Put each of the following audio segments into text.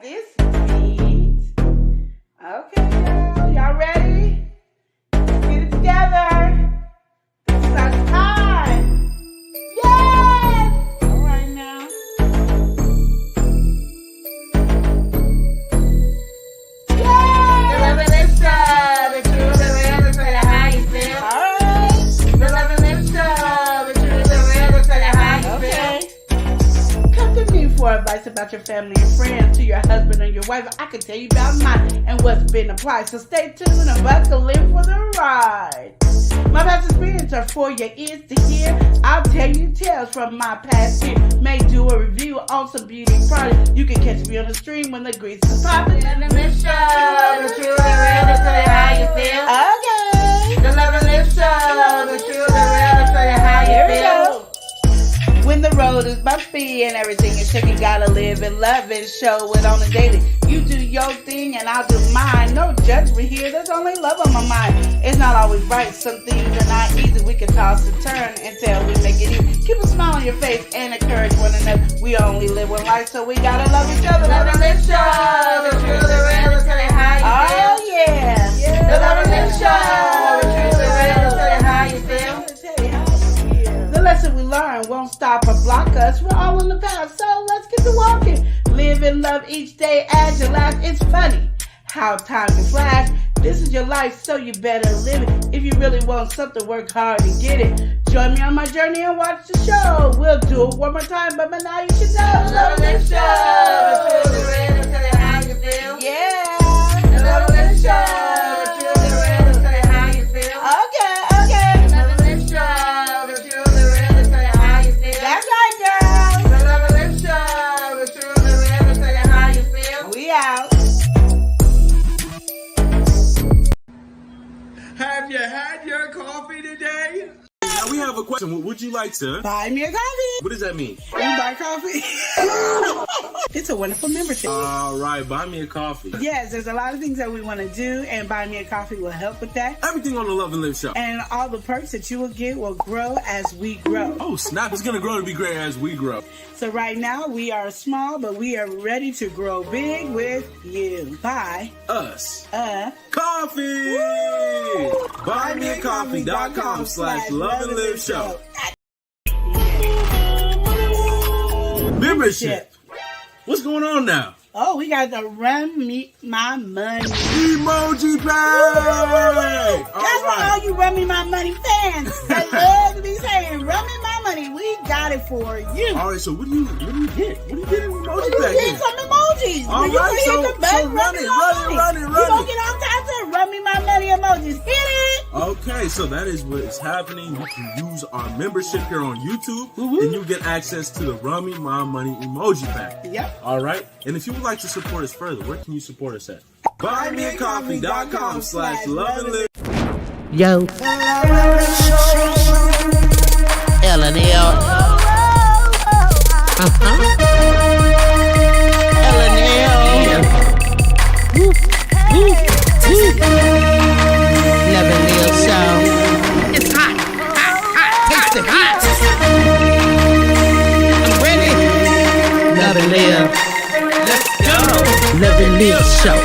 this beat. Okay, girl, y'all ready? Let's get it together. This is our time. Yes! All right now. Yes! The revolution, the truth, the real, the sort of how you feel. All right. The revolution, the truth, the real, the sort of how you feel. Come to me for advice about your family and friends, to your husband and your wife. I can tell you about mine and what's been applied. So stay tuned and buckle in for the ride. My past experience are for your ears to hear. I'll tell you tales from my past year. May do a review on some beauty products. You can catch me on the stream when the grease is popping. And the mission, the true, the real, the story, how you feel. Okay. The love and live show, the true, the real, the story, how you feel. When the road is bumpy and everything is shaky, gotta live and love and show it on the daily. You do your thing and I'll do mine. No judgment here, there's only love on my mind. It's not always right, some things are not easy. We can toss and turn until we make it easy. Keep a smile on your face and encourage one another. We only live one life, so we gotta love each other. Love and live show, the true, the real, the story, how you feel. Oh yeah, the love and live show, the true, the real, the story, how you feel. The lesson we learn won't stop or block us. We're all on the path, so let's get to walking. Live and love each day as your last. It's funny how time can flash. This is your life, so you better live it. If you really want something, work hard to get it. Join me on my journey and watch the show. We'll do it one more time, but by now you should know. Love and show. The truth, the real, the story, how you feel. Yeah. The love and show. The truth, the real, the story, how you feel. Okay. Love and show. The truth, the real, the story, how you feel. That's right, girl. The love and show. The truth, the real, the story, how you feel. We out. Have you had your coffee today? Now we have a question. What would you like to Buy me a coffee. What does that mean? You buy coffee? It's a wonderful membership. All right, buy me a coffee. Yes, there's a lot of things that we want to do, and Buy Me a Coffee will help with that. Everything on the Love and Live show. And all the perks that you will get will grow as we grow. Oh, snap. It's going to grow to be great as we grow. So right now, we are small, but we are ready to grow big with you. Buy us a coffee. BuyMeACoffee.com/Love and Live show. Membership. What's going on now? Oh, we got the Run Me My Money Emoji pay. That's what all you Run Me My Money fans I love to be saying. Run Me My Money. We got it for you. All right, so what do you get? What do you get in emoji You pack? get some emojis. All When you right, hit so the button, run it. You gonna get all kinds of Run Me My Money emojis. Hit it. Okay, so that is what is happening. You can use our membership here on YouTube, and you get access to the Run Me My Money emoji pack. Yep. All right, and if you would like to support us further, where can you support us at? BuyMeACoffee.com/Love and Live. Yo. L&L. L&L. Love and Live show. It's hot. Taste it hot. I'm ready. Love and Live. Let's go. Love and Live show.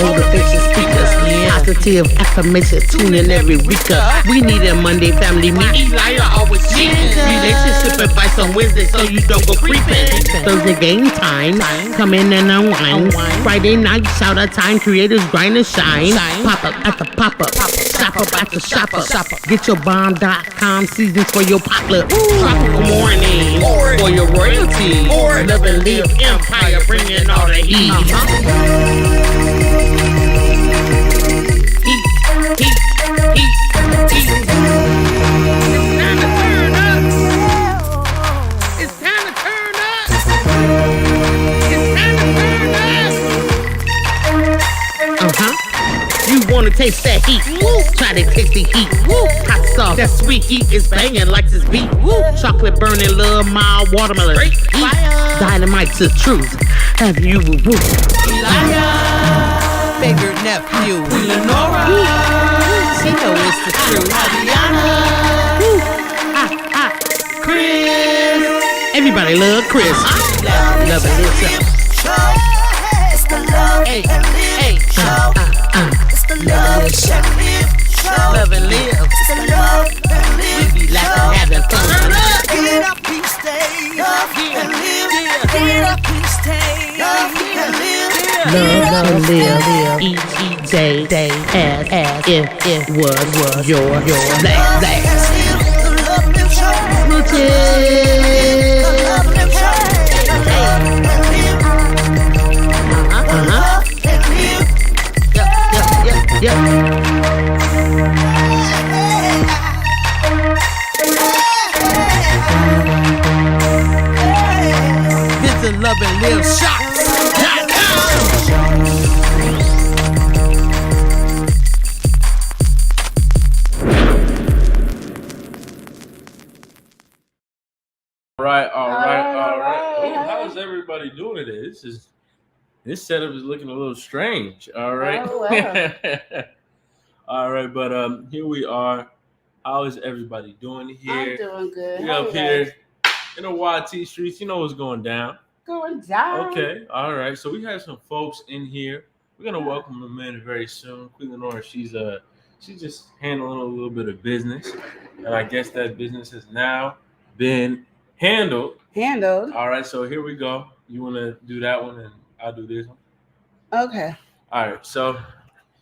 Motivation speakers. Positive affirmation. Tune in every week. We need a Monday family meeting. Always cheating. Relationship advice on Wednesday so you don't go creeping. Thursday game time. Come in and unwind. Friday night shout out time. Creators grind and shine. Pop up at the pop up. Shop up at the shop up. Get your bomb.com seasons for your potluck. Tropical morning for your royalty. Love and Live empire bringing all the heat. It's time to turn up. You wanna taste that heat? Try to taste the heat. Hot sauce, that sweet heat is banging like this beat. Chocolate burning, little mild watermelon. Dynamite's the truth. Have you Bigger nephew, Lenora. She know it's the truth. Chris. Everybody love Chris. Love it. love and live show. Love and live. It's the love and live. We be laughing, having fun. Get up each day. Love and live. Get up each day. Love and live. Love and live each day as if it was your last. This is Love and Live Shots. All right. How's everybody doing today? This setup is looking a little strange. All right. Oh, wow. All right, but here we are. How is everybody doing here? I'm doing good. We up here in the YT streets. You know what's going down. Going down. Okay. All right. So we have some folks in here. We're gonna welcome them in very soon. Queen Lenora, she's just handling a little bit of business, and I guess that business has now been handled. All right, so here we go. You want to do that one, and I'll do this one. Okay. All right, so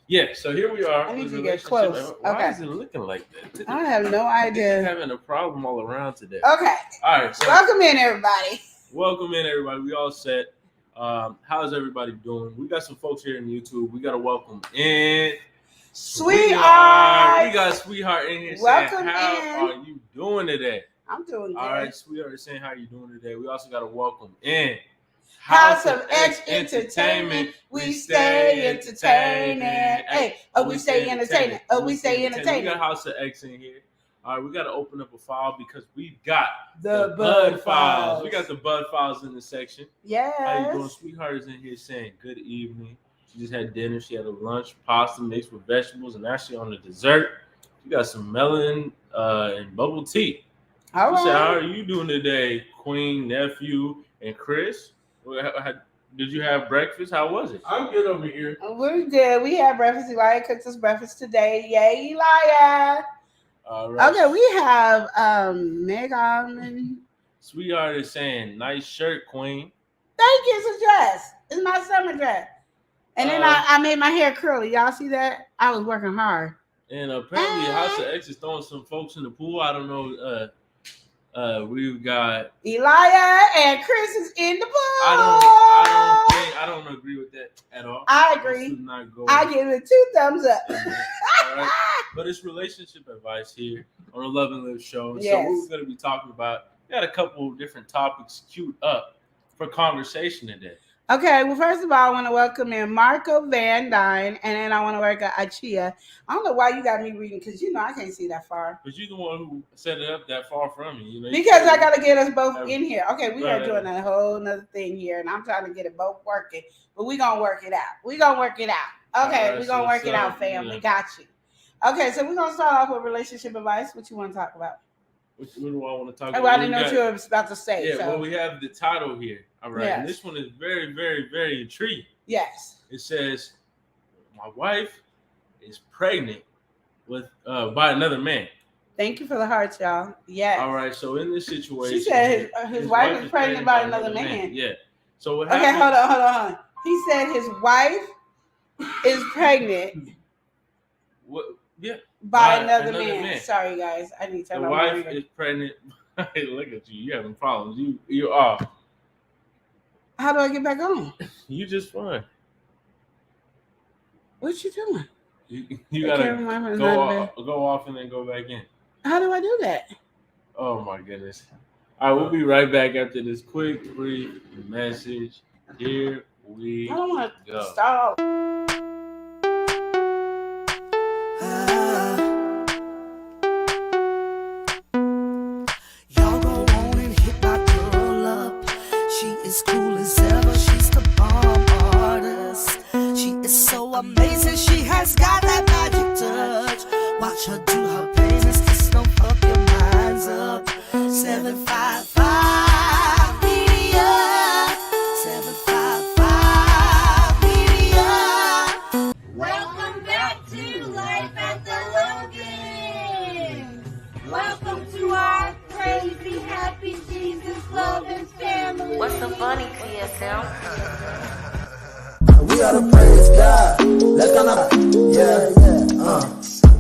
here we are. I need to get close. Why is it looking like that? I have no idea. Having a problem all around today. Okay. All right. So welcome in, everybody. We all set. How's everybody doing? We got some folks here in YouTube. We got to welcome in Sweetheart. We got Sweetheart in here. Welcome saying, how in. are you doing today? I'm doing good. All right, Sweetheart is saying how you doing today. We also got to welcome in House of X Entertainment. We stay entertaining. Hey, we stay entertaining. We stay entertaining. We got House of X in here. All right, we got to open up a file because we've got the Bud Files. We got the Bud Files in the section. Yes. How you doing? Sweetheart is in here saying good evening. She just had dinner. She had a lunch, pasta mixed with vegetables, and actually on the dessert, she got some melon and bubble tea. All right. Said, how are you doing today, Queen, nephew, and Chris? Did you have breakfast? How was it? I'm good over here. We're good. We had breakfast. Elijah cooked us breakfast today. Yay, Elijah. All right. Okay, we have Megan. Sweetheart is saying, nice shirt, Queen. Thank you. It's a dress. It's my summer dress. And then I made my hair curly. Y'all see that? I was working hard. And apparently House of X is throwing some folks in the pool. I don't know. We've got Elijah and Chris is in the pool. I don't agree with that at all. I agree. I give it 2 thumbs up. All right. But it's relationship advice here on the Love and Live show. Yes. So we're going to be talking about, we got a couple different topics queued up for conversation today. Okay, well, first of all, I want to welcome in Marco Van Dyne, and then I want to welcome Achia. I don't know why you got me reading, because I can't see that far. But you're the one who set it up that far from me. Because I got to get us both in here. Okay, we are doing a whole nother thing here, and I'm trying to get it both working. But we're going to work it out. Okay, we're going to work it out, fam. We got you. Okay, so we're going to start off with relationship advice. What you want to talk about? What do I want to talk about? Well, I didn't know what you were about to say. Yeah, well, we have the title here. All right. Yes. And this one is very, very, very intriguing. Yes. It says, my wife is pregnant with by another man. Thank you for the hearts, y'all. Yes. All right. So in this situation, she said his wife is pregnant by another man. Yeah. So what happened? Okay, hold on. He said his wife is pregnant. What? Yeah. By another man. Sorry, guys. I need to tell the wife is pregnant. Hey, look at you. You having problems. You're off. How do I get back on? You just fine. What you doing? You gotta go off and then go back in. How do I do that? Oh my goodness. All right, we'll be right back after this quick brief message. Here we I don't want to go. start. Y'all go on and hit my girl up. She is cool as ever. She's the bomb artist. She is so amazing. She has got that magic touch. Watch her do her paintings. Just don't fuck your minds up. 755 media. 755 media. Welcome back to gotta praise God. Let's gonna, yeah,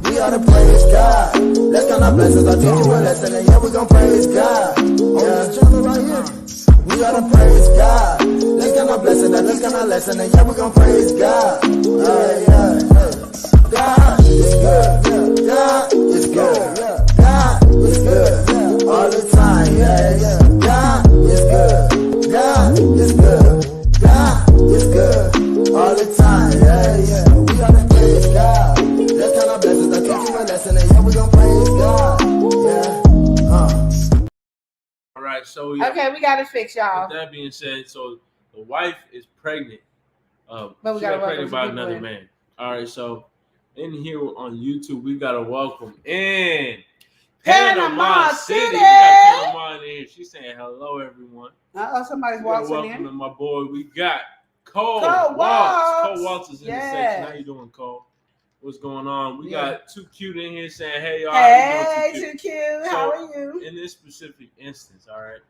we gotta praise God. Let's gonna blessings. I'll teach you a lesson, and yeah, we gon' praise God. Yeah, right here. We gotta praise God. Let's gonna blessing, let's gonna lesson, and yeah, we gon' praise God. God is good. God is good. God is good. All the time. God is good. God is good. God is good. All the time. We gotta praise God. Let's gonna blessings. I'll teach you a lesson, and yeah, we gon' praise God. All right, so Okay, we got it fixed, y'all. with that being said, so the wife is pregnant. But we she gotta got pregnant by welcome another people man. All right, so in here on YouTube, we got to welcome in Panama City. We got Panama in here. She's saying hello, everyone. Somebody's We gotta waltzing welcome in. to my boy. We got Cole Waltz. Waltz. Cole Waltz is in the section. Yes. How you doing, Cole? What's going on? We got Too Cute in here saying, hey, y'all. Hey, Too Too Cute. How are you? In this specific instance, all right,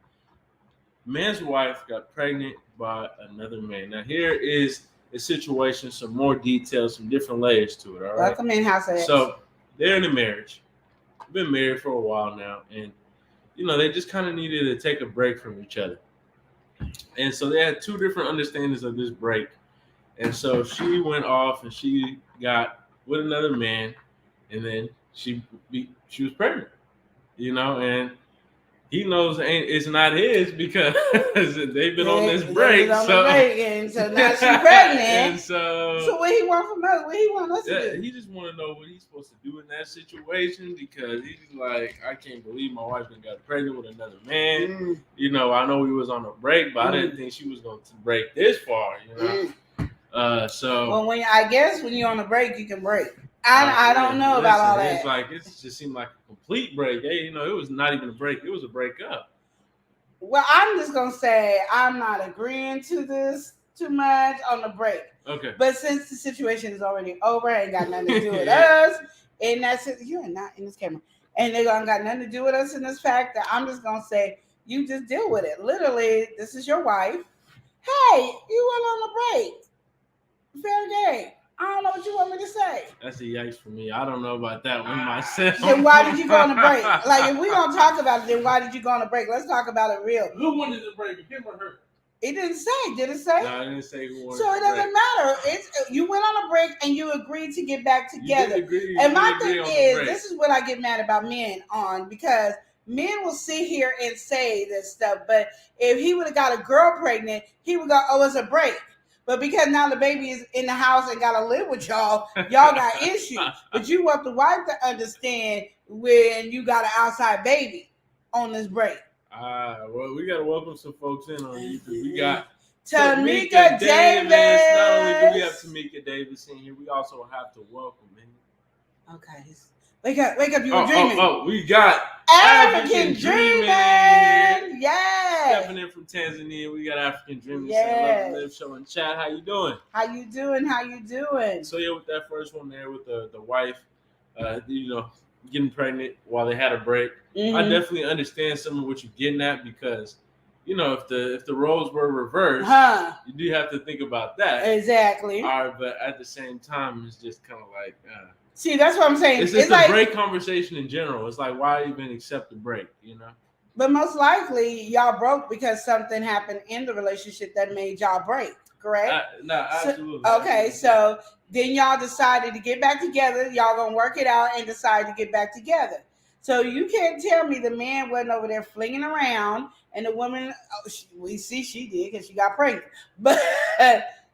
man's wife got pregnant by another man. Now, here is a situation, some more details, some different layers to it, all right? Welcome in, House X. So, they're in a marriage. Been married for a while now, and, you know, they just kind of needed to take a break from each other. And so they had two different understandings of this break. And so she went off and she got with another man, and then she was pregnant, you know, and he knows it's not his because they've been on this break. And so now she's pregnant. And so what he want from us? What he want us to do? He just want to know what he's supposed to do in that situation because he's like, I can't believe my wife got pregnant with another man. You know, I know we was on a break, but I didn't think she was going to break this far. You know, well, when you're on a break, you can break. I don't know about all that. It's like it just seemed like a complete break. Hey, you know, it was not even a break; it was a breakup. Well, I'm just gonna say I'm not agreeing to this too much on the break. Okay. But since the situation is already over, ain't got nothing to do with us, and that's it. You are not in this camera, and they don't got nothing to do with us in this fact that I'm just gonna say you just deal with it. Literally, this is your wife. Hey, you went on a break. Fair game. I don't know what you want me to say. That's a yikes for me. I don't know about that one myself. Then why did you go on a break? Like, if we're going to talk about it, then why did you go on a break? Let's talk about it real. Who wanted the break? Him or her? It didn't say. Did it say? No, I didn't say who wanted So it doesn't matter. You went on a break and you agreed to get back together. And my thing is, this is what I get mad about men on, because men will sit here and say this stuff, but if he would have got a girl pregnant, he would go, oh, it's a break. But because now the baby is in the house and got to live with y'all got issues. But you want the wife to understand when you got an outside baby on this break. Well, we got to welcome some folks in on YouTube. We got Tamika Davis. Not only do we have Tamika Davis in here, we also have to welcome in. Okay. Wake up, you were dreaming. We got African Dreaming. Yes. Stepping in from Tanzania, we got African Dreaming. Yes. Love the Live Show in chat. How you doing? How you doing? So yeah, with that first one there with the wife, you know, getting pregnant while they had a break. I definitely understand some of what you're getting at because, you know, if the roles were reversed, you do have to think about that. Exactly. All right, but at the same time, it's just kind of like. See, that's what I'm saying. It's just a break conversation in general. It's like, why even accept the break, you know? But most likely, y'all broke because something happened in the relationship that made y'all break, correct? No, absolutely. So then y'all decided to get back together. Y'all gonna work it out and decide to get back together. So you can't tell me the man wasn't over there flinging around and the woman, we see she did because she got pregnant. But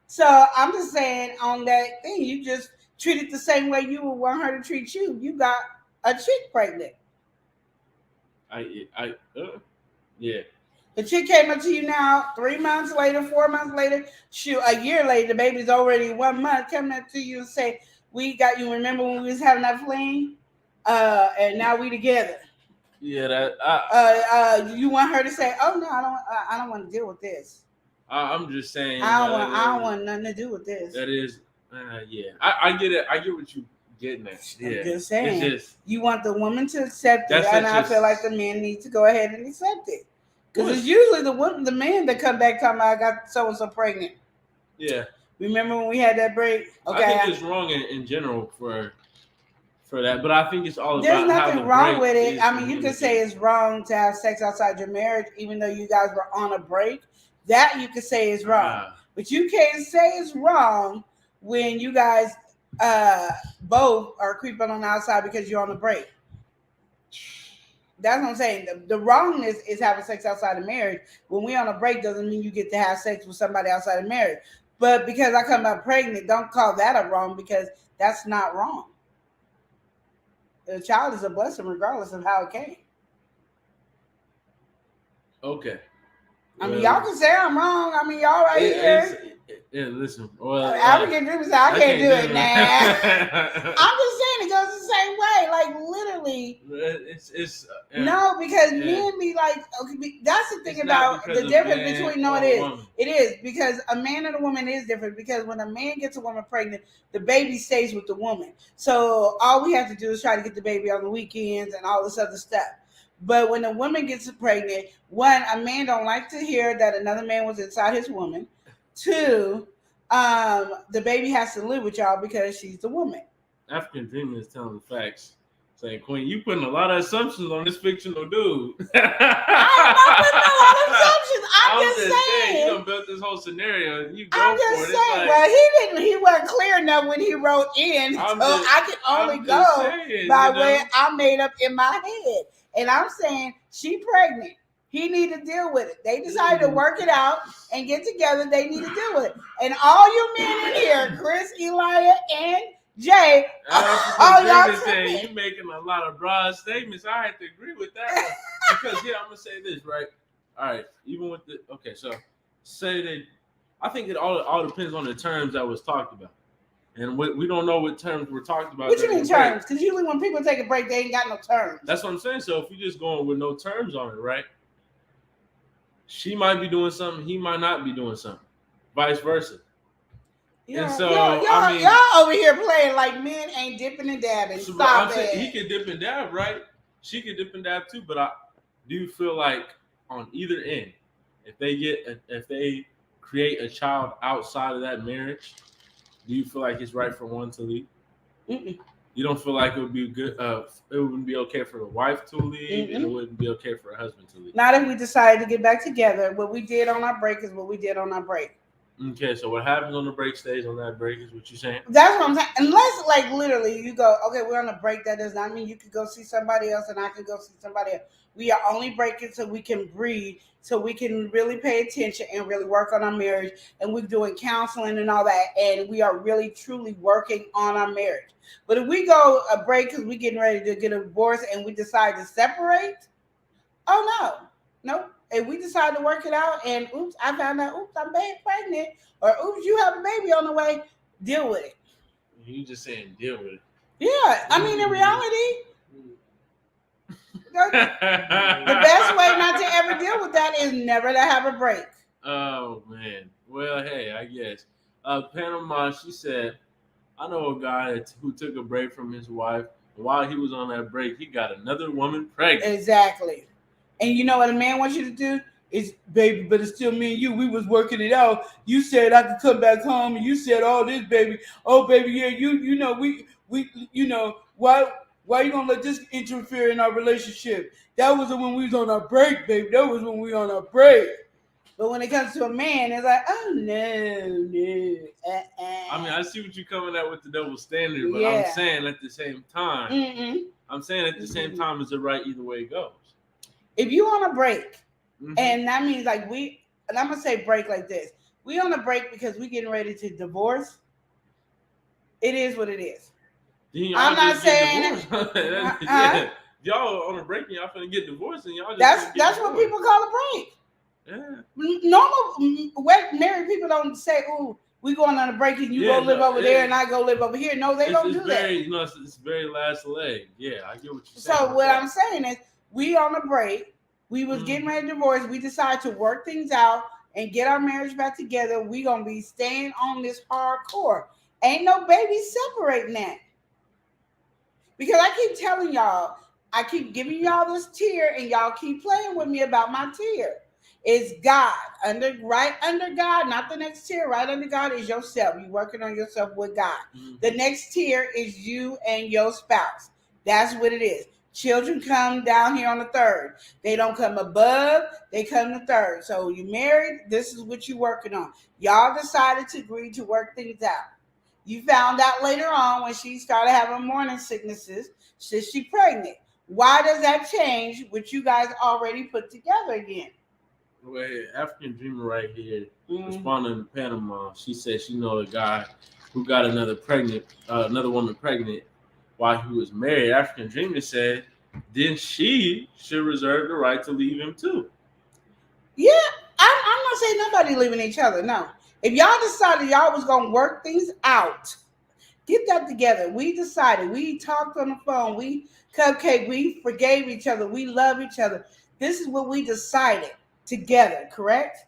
so I'm just saying on that thing, you just treat it the same way you would want her to treat you. You got a chick pregnant. Yeah. The chick came up to you now 3 months later, 4 months later, a year later, the baby's already 1 month, coming up to you and say, we got you. Remember when we was having that fling? And now we together. Yeah, you want her to say, oh no, I don't want to deal with this. I'm just saying. I don't want nothing to do with this. That is. Yeah, I get it. I get what you getting at. Yeah. I'm just saying. It's just, you want the woman to accept it, and I feel like the man needs to go ahead and accept it. Because it's usually the man that come back talking about I got so and so pregnant. Yeah. Remember when we had that break? Okay. I think it's wrong in general for that, but I think it's all There's about how nothing the wrong break with it. is I mean, you could say communicated. it's wrong to have sex outside your marriage, even though you guys were on a break. That you could say is wrong. But you can't say it's wrong when you guys both are creeping on the outside because you're on a break. That's what I'm saying. The wrongness is having sex outside of marriage. When we on a break doesn't mean you get to have sex with somebody outside of marriage. But because I come out pregnant, don't call that a wrong because that's not wrong. The child is a blessing regardless of how it came. Okay. I mean, y'all can say I'm wrong. I mean, y'all right here. Yeah, listen. Well, African dreamers say I can't do it now. Nah. I'm just saying it goes the same way. Like literally. It's No, because men be like, okay, that's the thing about the difference between. No, it is. Woman. It is because a man and a woman is different. Because when a man gets a woman pregnant, the baby stays with the woman. So all we have to do is try to get the baby on the weekends and all this other stuff. But when a woman gets pregnant, one, a man don't like to hear that another man was inside his woman. Two, the baby has to live with y'all because she's the woman. African Dreamer is telling the facts. Saying, Queen, you putting a lot of assumptions on this fictional dude. I'm not putting a lot of assumptions. I'm just saying. You done built this whole scenario. And you go I'm for just it. saying. Well, he wasn't clear enough when he wrote in, I can only go by what I made up in my head. And I'm saying she pregnant. He need to deal with it. They decided to work it out and get together. They need to deal with it. And all you men in here, Chris, Elia, and Jay, all y'all saying you making a lot of broad statements. I have to agree with that one. Because I'm gonna say this, right? All right, even with so say that I think it all depends on the terms that was talked about. And we don't know what terms we're talking about. What you mean terms? Because usually when people take a break, they ain't got no terms. That's what I'm saying. So if we just going with no terms on it, right? She might be doing something, he might not be doing something. Vice versa. Yeah, and so y'all over here playing like men ain't dipping and dabbing. So Stop saying, it. he can dip and dab, right? She can dip and dab too. But I do feel like on either end, if they create a child outside of that marriage, do you feel like it's right for one to leave? Mm-mm. You don't feel like it would be good? It wouldn't be okay for the wife to leave, and it wouldn't be okay for a husband to leave. Not if we decided to get back together. What we did on our break is what we did on our break. Okay, so what happens on the break stays on that break is what you're saying? That's what I'm saying. Unless, like, literally you go, okay, we're on a break. That does not mean you could go see somebody else and I can go see somebody else. We are only breaking so we can breathe, so we can really pay attention and really work on our marriage. And we're doing counseling and all that. And we are really, truly working on our marriage. But if we go a break because we're getting ready to get a divorce and we decide to separate, oh, no. Nope. If we decide to work it out and oops, I found out, oops, I'm pregnant, or oops, you have a baby on the way, deal with it. You just saying deal with it. Yeah. I mean, in reality, the best way not to ever deal with that is never to have a break. Oh, man. Well, hey, I guess. Panama, she said, I know a guy who took a break from his wife. And while he was on that break, he got another woman pregnant. Exactly. And you know what a man wants you to do? Is, baby, but it's still me and you. We was working it out. You said I could come back home, and you said all this, baby. Oh, baby, yeah, you know, we you know, why you gonna let this interfere in our relationship? That was when we was on our break, baby. That was when we on our break. But when it comes to a man, it's like, oh, no. I mean, I see what you're coming at with the double standard, but I'm saying at the same time, is it right either way it goes? If you on a break, and that means like and I'm gonna say break like this. We on a break because we getting ready to divorce. It is what it is. I'm not saying y'all on a break and y'all finna get divorced and y'all just that's what people call a break. Yeah. Normal married people don't say, "Ooh, we going on a break and you go live over there and I go live over here." No, they don't do that. You know, it's very last leg. Yeah, I get what you're saying. So what I'm saying is, we on a break. We was getting ready to divorce. We decided to work things out and get our marriage back together. We gonna be staying on this hardcore. Ain't no baby separating that. Because I keep telling y'all, I keep giving y'all this tear, and y'all keep playing with me about my tear. It's God. Right under God, not the next tier. Right under God is yourself. You working on yourself with God. Mhm. The next tier is you and your spouse. That's what it is. Children come down here on the third. They don't come above, they come to third. So you married, this is what you're working on. Y'all decided to agree to work things out. You found out later on when she started having morning sicknesses, she's pregnant. Why does that change what you guys already put together again? Well, African Dreamer right here, responding to Panama, she said she know a guy who got another woman pregnant while he was married. African Dreamer said, then she should reserve the right to leave him too. Yeah, I'm not saying nobody leaving each other. No, if y'all decided y'all was gonna work things out, get that together. We decided. We talked on the phone. We cupcake. We forgave each other. We love each other. This is what we decided together. Correct?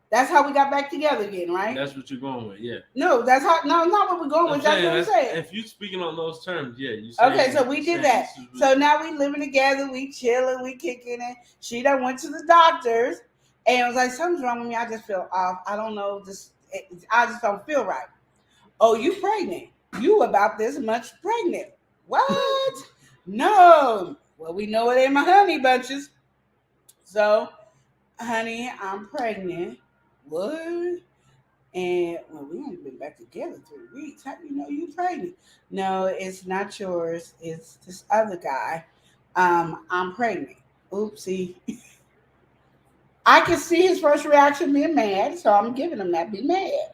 That's how we got back together again, right? That's what you're going with, yeah. No, that's how. No, not what we're going with. That's what I'm saying. If you speaking on those terms, yeah. You okay, so we did that. So now we living together. We chilling. We kicking it. She done went to the doctors and was like, something's wrong with me. I just feel off. I don't know. I just don't feel right. Oh, you pregnant? You about this much pregnant? What? No. Well, we know it ain't my honey bunches. So, honey, I'm pregnant. What? And well, we ain't been back together 3 weeks. How do you know you pregnant? No, it's not yours. It's this other guy. I'm pregnant. Oopsie. I can see his first reaction being mad, so I'm giving him that. Be mad.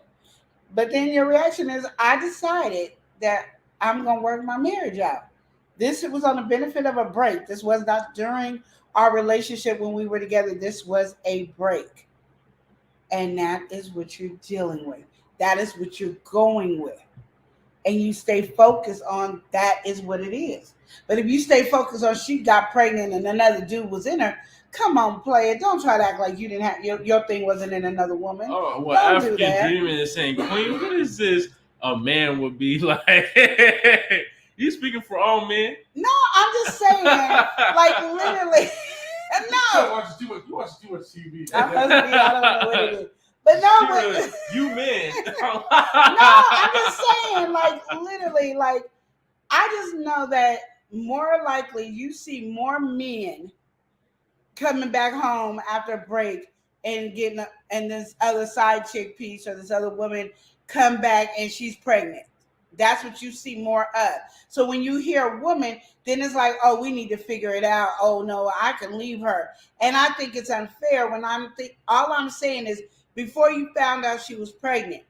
But then your reaction is, I decided that I'm going to work my marriage out. This was on the benefit of a break. This was not during our relationship when we were together. This was a break. And that is what you're dealing with. That is what you're going with. And you stay focused on that is what it is. But if you stay focused on she got pregnant and another dude was in her, come on, play it. Don't try to act like you didn't have your thing wasn't in another woman. Oh, well, don't African do that. Dreaming is saying, Queen, what is this? A man would be like, you speaking for all men? No, I'm just saying, like literally. No. You watch too much TV. I don't know what it is. But no, but, you men. No, I'm just saying, like literally, like I just know that more likely you see more men coming back home after a break and getting and this other side chick piece or this other woman come back and she's pregnant. That's what you see more of. So when you hear a woman, then it's like, oh, we need to figure it out. Oh no, I can leave her. And I think it's unfair when all I'm saying is before you found out she was pregnant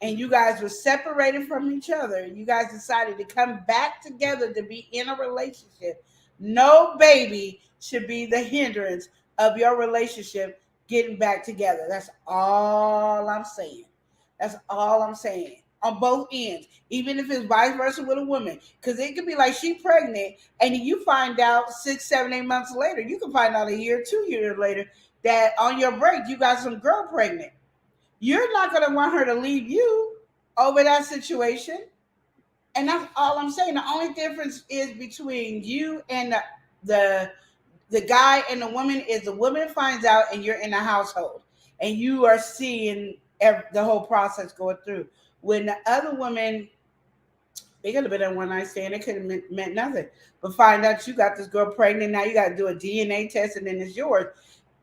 and you guys were separated from each other, you guys decided to come back together to be in a relationship. No baby should be the hindrance of your relationship getting back together. That's all I'm saying. That's all I'm saying. On both ends, even if it's vice versa with a woman, because it could be like she pregnant and you find out 6, 7, 8 months later, you can find out a year, 2 years later that on your break you got some girl pregnant. You're not going to want her to leave you over that situation. And that's all I'm saying. The only difference is between you and the guy and the woman is the woman finds out and you're in the household and you are seeing the whole process going through. When the other woman, it could have been a one night stand, it could have meant nothing. But find out you got this girl pregnant, now you got to do a DNA test and then it's yours.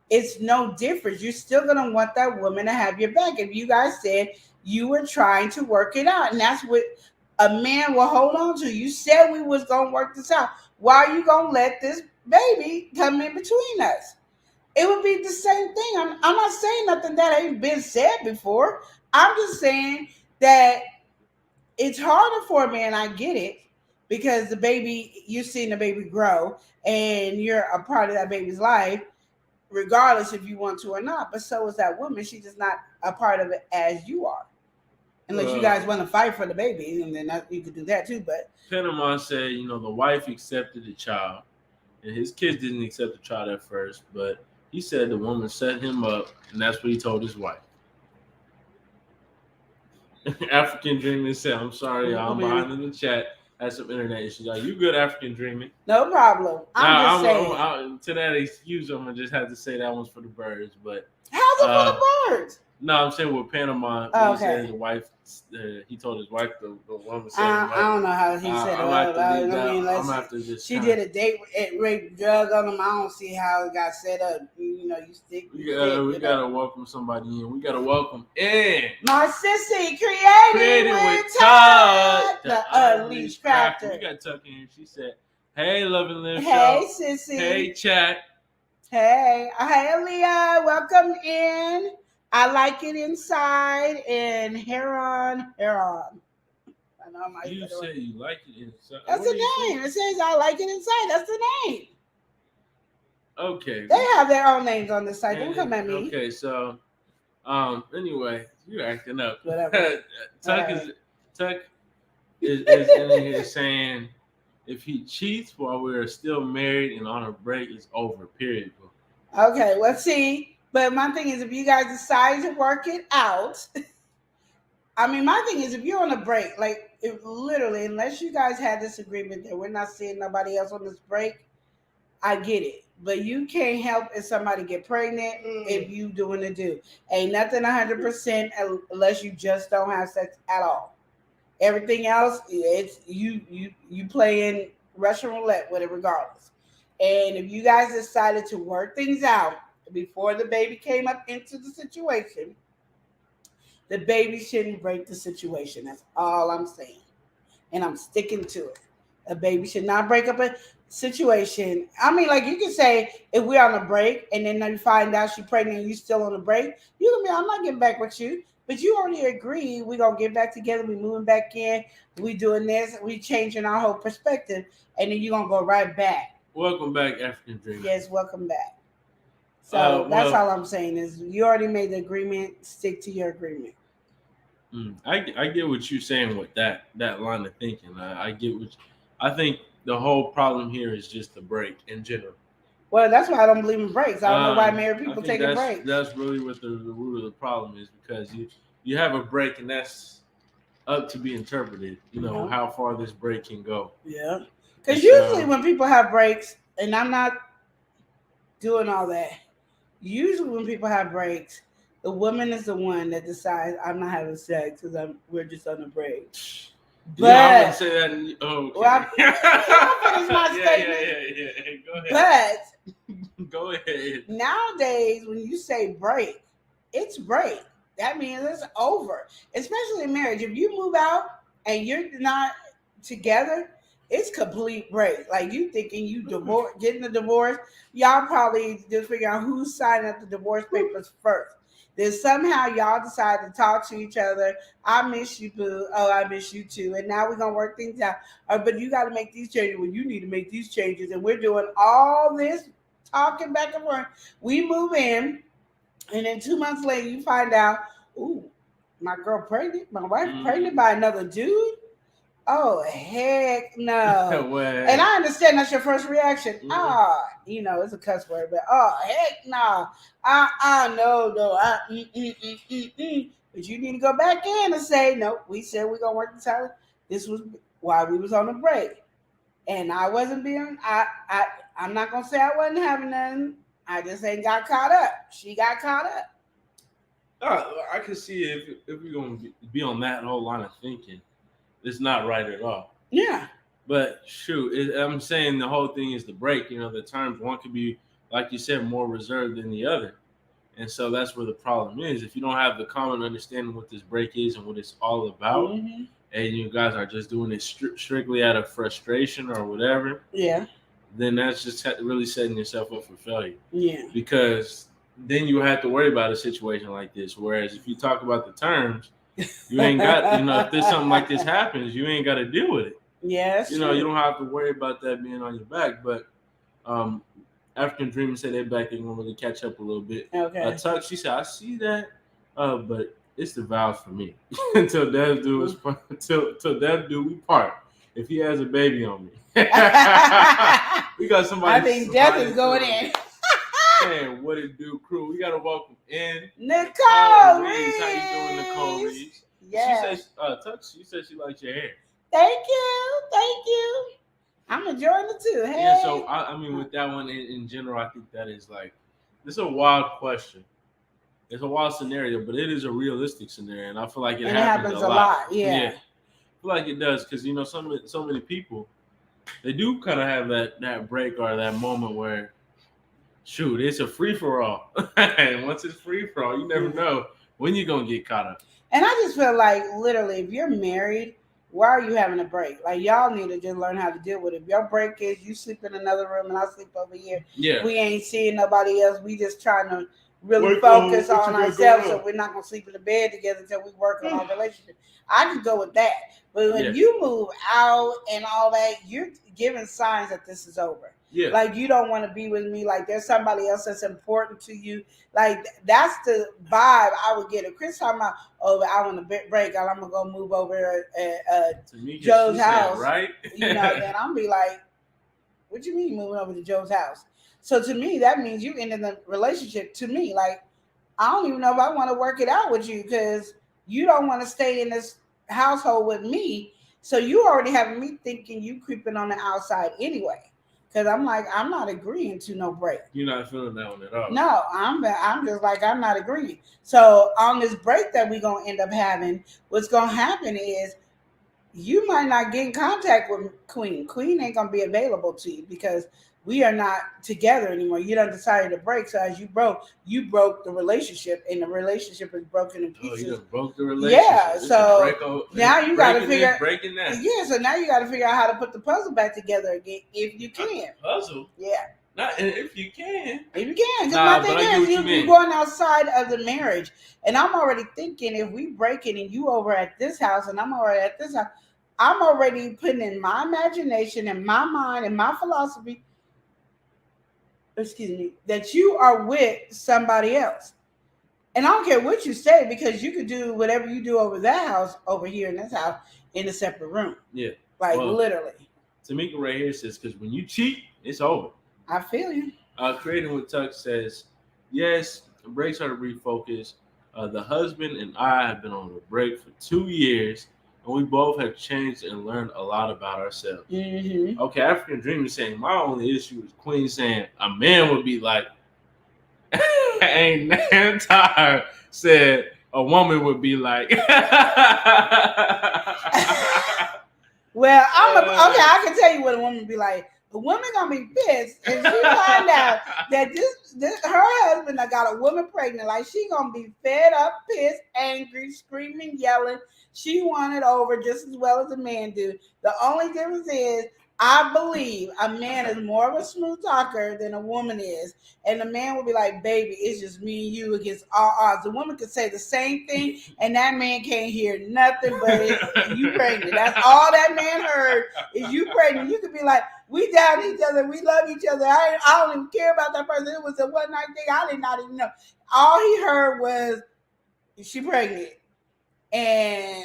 It's no difference. You're still going to want that woman to have your back. If you guys said you were trying to work it out, and that's what a man will hold on to. You said we was going to work this out. Why are you going to let this baby come in between us? It would be the same thing. I'm not saying nothing that ain't been said before. I'm just saying that it's harder for a man. I get it, because the baby, you're seeing the baby grow and you're a part of that baby's life, regardless if you want to or not. But so is that woman. She's just not a part of it as you are. Unless you guys want to fight for the baby, and then you could do that too. But Panama said, the wife accepted the child, and his kids didn't accept the child at first, but he said the woman set him up, and that's what he told his wife. African Dreamer said, I'm sorry, y'all, I'm behind in the chat. had some internet issues. Are you good, African Dreaming? No problem. I'm just saying. To that excuse, I'm gonna just have to say that one's for the birds. But how's it for the birds? no, I'm saying with Panama. Oh, He said okay. his wife. He told his wife the woman said. I don't know how he said it. I'm gonna have to just. She did a date with rape drug on him. I don't see how it got set up. You know, you stick. We gotta welcome somebody in. We gotta welcome in my sissy created with Todd, the Unleashed Crafter. We got Tuck in. She said, "Hey, Love and Live Hey, show. sissy. Hey, chat. Hey, Leah. Welcome in. I like it inside and Heron. I know my. You say you like it inside. That's the name. It says I like it inside. That's the name. Okay. They have their own names on the site. Don't come at me. Okay, so anyway, you're acting up. Whatever. Tuck is in here saying if he cheats while we're still married and on a break, it's over. Period. Okay, let's see. But my thing is, if you guys decide to work it out, I mean, my thing is, if you're on a break, like if literally, unless you guys had this agreement that we're not seeing nobody else on this break, I get it. But you can't help if somebody get pregnant if you doing the do. Ain't nothing 100% unless you just don't have sex at all. Everything else, it's you playing Russian roulette with it regardless. And if you guys decided to work things out before the baby came up into the situation, the baby shouldn't break the situation. That's all I'm saying. And I'm sticking to it. A baby should not break up a situation. I mean, like you can say, if we're on a break and then you find out she's pregnant and you still on a break, you can be, I'm not getting back with you. But you already agreed we're going to get back together. We moving back in. We doing this. We changing our whole perspective. And then you're going to go right back. Welcome back, African Dream. Yes, welcome back. So that's all I'm saying is you already made the agreement. Stick to your agreement. I get what you're saying with that line of thinking. I think the whole problem here is just the break in general. Well, that's why I don't believe in breaks. I don't know why married people take a break. That's really what the root of the problem is, because you have a break and that's up to be interpreted. You know how far this break can go. Yeah, because usually when people have breaks, and I'm not doing all that. Usually when people have breaks, the woman is the one that decides I'm not having sex because we're just on a break. But I wouldn't say that. Okay. Well, I finish my statement. Go ahead. But go ahead. Nowadays, when you say break, it's break. That means it's over. Especially in marriage. If you move out and you're not together, it's complete break. Like you thinking you getting a divorce, y'all probably just figure out who's signing up the divorce papers first. Then somehow y'all decide to talk to each other. I miss you, boo. Oh, I miss you too. And now we're going to work things out. But you got to make these changes. Well, you need to make these changes. And we're doing all this talking back and forth. We move in. And then 2 months later, you find out, ooh, my girl pregnant. My wife pregnant by another dude. Oh, heck no. And I understand that's your first reaction. It's a cuss word, but heck no. No. But you need to go back in and say, no, we said we're going to work this out. This was while we was on a break. And I wasn't I'm not going to say I wasn't having nothing. I just ain't got caught up. She got caught up. I can see if we're going to be on that whole line of thinking. It's not right at all. Yeah. But shoot, I'm saying the whole thing is the break. The terms, one could be, like you said, more reserved than the other. And so that's where the problem is. If you don't have the common understanding what this break is and what it's all about, and you guys are just doing it strictly out of frustration or whatever, then that's just really setting yourself up for failure. Yeah. Because then you have to worry about a situation like this. Whereas if you talk about the terms, you ain't got, if there's something like this happens, you ain't got to deal with it. Yes. You don't have to worry about that being on your back. But African Dreamers say they're back, they're going to really catch up a little bit. Okay. Tuck, she said, I see that, but it's the vows for me. Until death do us part. Until death do we part. If he has a baby on me. We got somebody. I think death is going in. Man, what it do, crew? We gotta welcome in Nicole Reeves. How you doing, Nicole Reeves? Yeah. She said, she said she likes your hair. Thank you. I'm enjoying it too. Hey. Yeah, so I mean, with that one in general, I think that is like, this is a wild question. It's a wild scenario, but it is a realistic scenario, and I feel like it happens a lot. Yeah. I feel like it does because so many people, they do kind of have that break or that moment where, shoot, it's a free for all, and once it's free for all, you never know when you're gonna get caught up. And I just feel like literally, if you're married, why are you having a break? Like y'all need to just learn how to deal with it. If your break is you sleep in another room and I sleep over here, Yeah, we ain't seeing nobody else. We just trying to really Work focus on what on you got ourselves, going so we're not gonna sleep in the bed together until we work on our relationship. I can go with that, but when Yeah. you move out and all that, you're giving signs that this is over. yeah. Like you don't want to be with me. Like there's somebody else that's important to you. Like that's the vibe I would get. If Chris talking about, oh, I want a break, I'm gonna go move over at Tamika, Joe's she said, house, right? then I'm be like, what you mean moving over to Joe's house? So to me, that means you ended the relationship. To me, like I don't even know if I want to work it out with you because you don't want to stay in this household with me. So you already have me thinking you creeping on the outside anyway. Because I'm like, I'm not agreeing to no break. You're not feeling that one at all. No, I'm just like, I'm not agreeing. So on this break that we're going to end up having, what's going to happen is you might not get in contact with Queen. Queen ain't going to be available to you because we are not together anymore. You done decided to break. So as you broke the relationship, and the relationship is broken in pieces. Oh, you done broke the relationship. Yeah, so now you got to figure breaking that. Yeah, so now you got to figure out how to put the puzzle back together again if you can. Puzzle? Yeah. Not if you can. If you can. Because Nah, my thing is, you're going outside of the marriage. And I'm already thinking if we break it and you over at this house and I'm already at this house, I'm already putting in my imagination and my mind and my philosophy, that you are with somebody else. And I don't care what you say because you could do whatever you do over that house, over here in this house, in a separate room. Yeah. Like literally. Tamika right here says, because when you cheat, it's over. I feel you. Creating with Tuck says, yes, breaks are to refocus. The husband and I have been on a break for 2 years, and we both have changed and learned a lot about ourselves. Mm-hmm. Okay, African Dream is saying, my only issue is Queen saying a man would be like, ain't damn tired said a woman would be like. Well, I can tell you what a woman would be like. A woman gonna be pissed if she find out that this her husband that got a woman pregnant. Like she gonna be fed up, pissed, angry, screaming, yelling. She want it over just as well as a man do. The only difference is, I believe a man is more of a smooth talker than a woman is. And the man will be like, baby, it's just me and you against all odds. The woman could say the same thing, and that man can't hear nothing but you pregnant. That's all that man heard is you pregnant. You could be like, we down each other. We love each other. I don't even care about that person. It was a one night thing. I did not even know. All he heard was, she pregnant. And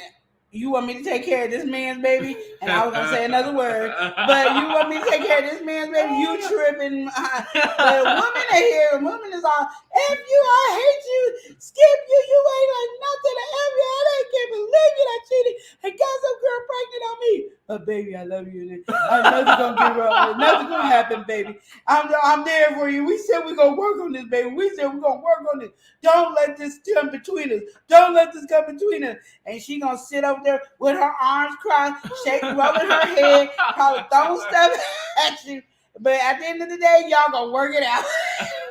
you want me to take care of this man's baby? And I was going to say another word. But you want me to take care of this man's baby? You tripping. But a woman in here, a woman is all, F you, I hate you, skip you, you ain't like nothing. F you, I can't believe you that cheated. And got some girl pregnant on me. But baby, I love you. Nothing's going to get wrong. Nothing's going to happen, baby. I'm there for you. We said we're going to work on this, baby. We said we're going to work on this. Don't let this come between us. Don't let this come between us. And she going to sit over there with her arms crossed, rubbing her head, probably throwing stuff at you. But at the end of the day, y'all gonna work it out.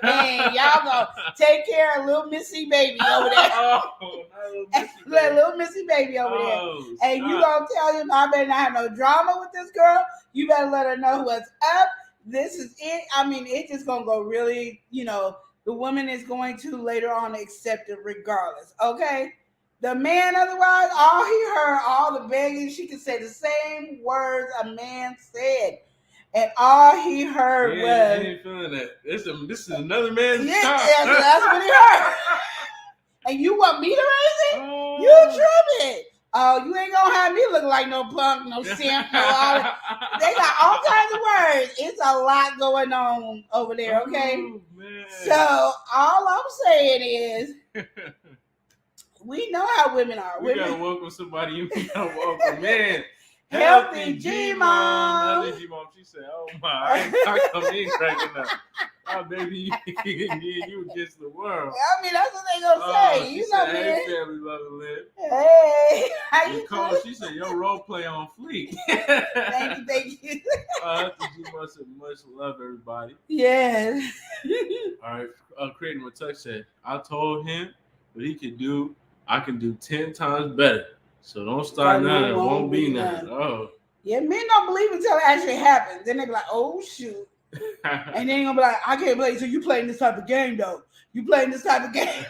And y'all gonna take care of little Missy baby over there. Little Missy baby over there. And you gonna tell him, I better not have no drama with this girl. You better let her know what's up. This is it. I mean, it's just gonna go really, the woman is going to later on accept it regardless. Okay? The man, otherwise, all he heard, all the begging, she could say the same words a man said. And all he heard was... He ain't feeling that. This is another man's yeah, child. that's what he heard. And you want me to raise it? Oh. You tripping. Oh, you ain't gonna have me look like no punk, no simp, no all that. They got all kinds of words. It's a lot going on over there, okay? Oh, man. So, all I'm saying is... We know how women are. We gotta welcome somebody. You gotta welcome, man. Healthy G-Mom. Healthy G-Mom. She said, "Oh my, I come in cracking up. Oh baby, you against the world." I mean, that's what they gonna say. She You said, know, "Hey, man. family, love and live." Hey, how you Nicole, doing? she said, "Your role play on fleek." Thank you. Healthy G-Mom said, "Much love, everybody." Yes. All right, Creating with Touch said, "I told him what he could do. I can do 10 times better. So don't start Right, none. It won't be none." Oh. Yeah, men don't believe until it actually happens. Then they be like, "Oh shoot," and then you're gonna be like, "I can't play." So you playing this type of game though? You playing this type of game?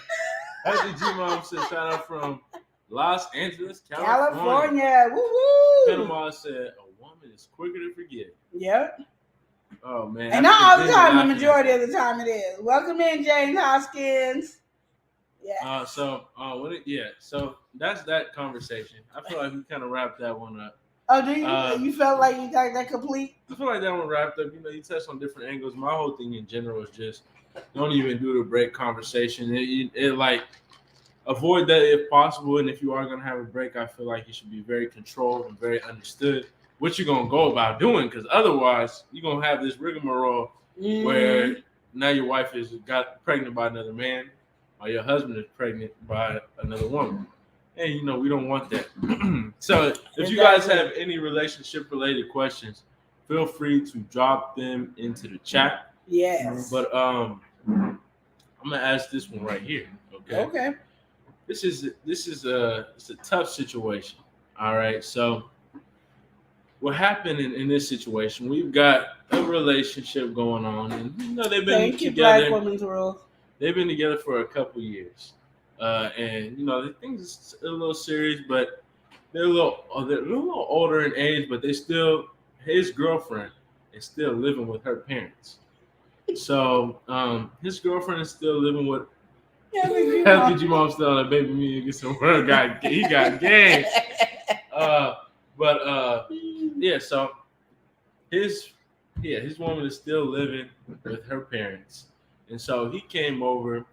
Healthy G-Mom said, "Shout out from Los Angeles, California." California, woo woo. Panama said, "A woman is quicker to forget." Yep. Oh man, And not all the time. The majority of the time, it is. Welcome in, James Hoskins. Yeah. So that's that conversation. I feel like we kind of wrapped that one up. Oh, do you? You felt like you got that complete? I feel like that one wrapped up. You touched on different angles. My whole thing in general is just don't even do the break conversation. It like avoid that if possible. And if you are gonna have a break, I feel like you should be very controlled and very understood what you're gonna go about doing. Because otherwise, you're gonna have this rigmarole where now your wife got pregnant by another man, or your husband is pregnant by another woman. And we don't want that. So if you guys have any relationship related questions, feel free to drop them into the chat. Yes. But I'm gonna ask this one right here. Okay. This is it's a tough situation. All right. So what happened in this situation? We've got a relationship going on, and they've been together. Black women's rules. They've been together for a couple years. And the things are a little serious, but they're a little older in age, but his girlfriend is still living with her parents. So his girlfriend is still living with Healthy G-Mom still on that baby me get some word. He got game. So his woman is still living with her parents. And so he came over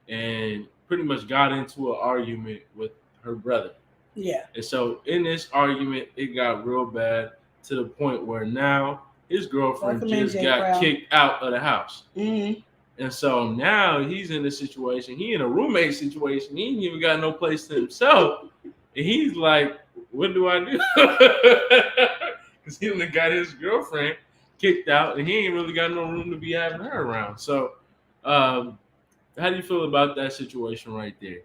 and pretty much got into an argument with her brother. Yeah. And so in this argument, it got real bad to the point where now his girlfriend just got kicked out of the house. Mm-hmm. And so now he's in a situation, he in a roommate situation. He ain't even got no place to himself. And he's like, what do I do? Because he only got his girlfriend kicked out and he ain't really got no room to be having her around. So how do you feel about that situation right there?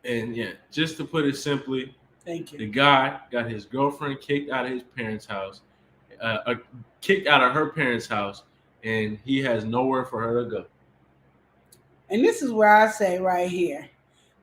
And just to put it simply, thank you. The guy got his girlfriend kicked out of his parents' house, kicked out of her parents' house, and he has nowhere for her to go. And this is where I say right here,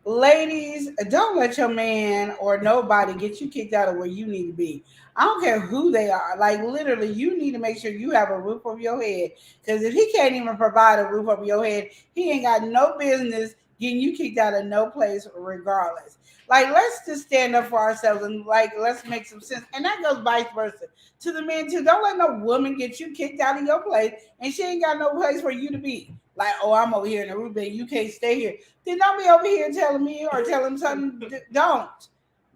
ladies, don't let your man or nobody get you kicked out of where you need to be. I don't care who they are. Like, literally, you need to make sure you have a roof over your head. Because if he can't even provide a roof over your head, he ain't got no business getting you kicked out of no place regardless. Like, let's just stand up for ourselves and, let's make some sense. And that goes vice versa to the men, too. Don't let no woman get you kicked out of your place and she ain't got no place for you to be. Like, oh, I'm over here in the room, and you can't stay here. Then don't be over here telling me or telling something. Don't.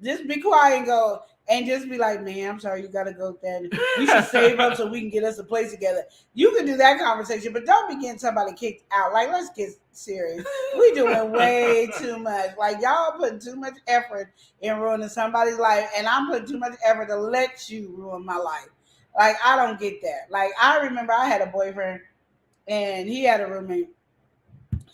Just be quiet and go. And just be like, man, I'm sorry, you got to go there. We should save up so we can get us a place together. You can do that conversation, but don't be getting somebody kicked out. Like, let's get serious. We doing way too much. Like, y'all putting too much effort in ruining somebody's life, and I'm putting too much effort to let you ruin my life. Like, I don't get that. Like, I remember I had a boyfriend, and he had a roommate,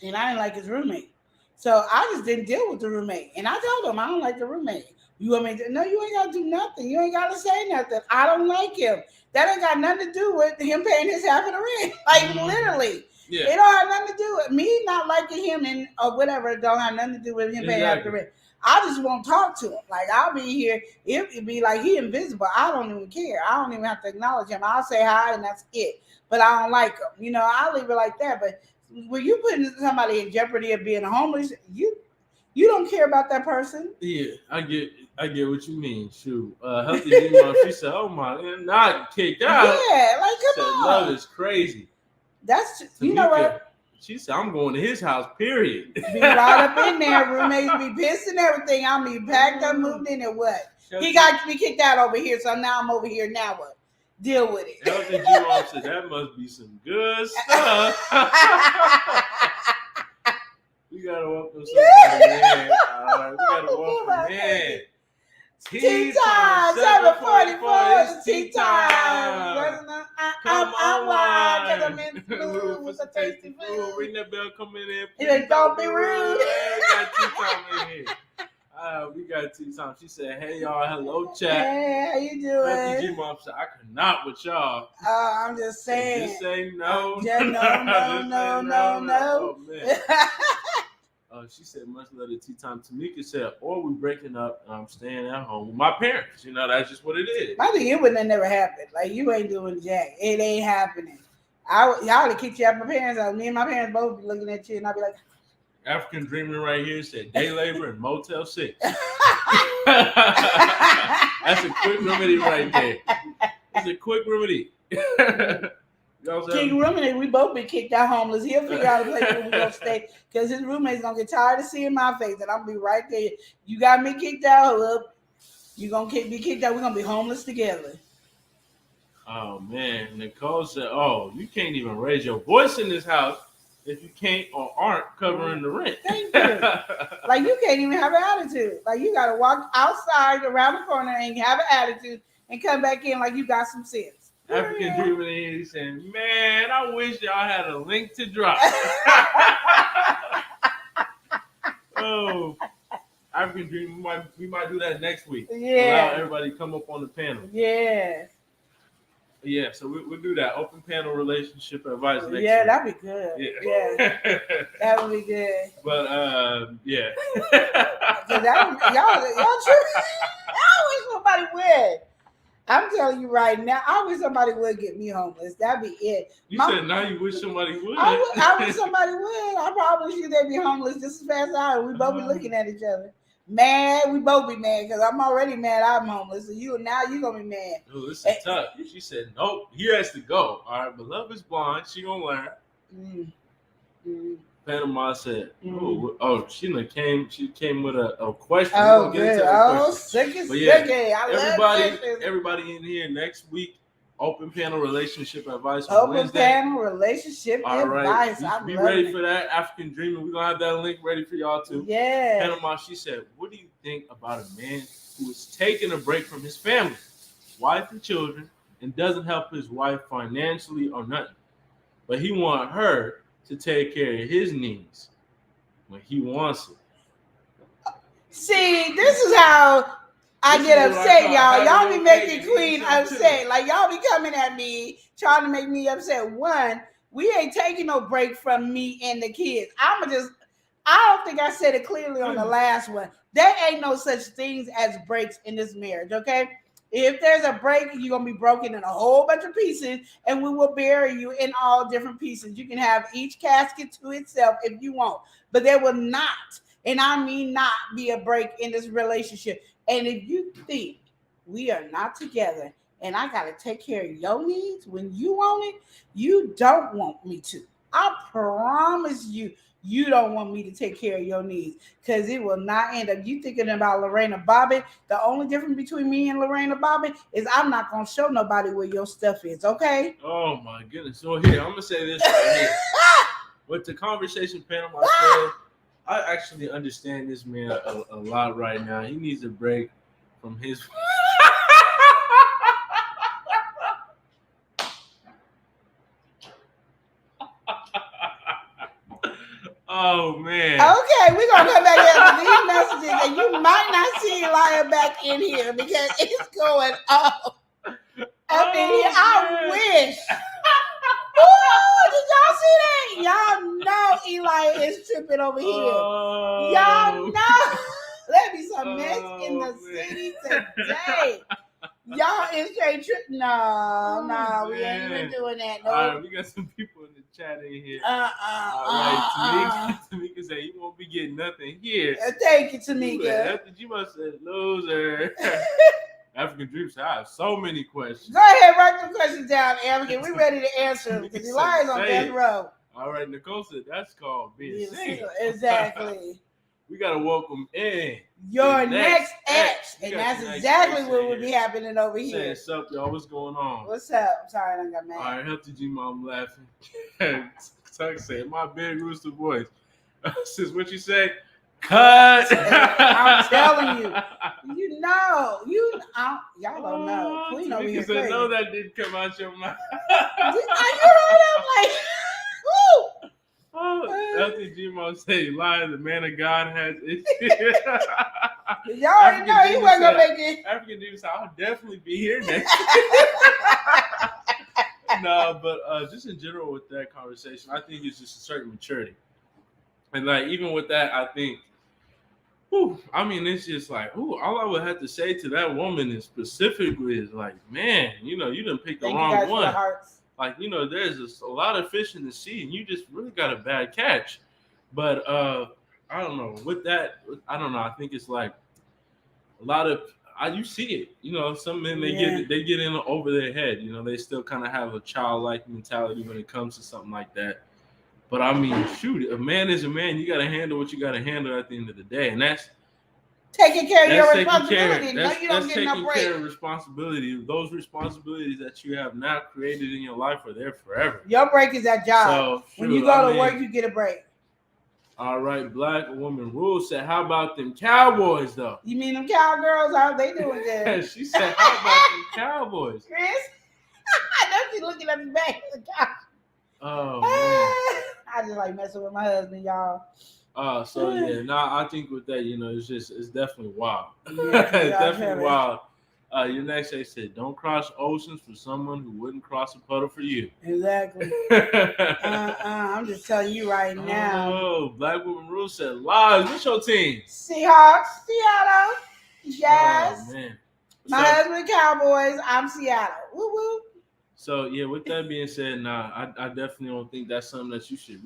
and I didn't like his roommate. So I just didn't deal with the roommate. And I told him, I don't like the roommate. You want me to? No, you ain't got to do nothing. You ain't got to say nothing. I don't like him. That ain't got nothing to do with him paying his half of the rent. Like, literally. Yeah. It don't have nothing to do with me not liking him and or whatever. It don't have nothing to do with him paying half the rent. I just won't talk to him. Like, I'll be here. It'd be like he invisible. I don't even care. I don't even have to acknowledge him. I'll say hi and that's it. But I don't like him. I'll leave it like that. But when you putting somebody in jeopardy of being homeless, you don't care about that person. Yeah, I get what you mean. Shoot, Healthy G-Mom, she said, "Oh my, not kicked out." Yeah, like come on. Love is crazy. That's you know what? She said, I'm going to his house, period. Be right up in there. Roommates be pissed and everything. I'm be packed up, moved in, and what? He got me kicked out over here, so now I'm over here. Now what? Deal with it. Healthy G-Mom said, that must be some good stuff. We got to welcome somebody in. All right, we got to welcome in. Tea time, 7:44. It's tea time. Come on, because I'm in the mood with a tasty food. Ring that bell, come in. Please don't be rude. Hey, we got tea time in here. We got tea time. She said, "Hey y'all, hello chat." Hey, how you Healthy doing? G-Mom said, "I could not with y'all." I'm just saying. Just say no. Yeah, no. Oh man. She said, much love to tea time. Tamika said, or we breaking up and I'm staying at home with my parents. You know, that's just what it is. I think it would have never happened. Like, you ain't doing jack. It ain't happening. Y'all would have kicked you out my parents' house. Me and my parents both be looking at you and I'd be like, African Dreaming right here said day labor in Motel 6. That's a quick remedy right there. It's a quick remedy. King roommate, we both been kicked out homeless. He'll figure out a place where we gonna stay because his roommate's gonna get tired of seeing my face, and I'm gonna be right there. You got me kicked out, look. You gonna be kicked out. We're gonna be homeless together. Oh man, Nicole said, "Oh, you can't even raise your voice in this house if you can't or aren't covering the rent." Thank you. Like, you can't even have an attitude. Like, you gotta walk outside around the corner and have an attitude and come back in like you got some sense. African Dreaming is saying, man, I wish y'all had a link to drop. Oh, African Dreaming, we might do that next week. Yeah. Allow everybody to come up on the panel. Yeah. Yeah, so we'll do that. Open panel relationship advice next week. Yeah, that'd be good. Yeah. That would be good. But, yeah. Y'all tripping. I wish nobody would. I'm telling you right now, I wish somebody would get me homeless. That'd be it. You said now you wish somebody would. I wish somebody would. I probably wish they'd be homeless just as fast as I would. We both be looking at each other. Mad, we both be mad because I'm already mad I'm homeless. So now you gonna be mad. Oh, this is tough. She said, nope, he has to go. All right, but love is blind. She gonna learn. Panama said, she came with a question. Oh, good. Oh, sicky. Everybody in here next week, open panel relationship advice. Open panel relationship advice. Be ready for that. African Dreaming. We're gonna have that link ready for y'all too. Yeah. Panama, she said, what do you think about a man who is taking a break from his family, wife and children, and doesn't help his wife financially or nothing, but he want her to take care of his needs when he wants it? See, this is how I get upset, y'all. Y'all be making Queen upset. Like, y'all be coming at me, trying to make me upset. One, we ain't taking no break from me and the kids. I don't think I said it clearly on the last one. There ain't no such things as breaks in this marriage, okay? If there's a break, you're going to be broken in a whole bunch of pieces, and we will bury you in all different pieces. You can have each casket to itself if you want, but there will not, and I mean not, be a break in this relationship. And if you think we are not together and I got to take care of your needs when you want it, you don't want me to. I promise you. You don't want me to take care of your needs because it will not end up. You thinking about Lorena Bobbitt. The only difference between me and Lorena Bobbitt is I'm not going to show nobody where your stuff is, okay? Oh, my goodness. So here, I'm going to say this right here. With the conversation Panama said, I actually understand this man a lot right now. He needs a break from his... Oh, man. Okay, we're going to come back after these messages, and you might not see Elijah back in here because it's going up in here. I wish. Ooh, did y'all see that? Y'all know Eli is tripping over here. Y'all know. There be some mess in the city today. Y'all is straight tripping. No, we ain't even doing that. No. All right, we got some people in the chat in here. All right, Tamika said you won't be getting nothing here. Thank you, Tamika. You must have said loser. African Dream said, I have so many questions. Go ahead, write them questions down, African. We're ready to answer them because Eli's on death row. All right, Nicole said that's called being single. Exactly. We gotta welcome in Your the next ex. We And got that's the next exactly ex what in would be here. happening over Saying, here. "What's up, y'all? What's going on?" What's up? I'm sorry, I done got All mad. right, Healthy G Mom laughing. Tuck said, "My big rooster voice." Sis, what you say? Cut. I'm telling you. You know. Y'all don't know. Oh, Queen over Tamika here said, crazy. "No, that didn't come out your mouth." You heard him like, woo! Oh, Healthy G Mom say, "Lying, the man of God has issues." Y'all already know he wasn't gonna make it. African dude said, "I'll definitely be here next." No, but just in general with that conversation, I think it's just a certain maturity, and like even with that, I think, I mean, it's just like, all I would have to say to that woman is specifically is like, man, you didn't pick the Thank wrong you guys one. for the hearts. Like, there's a lot of fish in the sea, and you just really got a bad catch. But I don't know. With that, I don't know. I think it's like a lot of you see it. Some men they get in over their head. They still kind of have a childlike mentality when it comes to something like that. But I mean, shoot, a man is a man. You got to handle what you got to handle at the end of the day, and that's taking care of your responsibility. No, you don't that's get no taking break. care of responsibility. Those responsibilities that you have now created in your life are there forever. Your break is that job. So, when you go to work, you get a break. All right, Black Woman Rule said, "How about them Cowboys, though?" You mean them cowgirls? How they doing good? She said, "How about them Cowboys?" Chris, I know she's looking at the back of the couch. Oh man, I just like messing with my husband, y'all. So yeah, I think with that, it's definitely wild. Yeah, It's definitely wild. Your next day said, "Don't cross oceans for someone who wouldn't cross a puddle for you." Exactly. I'm just telling you right now. Oh, Black Woman Rule said, "Lies." What's your team? Seahawks, Seattle. Yes. Oh man. My husband Cowboys. I'm Seattle. Woo woo. So yeah, with that being said, I definitely don't think that's something that you should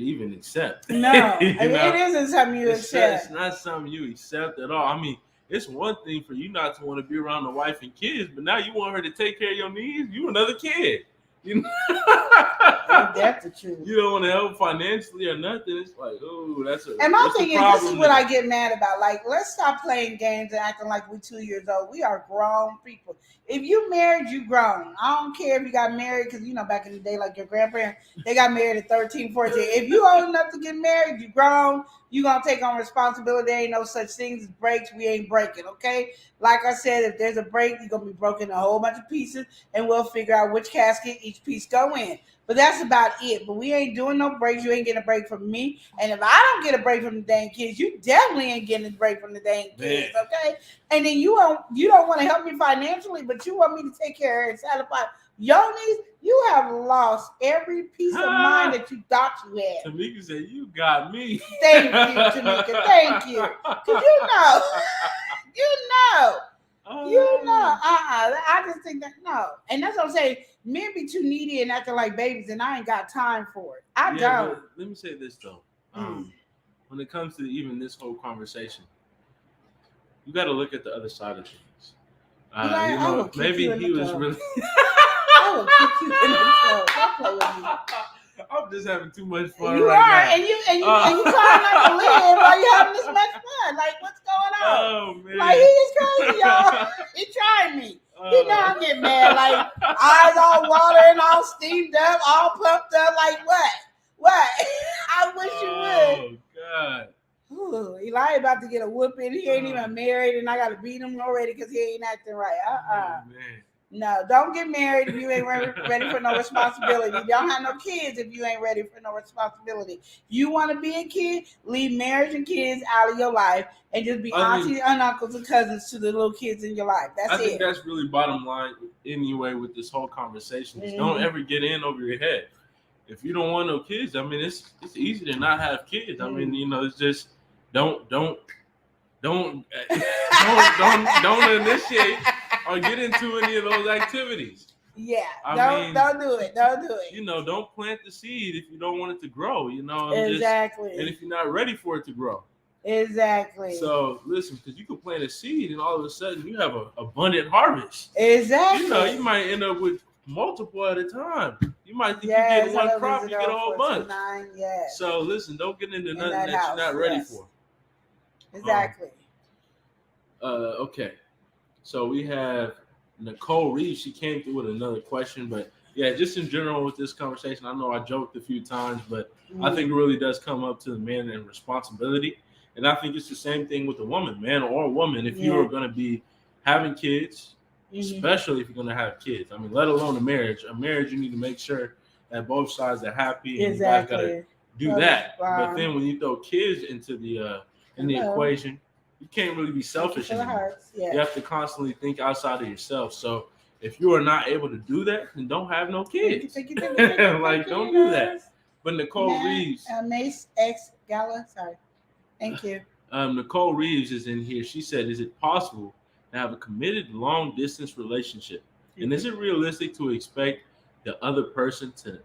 even accept. No, it isn't something you accept. It's not something you accept at all. I mean, it's one thing for you not to want to be around the wife and kids, but now you want her to take care of your needs. You another kid. That's the truth. You don't want to help financially or nothing. It's like, oh, that's a. And my thing is, this is what there. I get mad about. Like, let's stop playing games and acting like we're 2 years old. We are grown people. If you married, you grown. I don't care if you got married because, back in the day, like your grandparents, they got married at 13, 14. If you old enough to get married, you grown. You going to take on responsibility. There ain't no such things as breaks. We ain't breaking, okay? Like I said, if there's a break, you're going to be broken in a whole bunch of pieces, and we'll figure out which casket each piece go in. But that's about it. But we ain't doing no breaks. You ain't getting a break from me. And if I don't get a break from the dang kids, you definitely ain't getting a break from the dang kids, okay? And then you don't want to help me financially, but you want me to take care and satisfy your needs. You have lost every piece of mind that you thought you had. Tamika said, "You got me." Thank you, Tamika. Thank you. Because I just think that, no. And that's what I'm saying. Men be too needy and acting like babies, and I ain't got time for it. I don't. Let me say this, though. When it comes to even this whole conversation, you got to look at the other side of things. Maybe he was really... I will kick you in the toe. Don't play with me. I'm just having too much fun you right now. And you trying not to live while you having this much fun. Like, what's going on? Oh, man. Like, he is crazy, y'all. He trying me. He know I'm getting mad. Like, eyes all watering, all steamed up, all pumped up. Like, what? I wish you would. Oh, God. Ooh, Eli about to get a whooping. He ain't even married, and I got to beat him already because he ain't acting right. Oh, man. No, don't get married if you ain't ready for no responsibility. Don't have no kids if you ain't ready for no responsibility. You want to be a kid, leave marriage and kids out of your life and just be aunties and uncles and cousins to the little kids in your life. I think that's really bottom line anyway with this whole conversation. Mm-hmm. Don't ever get in over your head. If you don't want no kids, I mean, it's easy to not have kids. I mean, it's just don't initiate or get into any of those activities. Yeah, don't do it. Don't do it. Don't plant the seed if you don't want it to grow. Exactly. And if you're not ready for it to grow. Exactly. So listen, because you can plant a seed and all of a sudden you have an abundant harvest. Exactly. You might end up with multiple at a time. You might think Yes, you get one hello, crop, you visitor get a whole bunch. 429, yes. So listen, don't get into nothing that that house, you're not ready yes. for. Exactly. Okay. So we have Nicole Reeves. She came through with another question, but yeah, just in general with this conversation, I know I joked a few times, but I think it really does come up to the man and responsibility. And I think it's the same thing with a woman, man or woman. If you are going to be having kids, especially if you're going to have kids, I mean, let alone a marriage. A marriage, you need to make sure that both sides are happy, and you guys got to do that. But then when you throw kids into the equation, you can't really be selfish anymore. You have to constantly think outside of yourself. So if you are not able to do that, then don't have no kids. Like, don't do that. But Nicole Reeves, Mace X Gala, sorry. Thank you. Nicole Reeves is in here. She said, "Is it possible to have a committed long distance relationship? And is it realistic to expect the other person to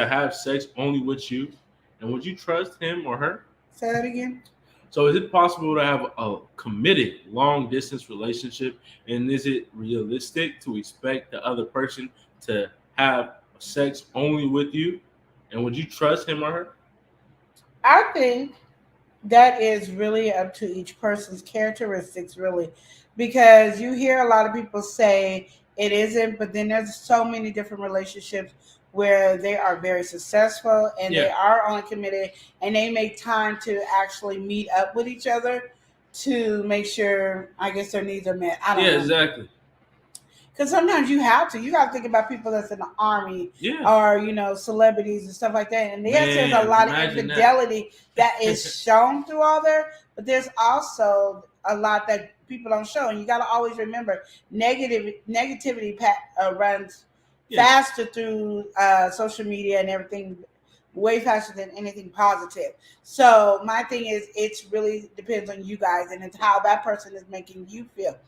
have sex only with you? And would you trust him or her?" Say that again. So is it possible to have a committed long distance relationship? And is it realistic to expect the other person to have sex only with you? And would you trust him or her? I think that is really up to each person's characteristics, really, because you hear a lot of people say it isn't, but then there's so many different relationships where they are very successful and they are only committed and they make time to actually meet up with each other to make sure, I guess, their needs are met. I don't know. Exactly. Because sometimes you got to think about people that's in the army or, celebrities and stuff like that. And yes, there's a lot of infidelity that is shown through all there, but there's also a lot that people don't show. And you got to always remember negativity runs faster through social media and everything, way faster than anything positive. So my thing is, it's really depends on you guys, and it's how that person is making you feel.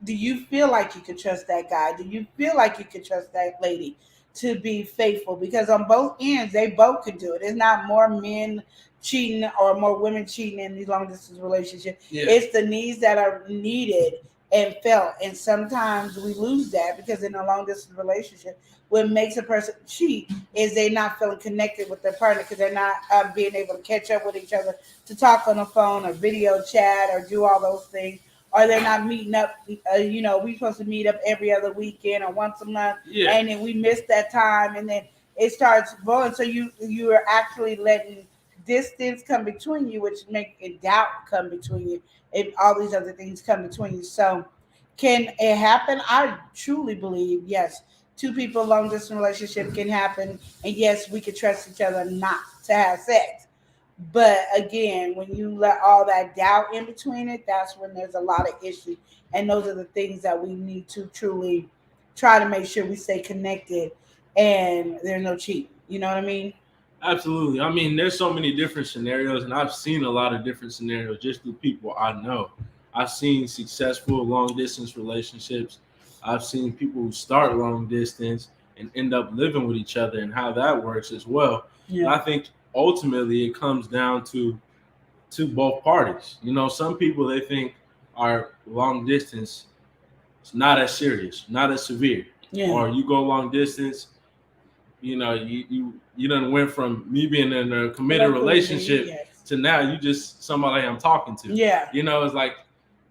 Do you feel like you could trust that guy? Do you feel like you could trust that lady to be faithful? Because on both ends, they both could do it. It's not more men cheating or more women cheating in these long distance relationships. It's the needs that are needed and felt. And sometimes we lose that because in a long distance relationship, what makes a person cheat is they not feeling connected with their partner because they're not being able to catch up with each other, to talk on the phone or video chat or do all those things. Or they're not meeting up, we're supposed to meet up every other weekend or once a month, and then we miss that time, and then it starts growing. So you are actually letting distance come between you, which make doubt come between you, and all these other things come between you. So can it happen? I truly believe, yes, two people long distance relationship can happen, and yes, we could trust each other not to have sex. But again, when you let all that doubt in between it, that's when there's a lot of issues. And those are the things that we need to truly try to make sure we stay connected and there's no cheating. You know what I mean? Absolutely. I mean, there's so many different scenarios, and I've seen a lot of different scenarios just through people I know. I've seen successful long distance relationships. I've seen people who start long distance and end up living with each other and how that works as well. And I think ultimately it comes down to both parties. Some people, they think our long distance is not as serious, not as severe. Or you go long distance, you done went from me being in a committed relationship to now you just somebody I'm talking to. It's like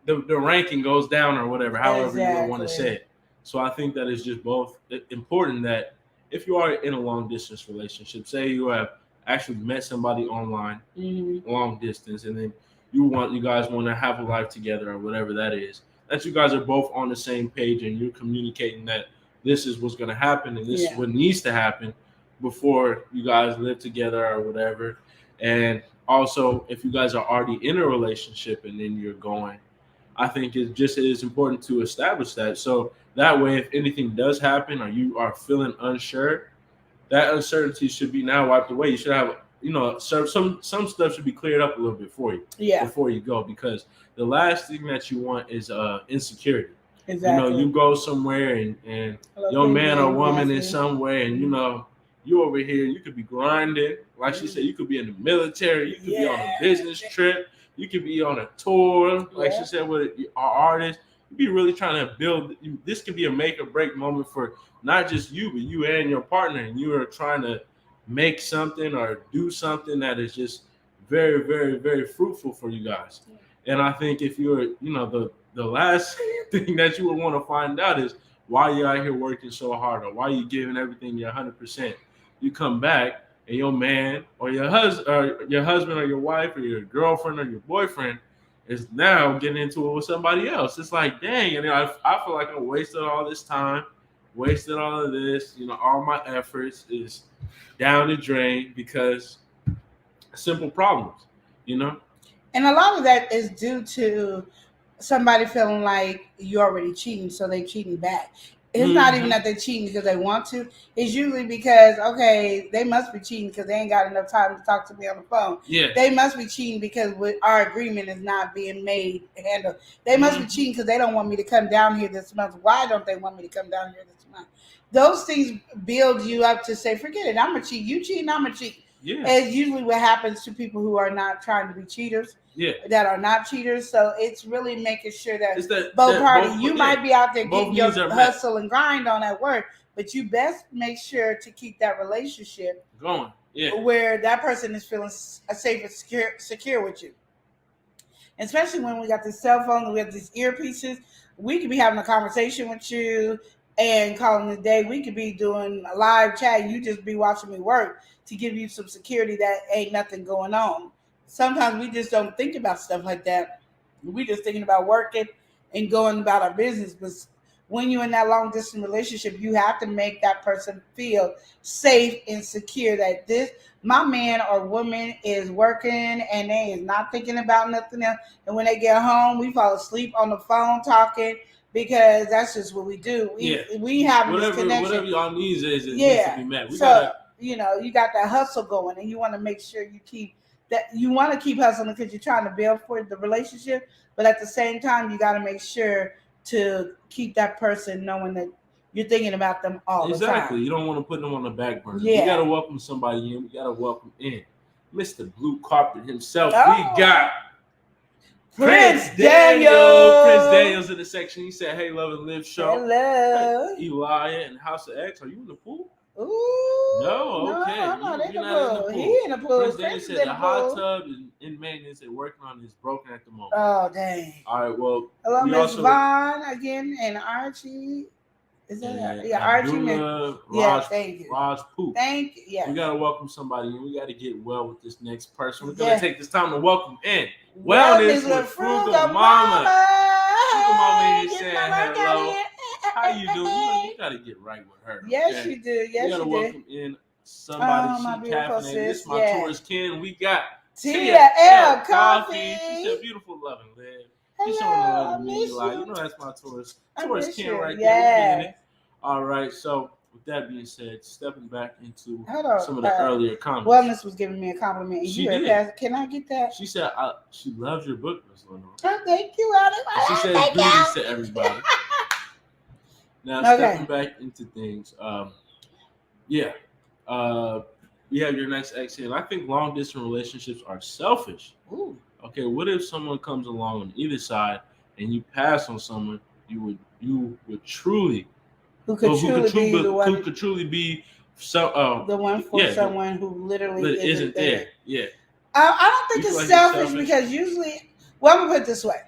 the ranking goes down or whatever, however you would want to say it. So I think that it's just both important that if you are in a long distance relationship, say you have actually met somebody online, long distance, and then you guys want to have a life together or whatever that is, that you guys are both on the same page and you're communicating that this is what's going to happen and this is what needs to happen before you guys live together or whatever. And also, if you guys are already in a relationship and then you're going, I think it is important to establish that. So that way, if anything does happen or you are feeling unsure, that uncertainty should be now wiped away. You should have, some stuff should be cleared up a little bit for you before you go, because the last thing that you want is insecurity. Exactly. You go somewhere and your man or woman is somewhere, and you over here, you could be grinding. Like she said, you could be in the military, you could be on a business trip, you could be on a tour, like she said, with our artist. you be really trying to build. This could be a make or break moment for not just you, but you and your partner, and you are trying to make something or do something that is just very, very, very fruitful for you guys. And I think if you're, the last thing that you would want to find out is why you're out here working so hard, or why you giving everything your 100%. You come back and your man or your husband or your wife or your girlfriend or your boyfriend is now getting into it with somebody else. It's like, dang, and I feel like I wasted all this time, wasted all of this, all my efforts is down the drain because simple problems, And a lot of that is due to somebody feeling like you're already cheating, so they cheating back. It's not even that they're cheating because they want to. It's usually because, okay, they must be cheating because they ain't got enough time to talk to me on the phone. Yeah. They must be cheating because our agreement is not being made and handled. They must be cheating because they don't want me to come down here this month. Why don't they want me to come down here this month? Those things build you up to say, forget it, I'm a cheat. You cheating, I'm a cheat. Yeah. It's usually what happens to people who are not trying to be cheaters. Yeah. That are not cheaters. So it's really making sure that both parties, you might be out there getting your hustle and grind on at work, but you best make sure to keep that relationship going. Yeah. Where that person is feeling safe and secure with you. Especially when we got this cell phone, we have these earpieces, we could be having a conversation with you and calling it a day. We could be doing a live chat. You just be watching me work to give you some security that ain't nothing going on. Sometimes we just don't think about stuff like that. We just thinking about working and going about our business. But when you're in that long distance relationship, you have to make that person feel safe and secure that my man or woman is working and they is not thinking about nothing else. And when they get home, we fall asleep on the phone talking because that's just what we do. We have this connection. Whatever y'all needs is it needs to be met. You got that hustle going, and you want to make sure you keep that. You want to keep hustling because you're trying to build for the relationship, but at the same time, you got to make sure to keep that person knowing that you're thinking about them all the time. Exactly. You don't want to put them on the back burner. Yeah. We got to welcome somebody in. We got to welcome in Mr. Blue Carpet himself. We got Prince Daniel. Prince Daniel's in the section. He said, "Hey, Love and Live show." Hello. Elia and House of X. Are you in the pool? Ooh. No, okay. I'm not in the pool. He in the pool. Prince Daniel said the hot tub is in maintenance and working on is broken at the moment. Oh, dang. All right, well. Hello, Miss Vaughn again and Archie. Is that Archie? Thank you. Raj Poop. Thank you. Yeah. We gotta welcome somebody in. We gotta get well with this next person. We're gonna take this time to welcome in Wellness with Frugal Mama. Frugal Mama is saying hello. How you doing? You gotta get right with her. Yes, you do. Yes, you do. We gotta welcome in somebody she caffeinated. This is my tourist Ken. We got Tia L. Coffee. She's a beautiful, loving live. She's showing love to me. You know that's my tourist Ken right there. All right, so with that being said, stepping back into some of the earlier comments. Wellness was giving me a compliment. And she did. Can I get that? She said she loves your book, Miss Lenore. Oh, thank you, Alex. She says greetings to everybody. Now, stepping back into things, we have your next ex here. And I think long distance relationships are selfish. Ooh. Okay, what if someone comes along on either side and you pass on someone you would truly who could truly be the one for someone who literally isn't there. Yeah. I don't think it's selfish because usually, well, I'm gonna put it this way.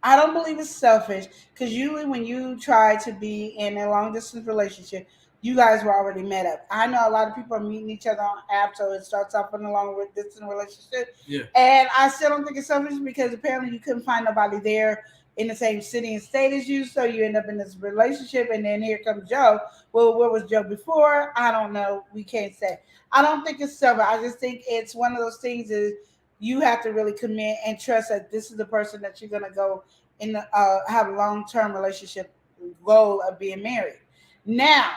I don't believe it's selfish because usually when you try to be in a long distance relationship, you guys were already met up. I know a lot of people are meeting each other on apps, so it starts off in a long distance relationship. Yeah. And I still don't think it's selfish because apparently you couldn't find nobody there in the same city and state as you, so you end up in this relationship, and then here comes Joe. Well, where was Joe before? I don't know. We can't say. I don't think it's selfish. I just think it's one of those things is you have to really commit and trust that this is the person that you're going to go and have a long-term relationship goal of being married. Now,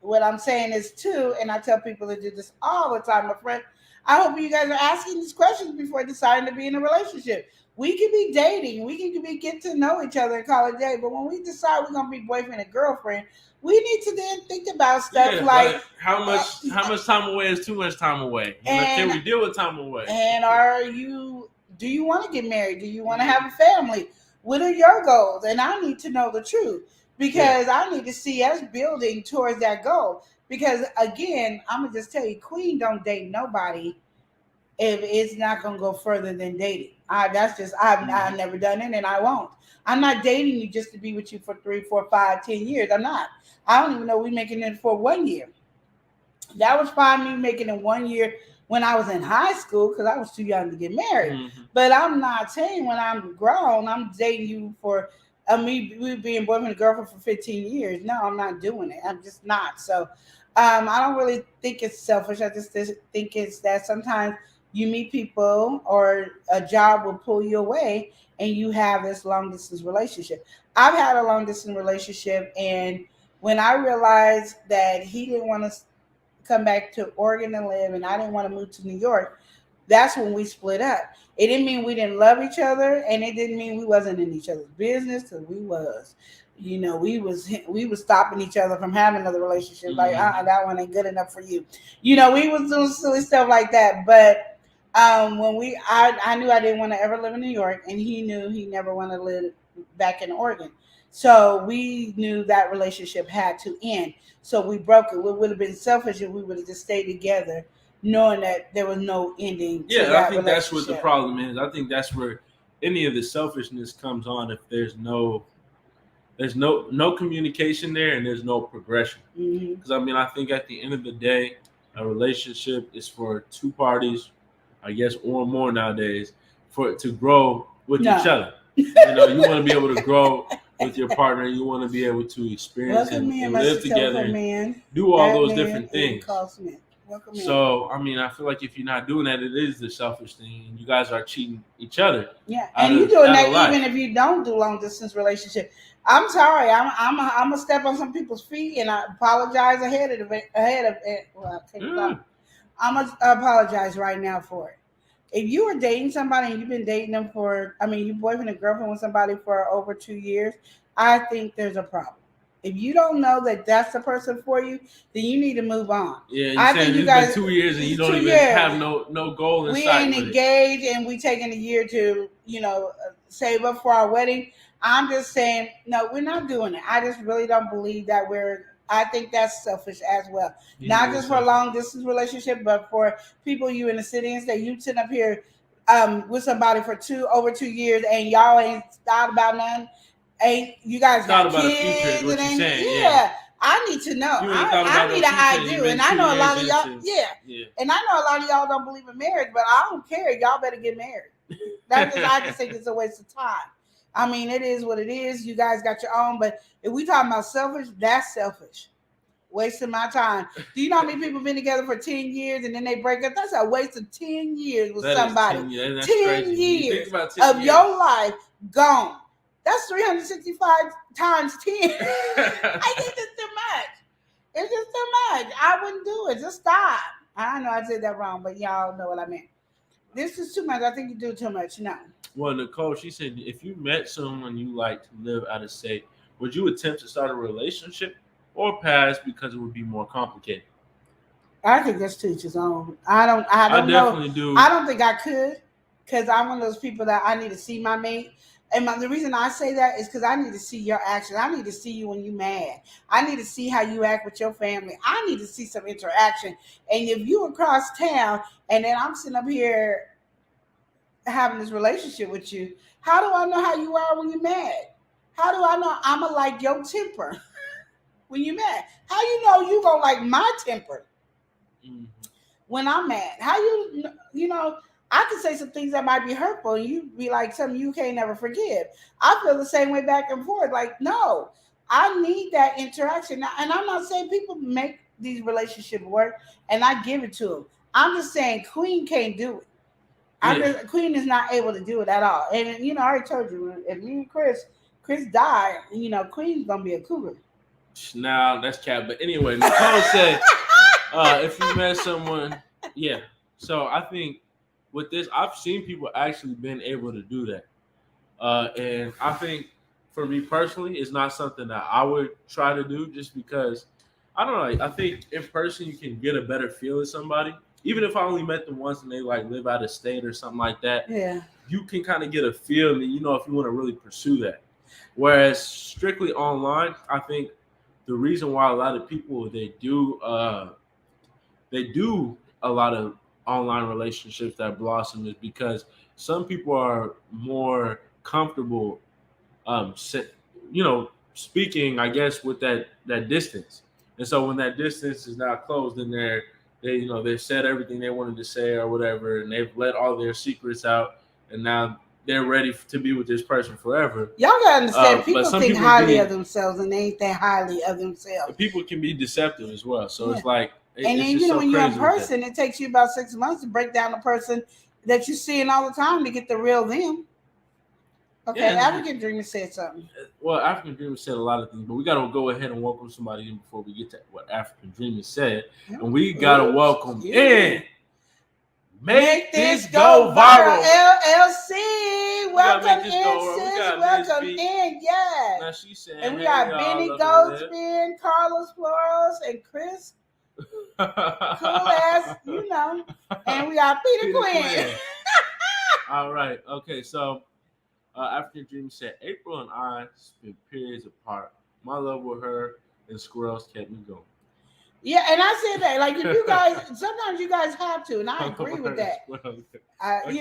what I'm saying is too, and I tell people to do this all the time, my friend, I hope you guys are asking these questions before deciding to be in a relationship. We could be dating, we could be get to know each other and call it a day, but when we decide we're gonna be boyfriend and girlfriend, we need to then think about stuff like how much time away is too much time away? Can we deal with time away? And do you want to get married? Do you want to have a family? What are your goals? And I need to know the truth because I need to see us building towards that goal. Because again, I'm gonna just tell you, Queen don't date nobody if it's not gonna go further than dating. I've never done it and I won't. I'm not dating you just to be with you for 3, 4, 5, 10 years. I'm not. I don't even know we making it for 1 year. That was fine me making it 1 year when I was in high school because I was too young to get married. Mm-hmm. But I'm not saying when I'm grown, I'm dating you for we being boyfriend and girlfriend for 15 years. No, I'm not doing it. I'm just not. So I don't really think it's selfish. I just think it's that sometimes you meet people or a job will pull you away and you have this long distance relationship. I've had a long distance relationship, and when I realized that he didn't want to come back to Oregon and live, and I didn't want to move to New York, that's when we split up. It didn't mean we didn't love each other, and it didn't mean we wasn't in each other's business, because we was. We was stopping each other from having another relationship. Like, that one ain't good enough for you. We was doing silly stuff like that. But when I knew I didn't want to ever live in New York, and he knew he never wanted to live back in Oregon. So we knew that relationship had to end. So we broke it. We would have been selfish if we would have just stayed together, knowing that there was no ending. Yeah, I think that's what the problem is. I think that's where any of the selfishness comes on if there's no communication there and there's no progression. Because I think at the end of the day, a relationship is for two parties, I guess, or more nowadays, for it to grow with each other. You want to be able to grow with your partner. You want to be able to experience and live together and do all those different things. So, I feel like if you're not doing that, it is the selfish thing, and you guys are cheating each other. Yeah, and you're doing that even if you don't do long distance relationship. I'm sorry, I'm gonna step on some people's feet, and I apologize ahead of it. Well, I'm gonna apologize right now for it. If you are dating somebody and you've been dating them you boyfriend and girlfriend with somebody for over 2 years, I think there's a problem. If you don't know that that's the person for you, then you need to move on. Yeah, I think you guys been 2 years and you don't even have no goal in sight. We ain't engaged and we taking a year to save up for our wedding. I'm just saying, no, we're not doing it. I just really don't believe that I think that's selfish as well. Not just for a long distance relationship, but for people you in the city and state. You sitting up here with somebody for over 2 years and y'all ain't thought about nothing. Ain't you guys got about kids? The future, what you're saying, yeah. I need to know. I need an idea, and I know a lot of y'all. And I know a lot of y'all don't believe in marriage, but I don't care. Y'all better get married. I just think it's a waste of time. It is what it is. You guys got your own, but if we talking about selfish, that's selfish. Wasting my time. Do you know how many people been together for 10 years and then they break up? That's a waste of 10 years with somebody. 10 years of your life gone. That's 365 times 10. I think it's too much. It's just too much. I wouldn't do it. Just stop. I know I said that wrong, but y'all know what I meant. This is too much. I think you do too much. No. Well, Nicole, she said, if you met someone you like to live out of state, would you attempt to start a relationship or pass because it would be more complicated? I think that's to each his own. I don't definitely do. I don't think I could, because I'm one of those people that I need to see my mate. And the reason I say that is because I need to see your actions. I need to see you when you're mad. I need to see how you act with your family. I need to see some interaction. And if you across town and then I'm sitting up here having this relationship with you, how do I know how you are when you're mad? How do I know I'm going to like your temper when you're mad? How you know you going to like my temper when I'm mad? How you know, I could say some things that might be hurtful and you be like something you can't never forgive. I feel the same way back and forth. Like, no, I need that interaction. Now, and I'm not saying people make these relationships work and I give it to them. I'm just saying Queen can't do it. Queen is not able to do it at all. And, I already told you, if me and Chris died, Queen's going to be a cougar. Nah, that's cap. But anyway, Nicole said, if you met someone, yeah. So I think with this, I've seen people actually been able to do that. And I think for me personally, it's not something that I would try to do just because, I don't know, I think in person you can get a better feel of somebody. even if I only met them once and they like live out of state or something like that, Yeah. you can kind of get a feel and you know if you want to really pursue that. Whereas strictly online, I think the reason why a lot of people they do a lot of online relationships that blossom is because some people are more comfortable se- speaking, I guess, with that distance. And so when that distance is now closed, then they've said everything they wanted to say or whatever, and they've let all their secrets out, and now they're ready to be with this person forever. Y'all gotta understand, But people some think people highly can of themselves, and they ain't that highly of themselves. people can be deceptive as well. So Yeah. it's like And it's then just so when you're in crazy with that. person, it takes you about 6 months to break down the person that you're seeing all the time to get the real them. Okay, Yeah, African Dreamer said something. Well, African Dreamer said a lot of things, but we got to go ahead and welcome somebody in before we get to what African Dreamer said. And we got to welcome in. Make this go viral. LLC. Welcome in, sis. Welcome in. Yes. Now she said, and we hey, got y'all, Benny love to Goldspin, Carlos Flores, and Chris live. Cool Ass, And we got Peter Quinn. All right. Okay. So African Dream said, April and I spent periods apart. My love with her and squirrels kept me going. Yeah, and I said that, like, if you guys, sometimes you guys have to, and I agree with that. Okay,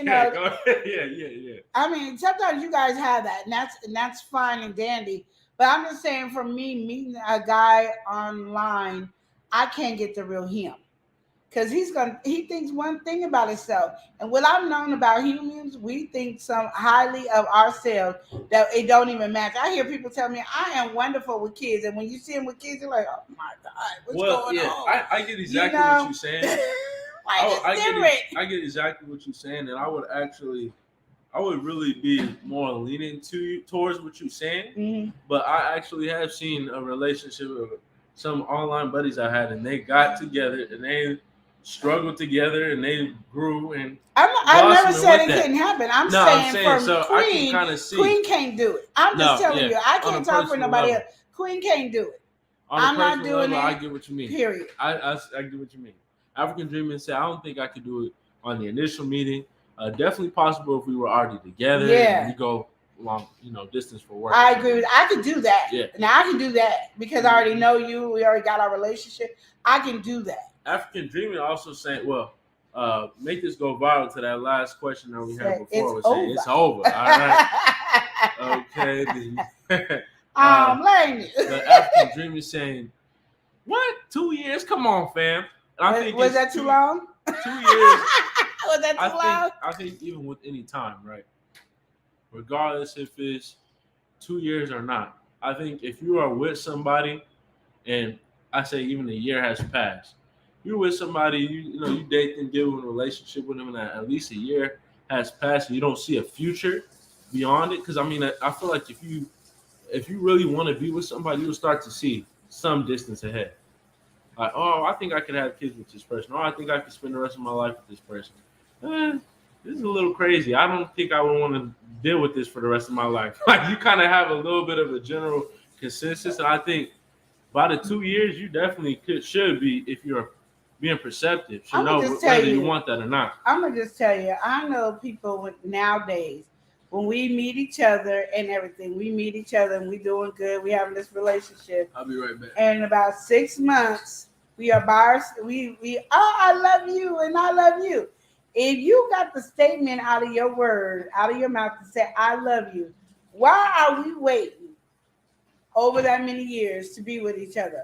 go ahead. Yeah. I mean, sometimes you guys have that, and that's fine and dandy. But I'm just saying, for me, meeting a guy online, I can't get the real him. Because he thinks one thing about himself. And what I've known about humans, we think some highly of ourselves that it don't even match. I hear people tell me, I am wonderful with kids. And when you see them with kids, you're like, oh my God, what's going on? I get exactly what you're saying. I get exactly what you're saying. And I would really be more leaning towards what you're saying. Mm-hmm. But I actually have seen a relationship with some online buddies I had, and they got together and they struggled together and they grew and I never said it couldn't happen. I'm saying so Queen, I can see. Queen can't do it. I'm just telling you, I can't talk for nobody else. Queen can't do it. I'm not doing it. I get what you mean. Period. I get what you mean. African Dreamer said, I don't think I could do it on the initial meeting. Definitely possible if we were already together. Yeah. And we go long, distance for work. I agree with I could do that. Yeah. Now I can do that because I already know you. We already got our relationship. I can do that. African Dreamer also saying, make this go viral to that last question that we had before. It's over. All right. Okay. Blame you. The African Dreamer saying, what? 2 years? Come on, fam. And I think was that too long? 2 years. Was that too long? I think even with any time, right? Regardless if it's 2 years or not, I think if you are with somebody, and I say even a year has passed, you're with somebody, you date them, get in a relationship with them, and at least a year has passed, and you don't see a future beyond it. Because I mean, I feel like if you really want to be with somebody, you'll start to see some distance ahead. Like, oh, I think I could have kids with this person. Oh, I think I could spend the rest of my life with this person. This is a little crazy. I don't think I would want to deal with this for the rest of my life. Like, you kind of have a little bit of a general consensus, and I think by the 2 years, you definitely should be, if you're being perceptive, should know whether you want that or not. I'm gonna just tell you, I know people nowadays, when we meet each other and everything, we meet each other and we doing good, we having this relationship. I'll be right back. And in about 6 months, we are bars. I love you and I love you. If you got the statement out of your mouth to say I love you, why are we waiting over that many years to be with each other?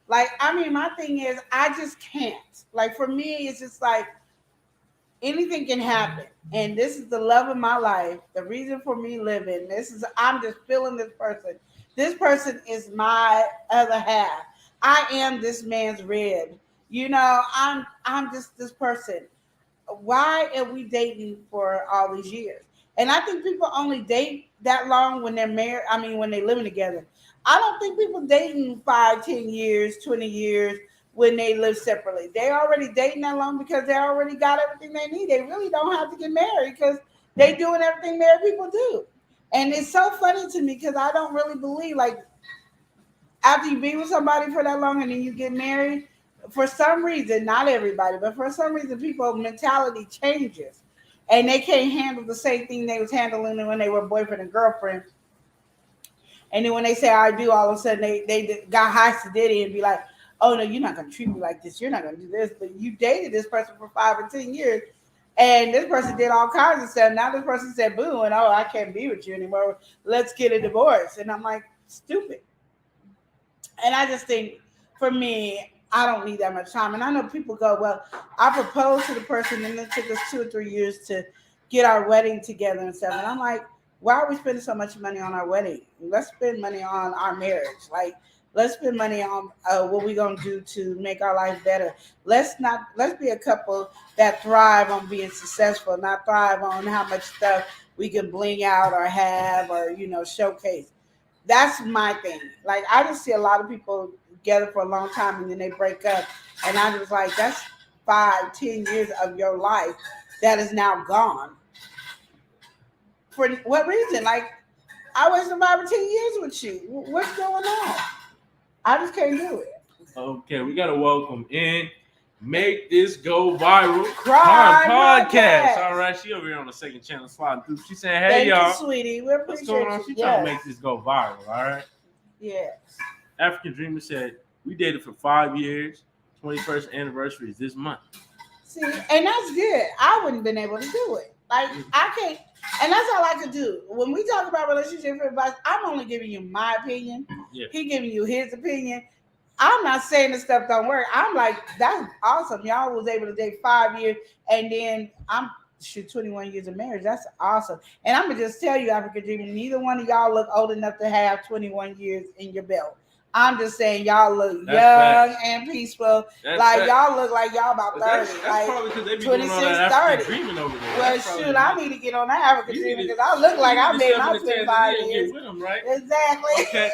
Like, I mean, my thing is, I just can't. Like, for me, it's just like anything can happen. And this is the love of my life. The reason for me living. I'm just feeling this person. This person is my other half. I am this man's rib. I'm just this person. Why are we dating for all these years? And I think people only date that long when they're married. I mean, when they're living together. I don't think people dating 5, 10 years, 20 years when they live separately. They're already dating that long because they already got everything they need. They really don't have to get married because they're doing everything married people do. And it's so funny to me because I don't really believe, like, after you be with somebody for that long and then you get married, for some reason, not everybody, but for some reason, people's mentality changes, and they can't handle the same thing they was handling when they were boyfriend and girlfriend. And then when they say I do, all of a sudden they got high sedity and be like, oh no, you're not gonna treat me like this. You're not gonna do this. But you dated this person for 5 or 10 years, and this person did all kinds of stuff. Now this person said boo, and oh, I can't be with you anymore. Let's get a divorce. And I'm like, stupid. And I just think, for me, I don't need that much time. And I know people go, well, I proposed to the person, and it took us 2 or 3 years to get our wedding together and stuff. And I'm like, why are we spending so much money on our wedding? Let's spend money on our marriage. Like, let's spend money on what we're gonna do to make our life better. Let's be a couple that thrive on being successful, not thrive on how much stuff we can bling out or have or showcase. That's my thing. Like, I just see a lot of people together for a long time and then they break up, and I was like, that's 5, 10 years of your life that is now gone. For what reason? Like, I wasted 5 or 10 years with you. What's going on? I just can't do it. Okay, we gotta welcome in. Make this go viral. Cry podcast. podcast. All right, she over here on the second channel sliding through. She saying, "Hey Thank y'all, you, sweetie. We what's appreciate going on?" you. She trying to make this go viral. All right. Yes. African Dreamer said, "We dated for 5 years. 21st anniversary is this month." See, and that's good. I wouldn't have been able to do it. Like, I can't, and that's all I could do. When we talk about relationship advice, I'm only giving you my opinion. Yeah. He giving you his opinion. I'm not saying this stuff don't work. I'm like, that's awesome. Y'all was able to date 5 years, and then I'm 21 years of marriage. That's awesome. And I'm gonna just tell you, African Dreamer, neither one of y'all look old enough to have 21 years in your belt. I'm just saying y'all look young and peaceful. Like, y'all look like y'all about 30. That's like probably because they be 26, doing all that African 30. Dreaming over there. Well, shoot, I need to get on that African Dreamer because I look like I made my 25 years. With them, right? Exactly. Okay.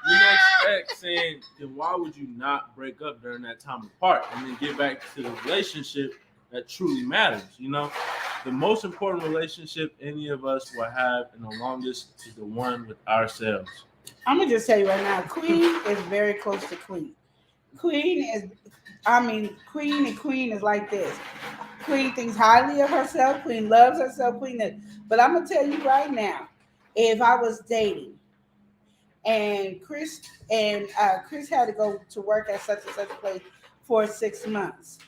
The next X saying, then why would you not break up during that time apart and then get back to the relationship that truly matters? The most important relationship any of us will have and the longest is the one with ourselves. I'm gonna just tell you right now, Queen is very close to Queen. Queen and Queen is like this. Queen thinks highly of herself. Queen loves herself. But I'm gonna tell you right now, if I was dating and Chris had to go to work at such and such a place for 6 months,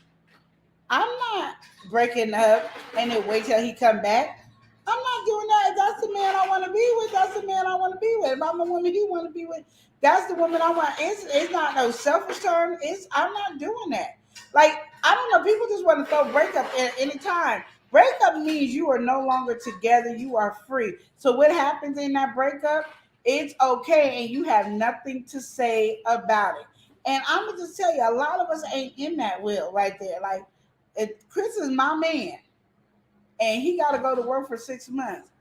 I'm not breaking up and then wait till he come back. I'm not doing that. If that's the man I want to be with, that's the man I want to be with. If I'm the woman he want to be with, that's the woman I want. It's not no selfish turn. I'm not doing that. Like, I don't know. People just want to throw breakup at any time. Breakup means you are no longer together. You are free. So what happens in that breakup? It's okay, and you have nothing to say about it. And I'm gonna just tell you, a lot of us ain't in that will right there. Like, if Chris is my man, and he got to go to work for 6 months.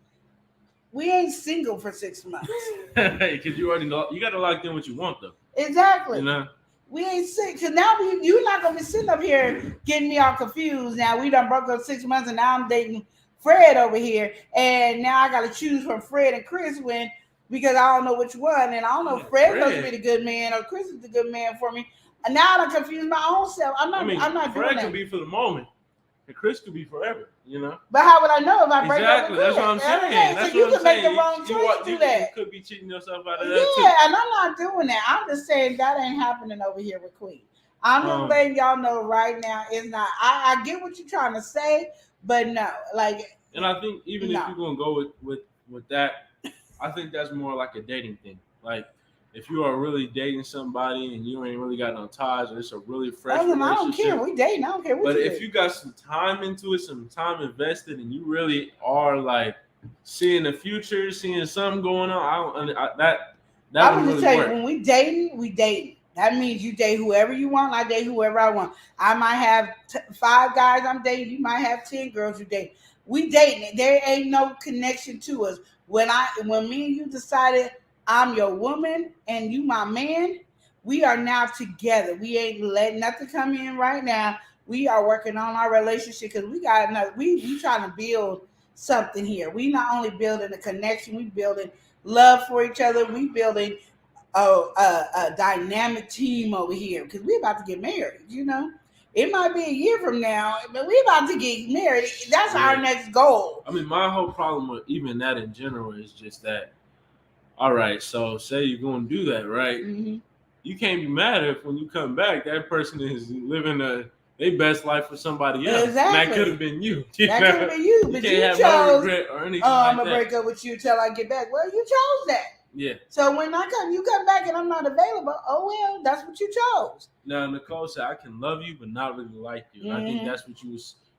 We ain't single for 6 months. Because you already know, you got to lock in what you want, though. Exactly. We ain't sick. Because now you're not going to be sitting up here getting me all confused. Now we done broke up 6 months, and now I'm dating Fred over here. And now I got to choose from Fred and Chris because I don't know which one. And I don't know if Fred's supposed to be the good man or Chris is the good man for me. And now I done confused my own self. I'm not doing that. Fred could be for the moment. And Chris could be forever, But how would I know if I break up Exactly, with Chris? that's what I'm saying. So you can make the wrong choice to do that. You could be cheating yourself out of that too. Yeah, and I'm not doing that. I'm just saying that ain't happening over here with Queen. I'm just letting y'all know right now it's not. I get what you're trying to say, but no, like. And I think even if you're gonna go with that, I think that's more like a dating thing. Like, if you are really dating somebody and you ain't really got no ties, or it's a really fresh relationship. I don't care. We dating. I don't care what But you if you got some time into it, some time invested, and you really are like seeing the future, seeing something going on, that would really tell work. You, when we dating. That means you date whoever you want. I date whoever I want. I might have 5 guys I'm dating. You might have 10 girls you date. We dating. There ain't no connection to us. When me and you decided I'm your woman and you my man, we are now together. We ain't letting nothing come in right now. We are working on our relationship because we trying to build something here. We not only building a connection, we building love for each other. We building a dynamic team over here because we're about to get married. You know, it might be a year from now, but we're about to get married. That's our next goal. I mean, my whole problem with even that in general is just that. All right, so say you're going to do that, right? Mm-hmm. You can't be mad if when you come back, that person is living their best life for somebody else. Exactly. And that could have been you. That could have been you, but you can't have chose. No regret or anything I'm like gonna break up with you till I get back. Well, you chose that. Yeah. So when you come back and I'm not available. Oh well, that's what you chose. Now Nicole said, "I can love you, but not really like you." And I think that's what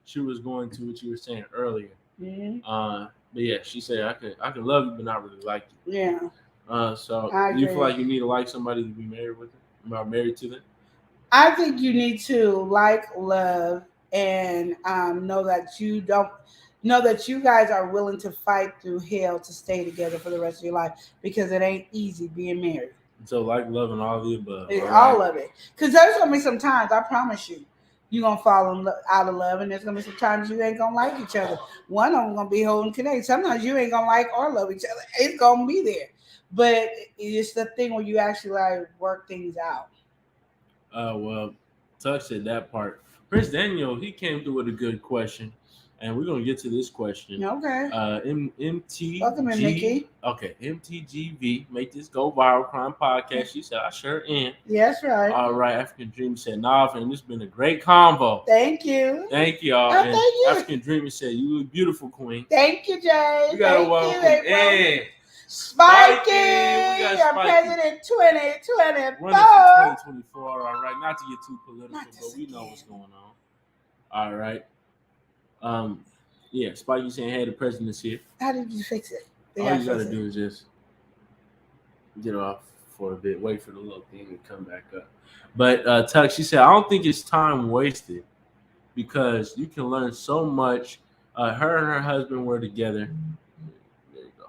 she was going to what you were saying earlier. Mm-hmm. But yeah, she said, I can love you, but not really like you." Yeah. So do you feel like you need to like somebody to be married with them, or married to them? I think you need to like, love, and know that you guys are willing to fight through hell to stay together for the rest of your life because it ain't easy being married. So like, love, and all of the above. All of it. Because there's gonna be some times, I promise you, you're gonna fall out of love, and there's gonna be some times you ain't gonna like each other. One of them gonna be holding connect. Sometimes you ain't gonna like or love each other. It's gonna be there. But it's the thing where you actually like work things out. Well, touched at that part. Prince Daniel, he came through with a good question, and we're gonna get to this question. Okay. MTG. Welcome in, Mickey. Okay, MTGV, make this go viral crime podcast. She said, "I sure am." Yes, right. All right, African Dream said, "Nah, and this has been a great convo." Thank you. Thank y'all. Oh, thank you. African Dreamer said, "You look beautiful, Queen." Thank you, Jay. You gotta welcome in Spiky, we got your Spiky. President 2024. Running for 2024. All right, not to get too political, but we know what's going on. All right. Yeah, Spiky saying, "Hey, the president's here." How did you fix it? All you gotta do is just get off for a bit, wait for the little thing to come back up. But Tuck, she said, "I don't think it's time wasted because you can learn so much." Her and her husband were together. There you go.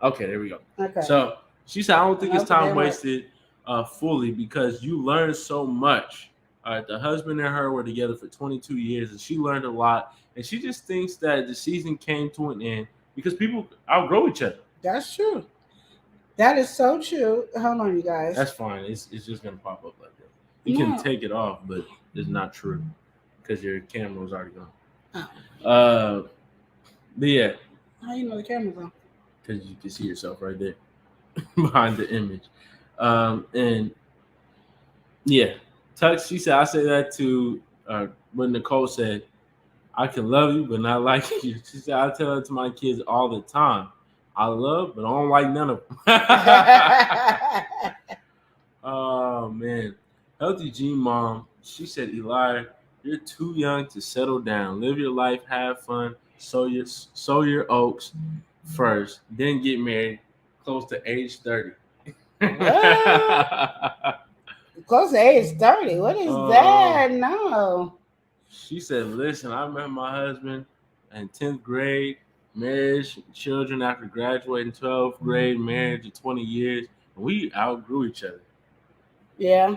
Okay, there we go. Okay. So she said, "I don't think it's time wasted fully because you learn so much." All right, the husband and her were together for 22 years, and she learned a lot. And she just thinks that the season came to an end because people outgrow each other. That's true. That is so true. Hold on, you guys. That's fine. It's just gonna pop up like that. You can take it off, but it's not true because your camera was already gone. Oh. But yeah. How you know the camera's on? Because you can see yourself right there behind the image. And yeah, Tux, she said, I say that to when Nicole said, "I can love you, but not like you." She said, "I tell that to my kids all the time. I love, but I don't like none of them." Oh, man. Healthy G Mom, she said, "Eli, you're too young to settle down. Live your life, have fun, sow your oats first, then get married close to age 30. Close to age 30? What is that? No. She said, "Listen, I met my husband in 10th grade, marriage, children after graduating 12th grade, married to 20 years, and we outgrew each other." Yeah.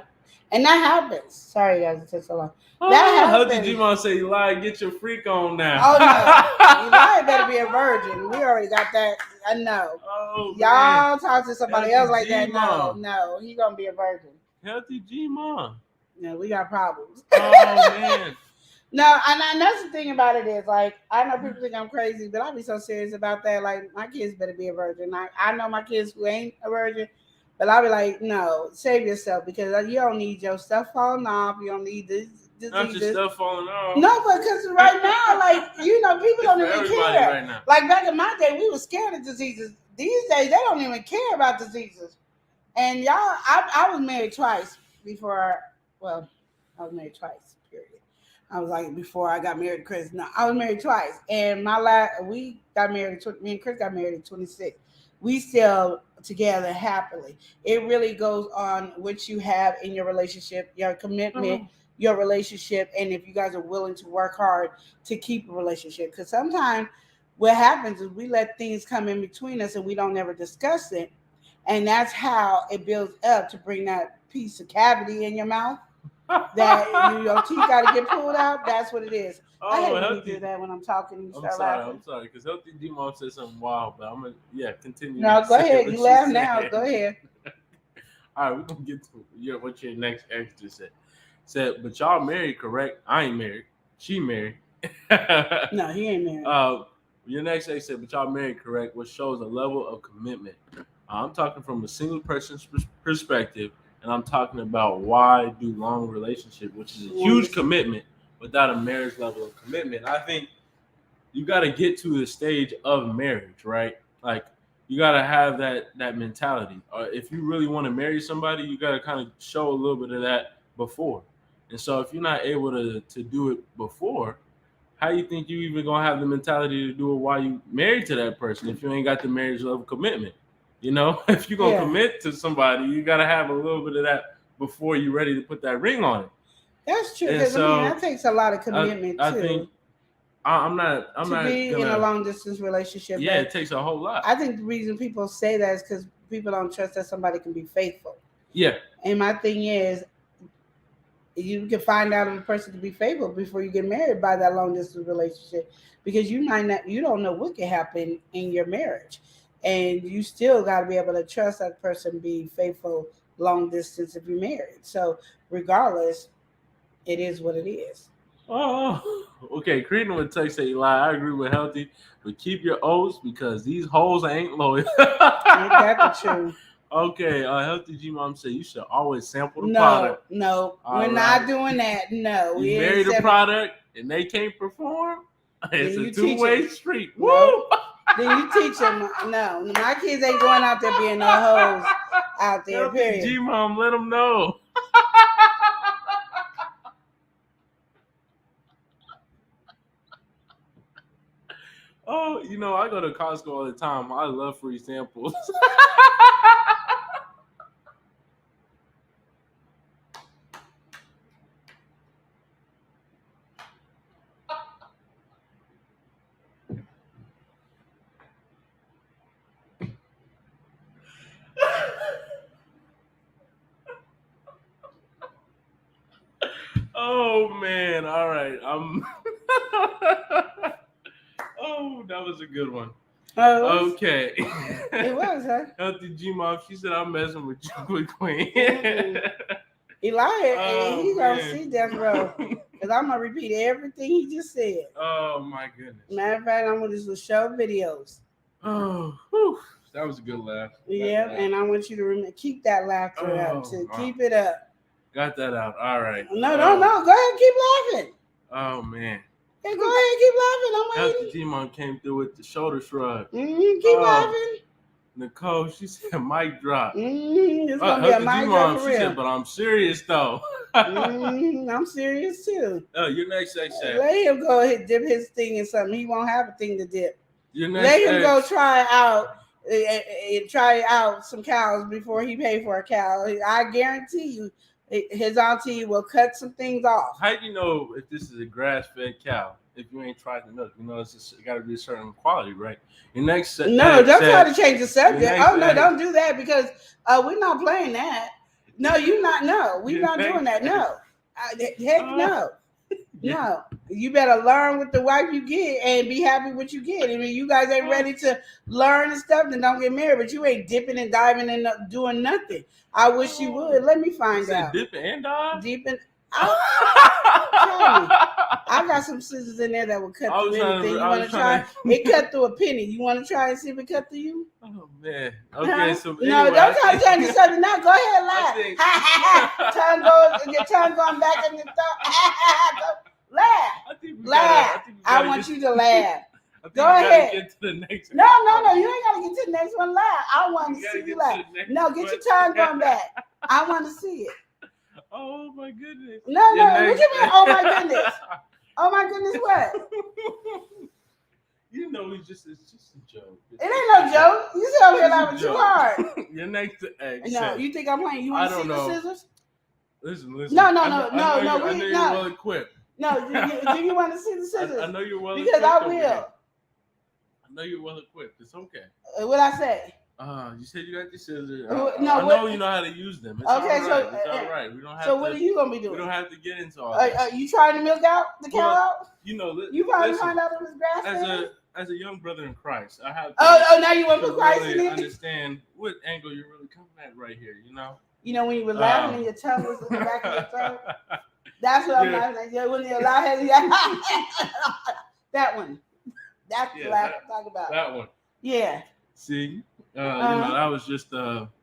And that happens. Sorry, guys, it took so long. That happens. How did G-Mon say, "Eli, get your freak on now"? Oh, no. Eli better be a virgin. We already got that. I know. Oh, y'all talk to somebody else like that. G-Mom. No, he going to be a virgin. Healthy G-Mon. No, we got problems. Oh, man. No, and that's the thing about it is, like, I know people think I'm crazy, but I be so serious about that. Like, my kids better be a virgin. I know my kids who ain't a virgin, but I'll be like, no, save yourself because you don't need your stuff falling off. You don't need this diseases. Not your stuff falling off. No, because right now, like, people don't even care. Right now. Like, back in my day, we were scared of diseases. These days, they don't even care about diseases. And y'all, I was married twice before, I was married twice, period. I was like, before I got married to Chris. No, I was married twice. And me and Chris got married at 26. We still together happily. It really goes on what you have in your relationship, your commitment, your relationship, and if you guys are willing to work hard to keep a relationship. Because sometimes what happens is we let things come in between us and we don't ever discuss it. And that's how it builds up to bring that piece of cavity in your mouth. that your teeth got to get pulled out. That's what it is. I hate when you healthy. do that when I'm talking and you I'm start laughing. sorry, because Healthy G Mom said something wild, but I'm gonna continue. No, to go say ahead. what You she laugh said. now. Go ahead. All right, we're gonna get to what your next extra said. Said, but y'all married, correct? I ain't married. She married. No, he ain't married. Your next ex said, but y'all married, correct? Which shows a level of commitment. I'm talking from a single person's perspective, and I'm talking about why do long relationship, which is a huge commitment, without a marriage level of commitment. I think you got to get to the stage of marriage, right? Like you got to have that mentality. If you really want to marry somebody, you got to kind of show a little bit of that before. And so if you're not able to do it before, how you think you even gonna have the mentality to do it while you married to that person if you ain't got the marriage level commitment? You know, if you're gonna commit to somebody, you gotta have a little bit of that before you're ready to put that ring on it. That's true. Because so, that takes a lot of commitment I too. think I'm not be in a long distance relationship. Yeah, it takes a whole lot. I think the reason people say that is because people don't trust that somebody can be faithful. Yeah. And my thing is, you can find out if a person can be faithful before you get married by that long distance relationship, because you don't know what can happen in your marriage, and you still got to be able to trust that person be faithful long distance if you're married. So regardless, it is what it is. Oh, okay. Creedon would text say, "Lie." I agree with Healthy, but keep your oaths because these hoes ain't loyal. Ain't that the truth? Okay, Healthy G Mom said you should always sample the product. No, we're not doing that. No, you marry the product and they can't perform. It's a two-way street. Woo! No. Then you teach them. No, my kids ain't going out there being no hoes out there. Healthy period. G Mom, let them know. Oh, you know, I go to Costco all the time. I love free samples. Oh man! All right, Oh, that was a good one. Okay. It was, huh? Healthy G Mom, she said I'm messing with you, with Queen. He lied, and he gonna see Death Row. Because I'm gonna repeat everything he just said. Oh my goodness. Matter of fact, I'm gonna just show videos. Oh, whew. That was a good laugh. Yeah, and I want you to keep that laughter up. Keep it up. Got that out. All right. No. Go ahead, keep laughing. Oh man. Hey, go ahead, keep laughing. I'm waiting. Healthy G Mom came through with the shoulder shrug. Keep laughing. Nicole, she said mic drop. It's gonna be a mic drop for real. She said, but I'm serious though. I'm serious too. Your next sex chat. Let him go ahead dip his thing in something. He won't have a thing to dip. Let him go try out some cows before he pay for a cow. I guarantee you, his auntie will cut some things off. How do you know if this is a grass-fed cow? If you ain't tried the milk, you know it got to be a certain quality, right? Your next don't try to change the subject. Oh no, don't do that because we're not playing that. No, you not. No, we're not doing that. No, heck no. No, you better learn with the wife you get and be happy with what you get. I mean, you guys ain't ready to learn and stuff, then don't get married. But you ain't dipping and diving and doing nothing. I wish you would. Let me find out. Dipping and dive? Dipping. I got some scissors in there that will cut through anything. You want to try? It cut through a penny. You want to try and see if it cut through you? Oh man. Okay. So anyway, no, don't try to change the subject. No, go ahead, laugh. Your tongue going back in your thumb. Laugh. I want you to laugh. Go ahead. Get to the next no. You ain't gotta get to the next one. Laugh. I want to see you laugh. No, get your tongue going back. I want to see it. Oh my goodness. No. What you mean? Oh my goodness. Oh my goodness. What? You know, it's just a joke. It ain't no joke. You sit over here laughing too hard. Your next ex. No, you think I'm playing? You want to see the scissors? Listen. No. I know you're well equipped. No, do you want to see the scissors? I know you're well equipped. Because I will. I know you're well equipped. It's okay. What I say? You said you got the scissors. No, I know what- you know how to use them. It's Okay, all right. so, It's all right. We don't have So to. what are you gonna be We doing? don't have to get into all that. Are you trying to milk out the cow Well, out? You know, You probably listen, find out if it's grass fed? as a young brother in Christ, I have to, Oh, now you want to to put Christ really in it? understand what angle you're really coming at right here. You know. You know when you were laughing and your tongue was in the back of your throat. That's what I'm Yeah. laughing at. Yeah, when you laugh, that one. That's the laugh I'm talking about. That one. Yeah. See, you know, that was just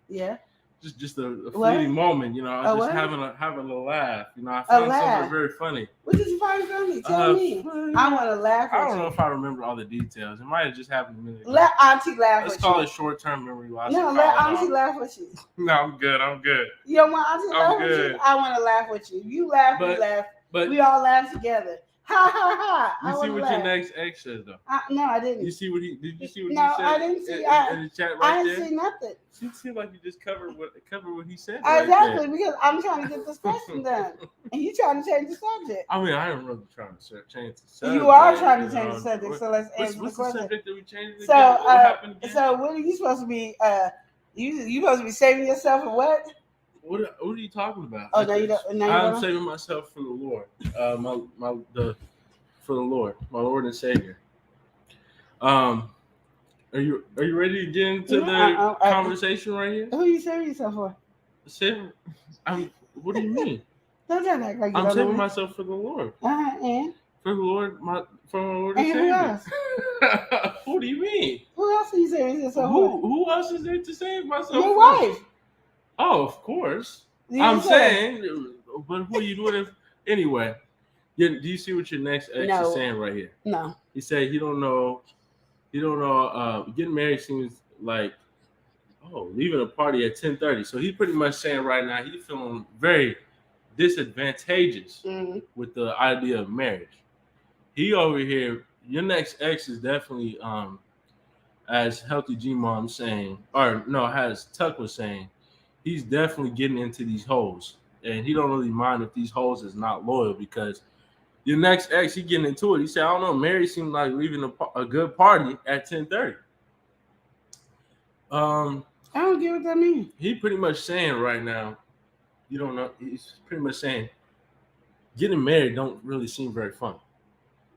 Yeah. just a What? fleeting moment. You know, I was just what? having a laugh. You know, I found laugh. something very funny. What did you find funny? Tell me. I want to laugh I with don't know you. if I remember all the details. It might have just happened a minute ago. Let Auntie laugh Let's with call you. it short-term memory loss. No, and let call it Auntie off. laugh with you. No, I'm good. I'm good. You don't want Auntie to I'm laugh with good. you? I want to laugh with you. You laugh, we But- laugh. But We all laugh together. Ha ha ha! I you see wanna what laugh. your next ex says though. No, I didn't. You see what he did? You see what No, he said? I didn't see- in the chat right I there. didn't see nothing. It seemed like you just covered what he said. Right Exactly, there. because I'm trying to get this question done, and you trying to change the subject. I mean, I am really trying to change the subject. You are trying to you change know. the subject, so let's answer What's the question. subject that we changed? So, Again? What happened again? so what are you supposed to be? You supposed to be saving yourself for what? What are you talking about? Oh, no, you don't. No, you I'm don't. saving myself for the Lord. For the Lord, my Lord and Savior. Are you ready to get into the conversation right here? Who are you saving yourself for? What do you mean? Don't try to act like you I'm don't know saving me. myself for the Lord. And For the Lord, for my Lord and And who Savior. else? Who do you mean? who else are you saving yourself for? Who else is there to save myself? Your for? wife. Oh, of course. You I'm said- saying, but who are you doing? Anyway, do you see what your next ex No. is saying right here? No. He said he don't know. Getting married seems like leaving a party at 10:30. So he's pretty much saying right now he's feeling very disadvantageous Mm-hmm. with the idea of marriage. He over here, your next ex is definitely as Healthy G Mom saying, or no, as Tuck was saying, he's definitely getting into these hoes. And he don't really mind if these hoes is not loyal, because your next ex, he getting into it. He said, I don't know, Mary seemed like leaving a good party at 10:30. I don't get what that means. He pretty much saying right now, you don't know, he's pretty much saying getting married don't really seem very fun.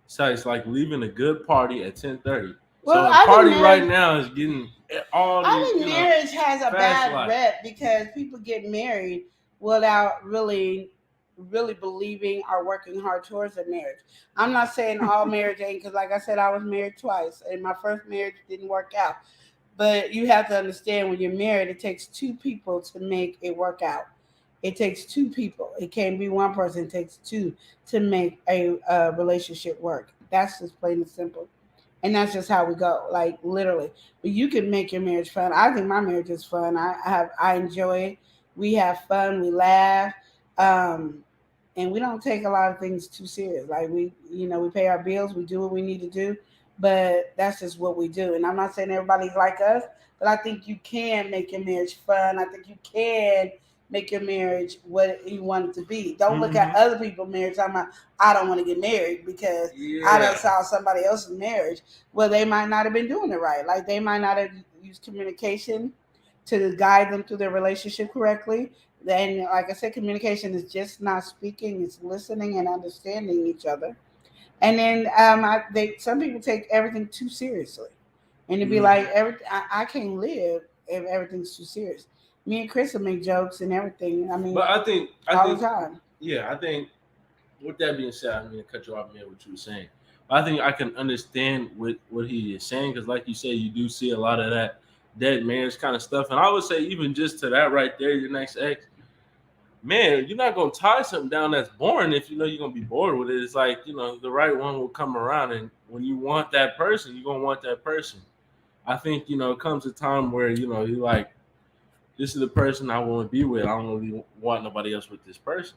So it's like leaving a good party at 10:30. Well, so the I think party marriage- right now is getting all I these, think marriage has a fast bad life. rep because people get married without really believing or working hard towards a marriage. I'm not saying all marriage ain't, because like I said, I was married twice and my first marriage didn't work out. But you have to understand, when you're married, it takes two people to make it work out. It takes two people. It can't be one person. It takes two to make a relationship work. That's just plain and simple. And that's just how we go, like literally. But you can make your marriage fun. I think my marriage is fun. I enjoy it. We have fun. We laugh. And we don't take a lot of things too serious. Like we pay our bills. We do what we need to do. But that's just what we do. And I'm not saying everybody's like us, but I think you can make your marriage fun. I think you can make your marriage what you want it to be. Don't look at other people's marriage talking about, I don't want to get married because I done saw somebody else's marriage. Well, they might not have been doing it right. Like they might not have used communication to guide them through their relationship correctly. Then, like I said, communication is just not speaking; it's listening and understanding each other. And then some people take everything too seriously, and it'd be like, I can't live if everything's too serious. Me and Chris will make jokes and everything. I mean, but I think all the time. Yeah, I think with that being said, I mean, to cut you off, man, what you were saying. I think I can understand what he is saying, because like you say, you do see a lot of that dead marriage kind of stuff. And I would say even just to that right there, your next ex, man, you're not going to tie something down that's boring if you know you're going to be bored with it. It's like, the right one will come around, and when you want that person, you're going to want that person. I think, it comes a time where, you're like, this is the person I want to be with. I don't really want nobody else with this person.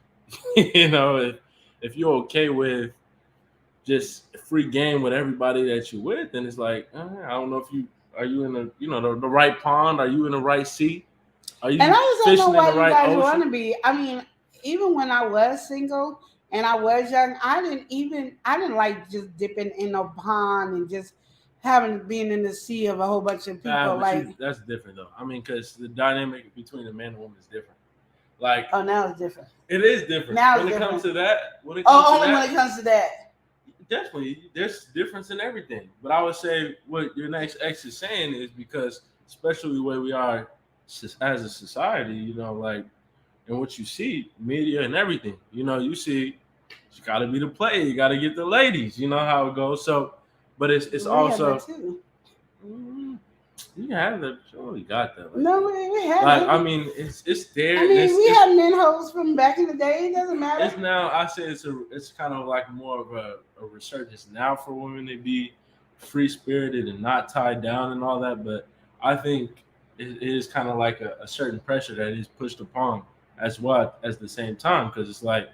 If you're okay with just free game with everybody that you're with, then it's like, I don't know if are you in the right pond? Are you in the right sea? Are you and I just don't know why you right guys want to be. I mean, even when I was single and I was young, I didn't like just dipping in a pond and just having being in the sea of a whole bunch of people. Like, that's different though. I mean, because the dynamic between a man and woman is different. Like, oh, now it's different. it is different. Now when it's it comes different. to that, when it comes to Only that, when it comes to that. definitely there's difference in everything. But I would say what your next ex is saying is because, especially the way we are as a society, you know, like, and what you see, media and everything, you know, you see, you got to be the player, you got to get the ladies, you know how it goes. So, but it's We also. have that too. You have that. Sure, you got that. Like, no, we have like it. I mean, it's there. I mean, we had men hoes from back in the day. It doesn't matter. It's now. I say it's kind of like more of a resurgence now for women to be free spirited and not tied down and all that. But I think it is kind of like a certain pressure that is pushed upon as well at the same time, because it's like,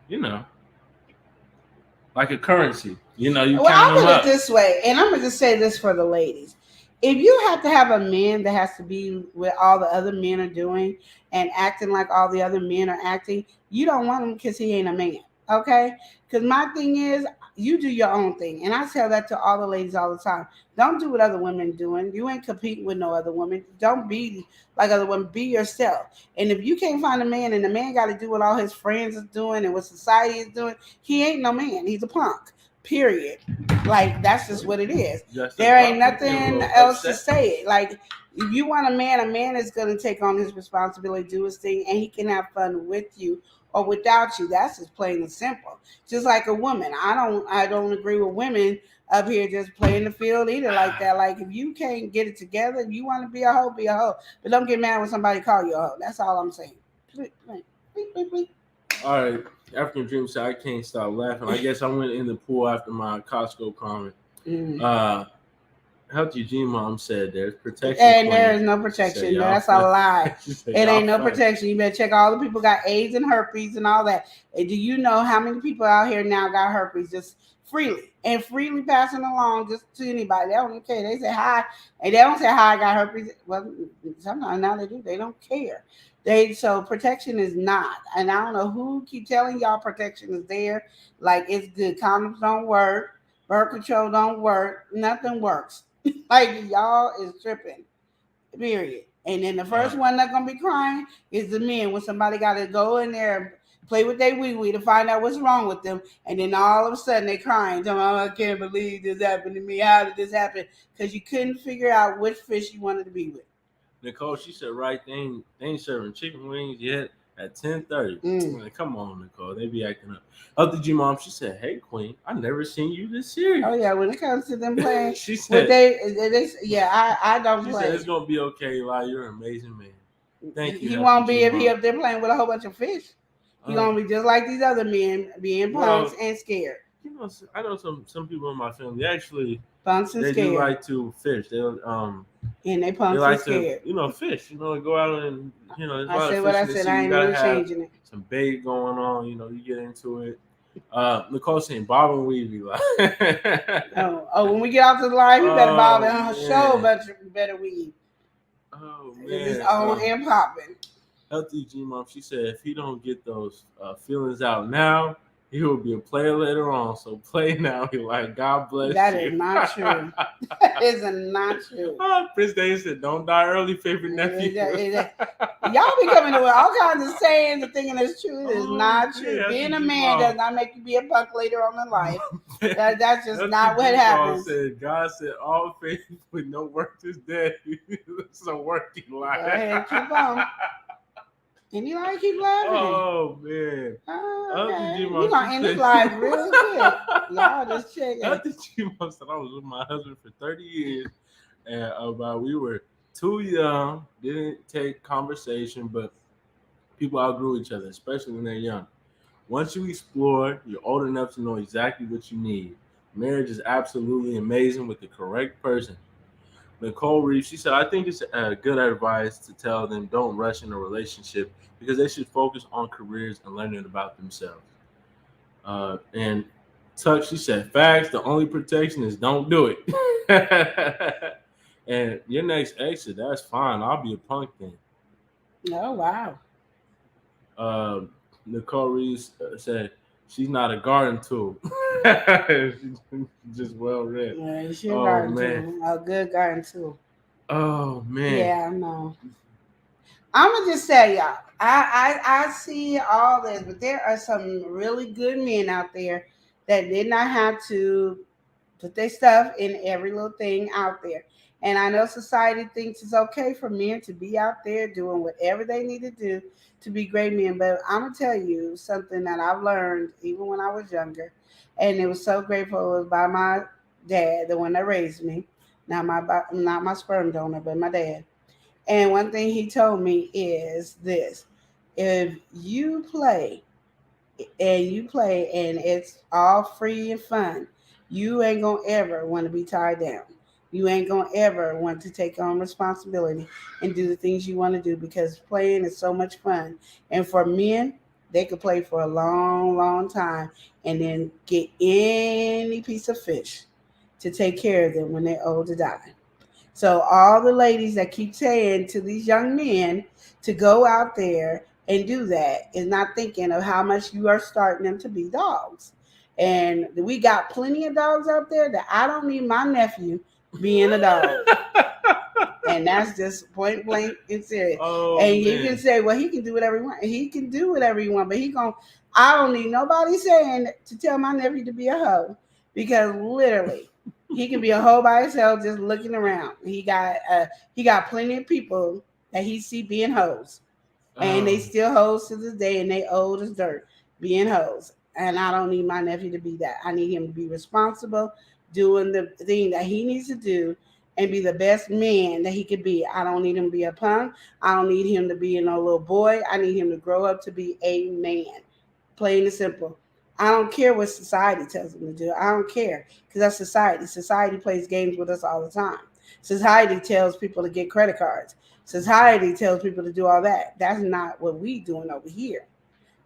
you know, like a currency. You know, you Well, count I'll them put up. it this way, and I'm gonna just say this for the ladies. If you have to have a man that has to be what all the other men are doing and acting like all the other men are acting, you don't want him because he ain't a man. Okay? Because my thing is, you do your own thing, and I tell that to all the ladies all the time. Don't do what other women doing. You ain't competing with no other women. Don't be like other women. Be yourself. And if you can't find a man, and the man got to do what all his friends is doing and what society is doing, he ain't no man. He's a punk. Period. Like, that's just what it is. There ain't nothing else to say it. Like, if you want a man is going to take on his responsibility, do his thing, and he can have fun with you or without you. That's just plain and simple. Just like a woman. I don't agree with women up here just playing the field either like that. Like, if you can't get it together, if you want to be a hoe, be a hoe. But don't get mad when somebody call you a hoe. That's all I'm saying. All right. African Dream said, I can't stop laughing. I guess I went in the pool after my Costco comment. Healthy G Mom said there's protection. And there is no protection. Said, that's a lie. Said, it ain't no protection. You better check all the people got AIDS and herpes and all that. And do you know how many people out here now got herpes just freely passing along just to anybody? They don't even care. They say hi, and they don't say hi. I got herpes. Well, sometimes now they do. They don't care. So protection is not. And I don't know who keep telling y'all protection is there. Like, it's good. Condoms don't work. Birth control don't work. Nothing works. Like, y'all is tripping. Period. And then the first one that's gonna be crying is the men when somebody got to go in there and play with their wee wee to find out what's wrong with them, and then all of a sudden they crying, telling, "Oh, I can't believe this happened to me. How did this happen?" Because you couldn't figure out which fish you wanted to be with. Nicole, she said, right, they ain't serving chicken wings yet at 10:30. Like, come on, Nicole, they be acting up. Other G Mom, she said, hey, Queen, I never seen you this serious. Oh yeah, when it comes to them playing, she said, I don't she play. Said, it's gonna be okay, Eli. You're an amazing man. Thank you. He won't be if he up there playing with a whole bunch of fish. He gonna be just like these other men, being punks and scared. You know, I know some people in my family actually punks and they scared. do like to fish. They and they punks like and scared. To, fish. Go out and I said what I said. I ain't really changing it. Some bait going on. You get into it. Nicole saying bob and weave, Eli. when we get out to the line, you better bob and show, but you better weave. Oh man, it's on and popping. Healthy G Mom, she said if he don't get those feelings out now, he will be a player later on. So play now. He like, God bless that you. That is not true. That is not true. Prince Dave said, don't die early, favorite nephew. Y'all be coming to all kinds of sayings and thinking it's true. It is not true. Being a man does not make you be a punk later on in life. That's just not what happens. God said all faith with no work is dead. It's a working life. Go ahead, keep on. And you like keep laughing. Oh man. Okay. You gonna end this life real quick. Y'all just check it. After G-Mom said I was with my husband for 30 years and we were too young, didn't take conversation, but people outgrew each other, especially when they're young. Once you explore, you're old enough to know exactly what you need. Marriage is absolutely amazing with the correct person. Nicole Reeves, she said, I think it's good advice to tell them don't rush in a relationship because they should focus on careers and learning about themselves. And Tuck, she said, facts, the only protection is don't do it. And your next exit, that's fine. I'll be a punk then. Oh, wow. Nicole Reeves said, she's not a garden tool. She's just well read. Yeah, she a Oh, garden man. tool. A good garden tool. Oh man. Yeah, I know. I'm gonna just say, y'all, I see all this, but there are some really good men out there that did not have to put their stuff in every little thing out there. And I know society thinks it's okay for men to be out there doing whatever they need to do to be great men. But I'm gonna tell you something that I've learned even when I was younger, and it was so grateful. It was by my dad, the one that raised me, not my sperm donor, but my dad. And one thing he told me is this: if you play and it's all free and fun, you ain't gonna ever want to be tied down. You ain't gonna ever want to take on responsibility and do the things you want to do because playing is so much fun. And for men, they could play for a long, long time and then get any piece of fish to take care of them when they're old to die. So all the ladies that keep saying to these young men to go out there and do that is not thinking of how much you are starting them to be dogs. And we got plenty of dogs out there that I don't need my nephew being a dog. And that's just point blank and serious. Oh, and you man. can say, well, he can do whatever he wants. He can do whatever he wants, but I don't need nobody saying to tell my nephew to be a hoe because literally he can be a hoe by himself just looking around. He got plenty of people that he see being hoes. And they still hoes to this day and they old as dirt being hoes. And I don't need my nephew to be that. I need him to be responsible, doing the thing that he needs to do and be the best man that he could be. I don't need him to be a punk. I don't need him to be no little boy. I need him to grow up to be a man. Plain and simple. I don't care what society tells him to do. I don't care because that's society. Society plays games with us all the time. Society tells people to get credit cards. Society tells people to do all that. That's not what we doing over here.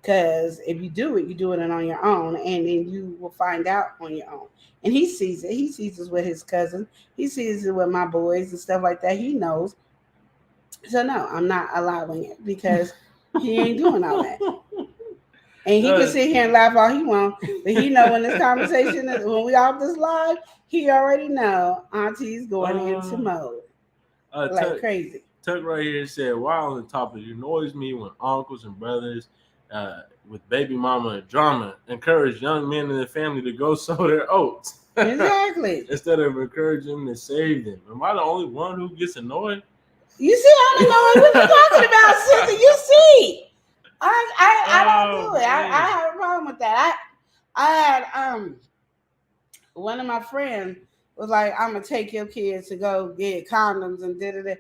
Because if you do it, you do it on your own, and then you will find out on your own. And he sees it. He sees it with his cousin. He sees it with my boys and stuff like that. He knows. So no, I'm not allowing it because he ain't doing all that. And he can sit here and laugh all he wants, but he know when this conversation is when we off this live, he already know Auntie's going into mode like crazy. Tuck right here said, while on the topic, it annoys me when uncles and brothers with baby mama and drama encourage young men in their family to go sow their oats. Exactly. Instead of encouraging them to save them. Am I the only one who gets annoyed? You see, I don't know what you're talking about, sister. You see. I don't do it. I have a problem with that. I had one of my friends was like, I'm gonna take your kids to go get condoms and da.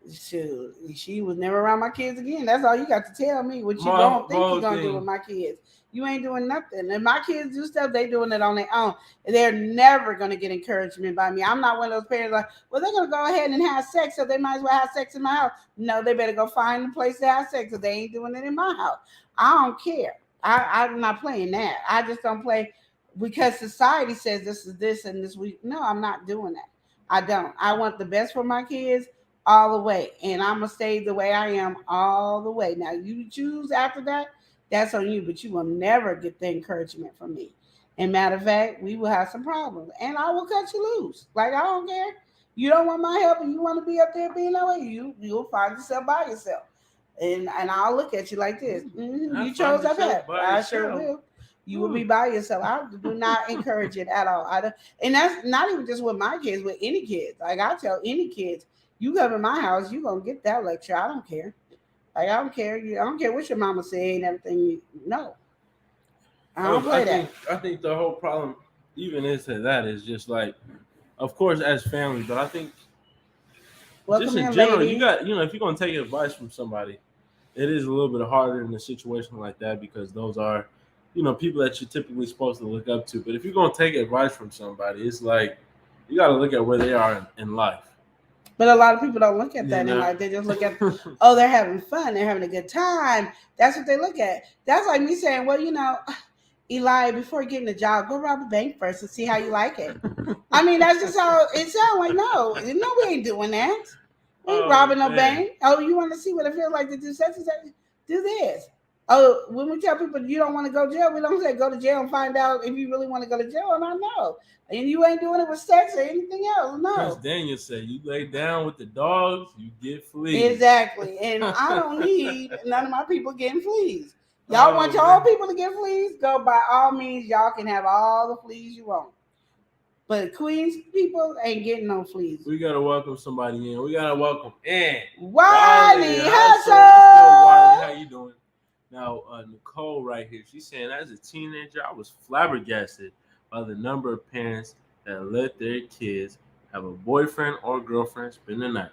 Shoot, she was never around my kids again. That's all you got to tell me. What you don't think you're gonna do with my kids. You ain't doing nothing. If my kids do stuff, they doing it on their own. They're never gonna get encouragement by me. I'm not one of those parents like, well, they're gonna go ahead and have sex, so they might as well have sex in my house. No, they better go find a place to have sex, because they ain't doing it in my house. I don't care. I'm not playing that. I just don't play because society says this is this and this week. No, I'm not doing that. I don't. I want the best for my kids all the way, and I'm gonna stay the way I am all the way. Now, you choose after that, that's on you, but you will never get the encouragement from me. And matter of fact, we will have some problems, and I will cut you loose. Like, I don't care. You don't want my help, and you want to be up there being that way. You'll find yourself by yourself, and I'll look at you like this. You chose that path. I sure will. You will be by yourself. I do not encourage it at all. And that's not even just with my kids, with any kids. Like, I tell any kids, you come in my house, you're going to get that lecture. I don't care. Like, I don't care. I don't care what your mama say and everything. No. I don't play that. I think the whole problem, even into that, is just like, of course, as family, but I think just in general, lady. You got, if you're going to take advice from somebody, it is a little bit harder in a situation like that because those are, people that you're typically supposed to look up to. But if you're going to take advice from somebody, it's like, you got to look at where they are in life. But a lot of people don't look at that in life. They just look at, oh, they're having fun. They're having a good time. That's what they look at. That's like me saying, well, Eli, before getting a job, go rob a bank first and see how you like it. I mean, that's just how it sounds like. No, we ain't doing that. We ain't robbing no bank. Oh, you want to see what it feels like to do such and such? Do this. Oh, when we tell people you don't want to go to jail, we don't say go to jail and find out if you really want to go to jail or not. No. And you ain't doing it with sex or anything else. No. Prince Daniel said, "You lay down with the dogs, you get fleas." Exactly. And I don't need none of my people getting fleas. Y'all want your own people to get fleas? Go by all means. Y'all can have all the fleas you want. But Queens people ain't getting no fleas. We gotta welcome somebody in. We gotta welcome in Wiley Hustle. Wiley, how you doing? Now, Nicole right here, she's saying, as a teenager, I was flabbergasted by the number of parents that let their kids have a boyfriend or girlfriend spend the night.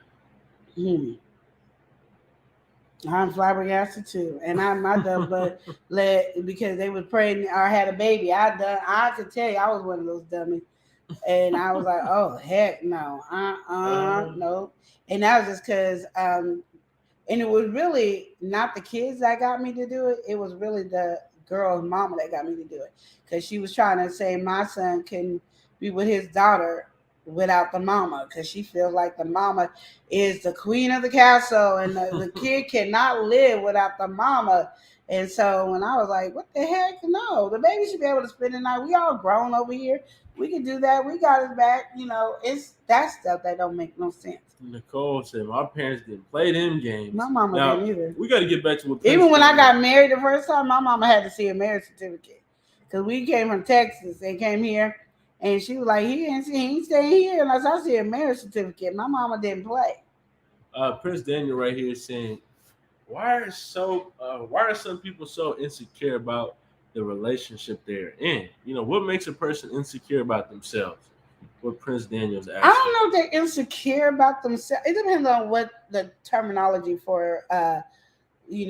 I'm flabbergasted too, and I'm not done, but because they was pregnant or had a baby. I could tell you I was one of those dummies, and I was like, oh heck no, no, and that was just because and it was really not the kids that got me to do it. It was really the girl's mama that got me to do it, because she was trying to say my son can be with his daughter without the mama, because she feels like the mama is the queen of the castle and the kid cannot live without the mama. And so when I was like, what the heck? No, the baby should be able to spend the night. We all grown over here. We can do that. We got his back. It's that stuff that don't make no sense. Nicole said, my parents didn't play them games. My mama didn't either. We got to get back to what even when I got married the first time, my mama had to see a marriage certificate, because we came from Texas. They came here. And she was like, he ain't staying here unless I see a marriage certificate. My mama didn't play. Prince Daniel right here is saying, why are some people so insecure about the relationship they're in? What makes a person insecure about themselves? What Prince Daniel's asking. I don't know if they're insecure about themselves. It depends on what the terminology for in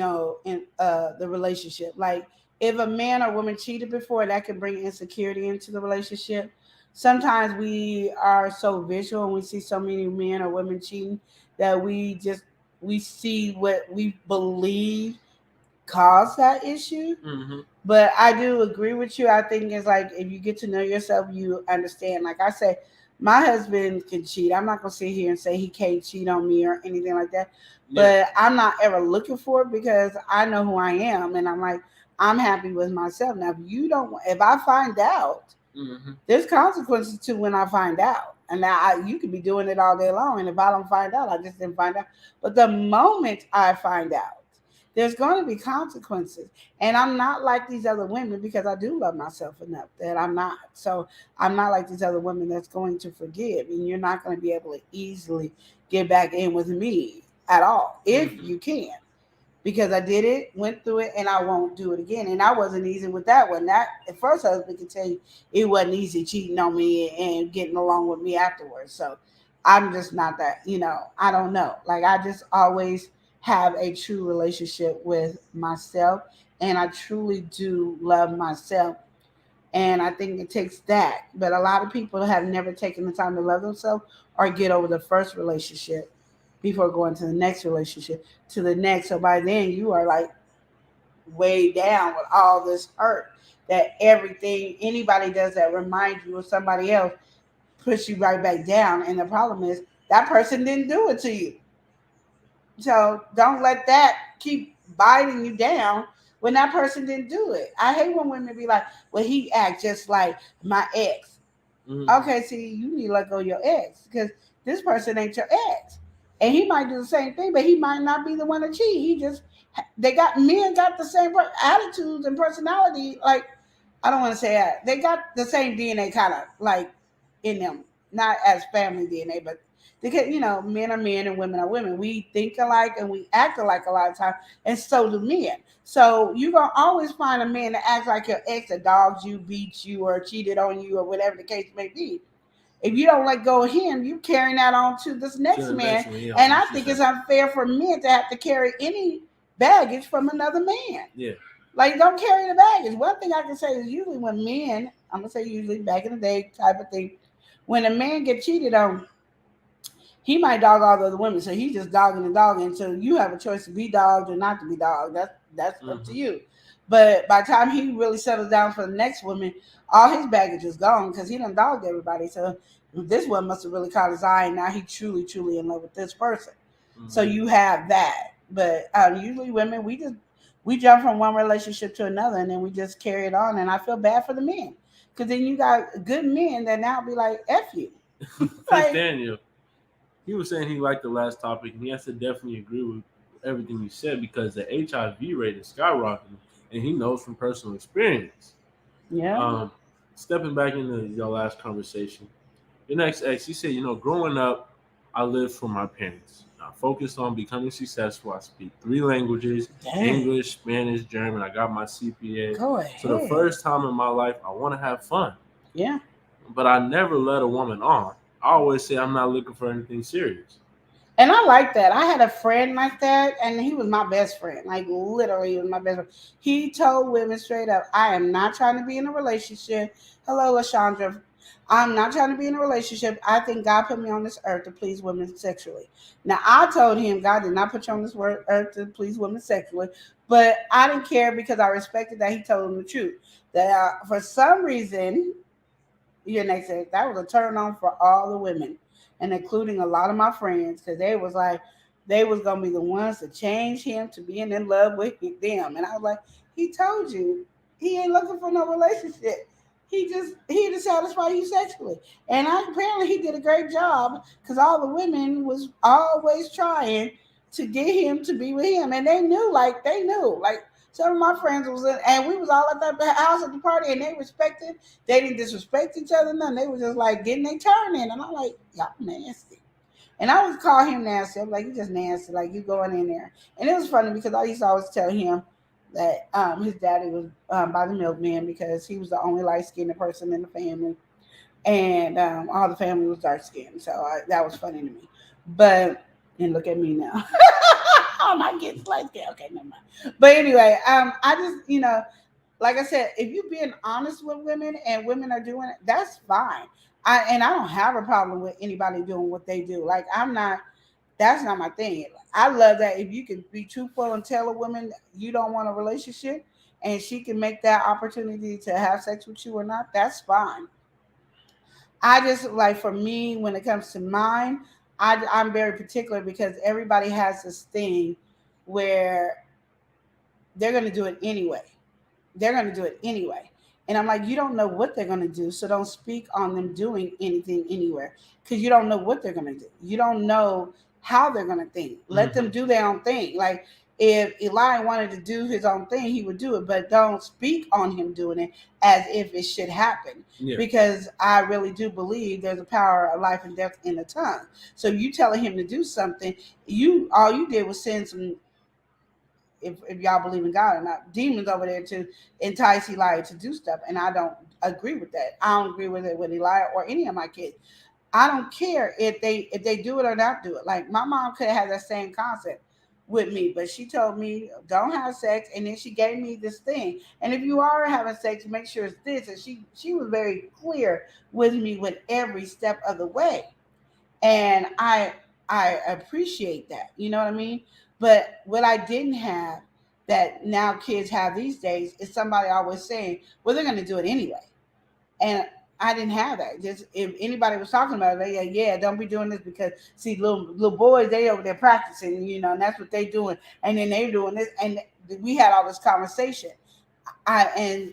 the relationship. Like, if a man or woman cheated before, that can bring insecurity into the relationship. Sometimes we are so visual and we see so many men or women cheating that we see what we believe caused that issue. Mm-hmm. But I do agree with you. I think it's like, if you get to know yourself, you understand. Like I say, my husband can cheat. I'm not going to sit here and say he can't cheat on me or anything like that. Yeah. But I'm not ever looking for it, because I know who I am. And I'm like, I'm happy with myself. Now, if I find out, mm-hmm. there's consequences to when I find out. And now you could be doing it all day long. And if I don't find out, I just didn't find out. But the moment I find out, there's going to be consequences. And I'm not like these other women, because I do love myself enough that I'm not. So I'm not like these other women that's going to forgive. And you're not going to be able to easily get back in with me at all, if mm-hmm. you can. Because I did it, went through it, and I won't do it again. And I wasn't easy with that one. That the first husband can tell you it wasn't easy cheating on me and getting along with me afterwards. So I'm just not that, I don't know. Like, I just always have a true relationship with myself, and I truly do love myself. And I think it takes that. But a lot of people have never taken the time to love themselves or get over the first relationship before going to the next relationship, to the next. So by then you are like way down with all this hurt, that everything anybody does that reminds you of somebody else puts you right back down. And the problem is that person didn't do it to you. So don't let that keep biting you down when that person didn't do it. I hate when women be like, well, he act just like my ex. Mm-hmm. Okay, see, you need to let go of your ex, because this person ain't your ex. And he might do the same thing, but he might not be the one to cheat. Men got the same attitudes and personality. Like, I don't want to say that. They got the same DNA kind of like in them. Not as family DNA, but because, men are men and women are women. We think alike and we act alike a lot of times, and so do men. So you're going to always find a man that acts like your ex, that dogs you, beats you, or cheated on you, or whatever the case may be. If you don't let go of him, you're carrying that on to this next man. And I think it's unfair for men to have to carry any baggage from another man. Yeah. Like, don't carry the baggage. One thing I can say is usually when men, I'm going to say usually back in the day type of thing, when a man gets cheated on, he might dog all the other women. So he's just dogging and dogging. So you have a choice to be dogged or not to be dogged. That's mm-hmm. up to you. But by the time he really settles down for the next woman, all his baggage is gone, because he done dogged everybody. So this one must have really caught his eye, and now he truly, truly in love with this person. Mm-hmm. So you have that. But usually women, we just we jump from one relationship to another, and then we just carry it on. And I feel bad for the men, because then you got good men that now be like, "F you." Like, Daniel, he was saying he liked the last topic, and he has to definitely agree with everything you said because the HIV rate is skyrocketing, and he knows from personal experience. yeah, Stepping back into your last conversation, your next ex, he said, growing up, I lived for my parents. I focused on becoming successful. I speak 3 languages: dang, English, Spanish, German. I got my CPA. go So the ahead. first time in my life, I want to have fun, Yeah. but I never led a woman on. I always say I'm not looking for anything serious. And I like that. I had a friend like that, and he was my best friend. Like, literally, he was my best friend. He told women straight up, I am not trying to be in a relationship. Hello, LaShondra. I'm not trying to be in a relationship. I think God put me on this earth to please women sexually. Now, I told him God did not put you on this earth to please women sexually, but I didn't care because I respected that he told him the truth. That for some reason, next day, that was a turn on for all the women, and including a lot of my friends, because they was like, they was gonna be the ones to change him to being in love with them. And I was like, he told you he ain't looking for no relationship. He to satisfy you sexually. And apparently he did a great job, because all the women was always trying to get him to be with him, and they knew like some of my friends was in, and we was all at that house at the party, and they respected. They didn't disrespect each other, none. They were just like getting their turn in, and I'm like, y'all nasty. And I would call him nasty. I'm like, you just nasty, like you going in there. And it was funny because I used to always tell him that his daddy was by the milkman, because he was the only light skinned person in the family, and all the family was dark skinned. So that was funny to me. But and look at me now. I'm not getting light skinned. Okay, never mind. But anyway, I just like I said, if you're being honest with women and women are doing it, that's fine. I don't have a problem with anybody doing what they do. Like, I'm not. That's not my thing. I love that if you can be truthful and tell a woman you don't want a relationship, and she can make that opportunity to have sex with you or not, that's fine. I just like, for me, when it comes to mine, I'm very particular, because everybody has this thing where they're going to do it anyway. They're going to do it anyway. And I'm like, you don't know what they're going to do. So don't speak on them doing anything anywhere, because you don't know what they're going to do. You don't know how they're going to think. Let them do their own thing. Like, if Eli wanted to do his own thing, he would do it, but don't speak on him doing it as if it should happen. Yeah. Because I really do believe there's a power of life and death in the tongue. So you telling him to do something, all you did was send some, if y'all believe in God or not, demons over there to entice Elijah to do stuff. And I don't agree with that. I don't agree with it with Elijah or any of my kids. I don't care if they do it or not do it. Like, my mom could have had that same concept with me, but she told me don't have sex, and then she gave me this thing. And if you are having sex, make sure it's this. And she was very clear with me with every step of the way. And I appreciate that. You know what I mean? But what I didn't have, that now kids have these days, is somebody always saying, well, they're going to do it anyway. And I didn't have that. Just if anybody was talking about it, they yeah, don't be doing this, because see, little boys, they over there practicing, and that's what they doing. And then they doing this, and we had all this conversation. And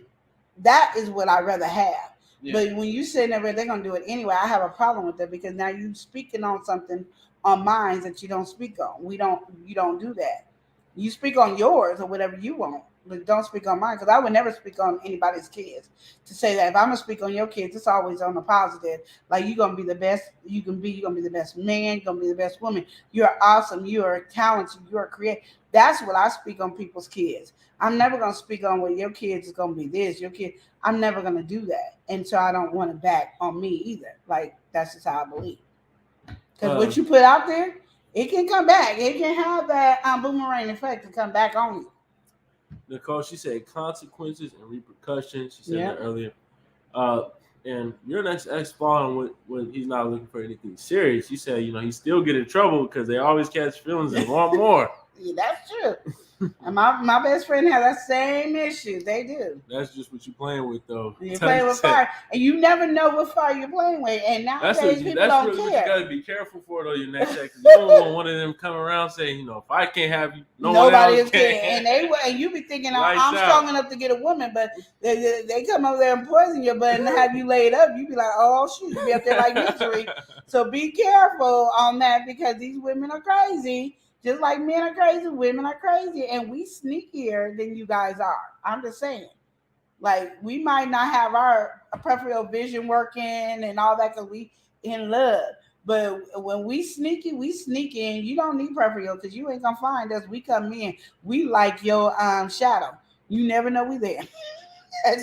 that is what I'd rather have. Yeah. But when you say never, they're gonna do it anyway, I have a problem with that, because now you speaking on something on minds that you don't speak on. You don't do that. You speak on yours or whatever you want, but don't speak on mine, because I would never speak on anybody's kids. To say that if I'm gonna speak on your kids, it's always on the positive. Like, you're gonna be the best you can be. You're gonna be the best man. You're gonna be the best woman. You're awesome. You are talented. You are creative. That's what I speak on people's kids. I'm never gonna speak on, well, your kids is gonna be this. Your kid. I'm never gonna do that, and so I don't want it back on me either. Like, that's just how I believe. Because what you put out there, it can come back. It can have that boomerang effect to come back on you. Nicole, she said consequences and repercussions. She said that earlier. And your next ex following when he's not looking for anything serious. She said, he still get in trouble because they always catch feelings and want more. Yeah, that's true. And my best friend has that same issue. They do. That's just what you're playing with, though. You're playing with fire, and you never know what fire you're playing with. And nowadays, people don't really what you care. got to be careful for, though. Your next ex, you don't want one of them come around saying, if I can't have you, nobody else can. And you be thinking, I'm Lights strong out. enough to get a woman, but they come over there and poison your butt and have you laid up. You be like, oh shoot, you be up there like Misery. So be careful on that, because these women are crazy. Just like men are crazy, women are crazy, and we sneakier than you guys are. I'm just saying. Like, we might not have our peripheral vision working and all that because we in love. But when we sneaky, and you don't need peripheral because you ain't gonna find us. We come in, we like your shadow. You never know we there.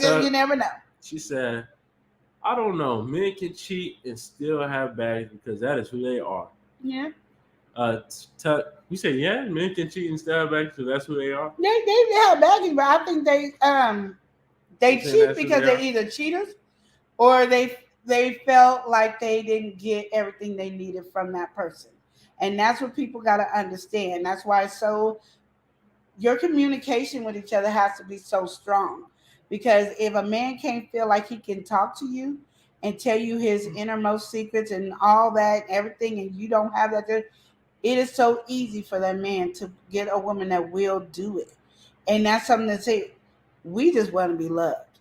So, you never know. She said, I don't know. Men can cheat and still have bags because that is who they are. Yeah. You say, yeah, men can cheat and still have bags because that's who they are? They have baggage, but I think they cheat because they're either cheaters or they felt like they didn't get everything they needed from that person. And that's what people got to understand. That's why your communication with each other has to be so strong. Because if a man can't feel like he can talk to you and tell you his innermost secrets and all that, everything, and you don't have that, it is so easy for that man to get a woman that will do it. And that's something to say, we just want to be loved.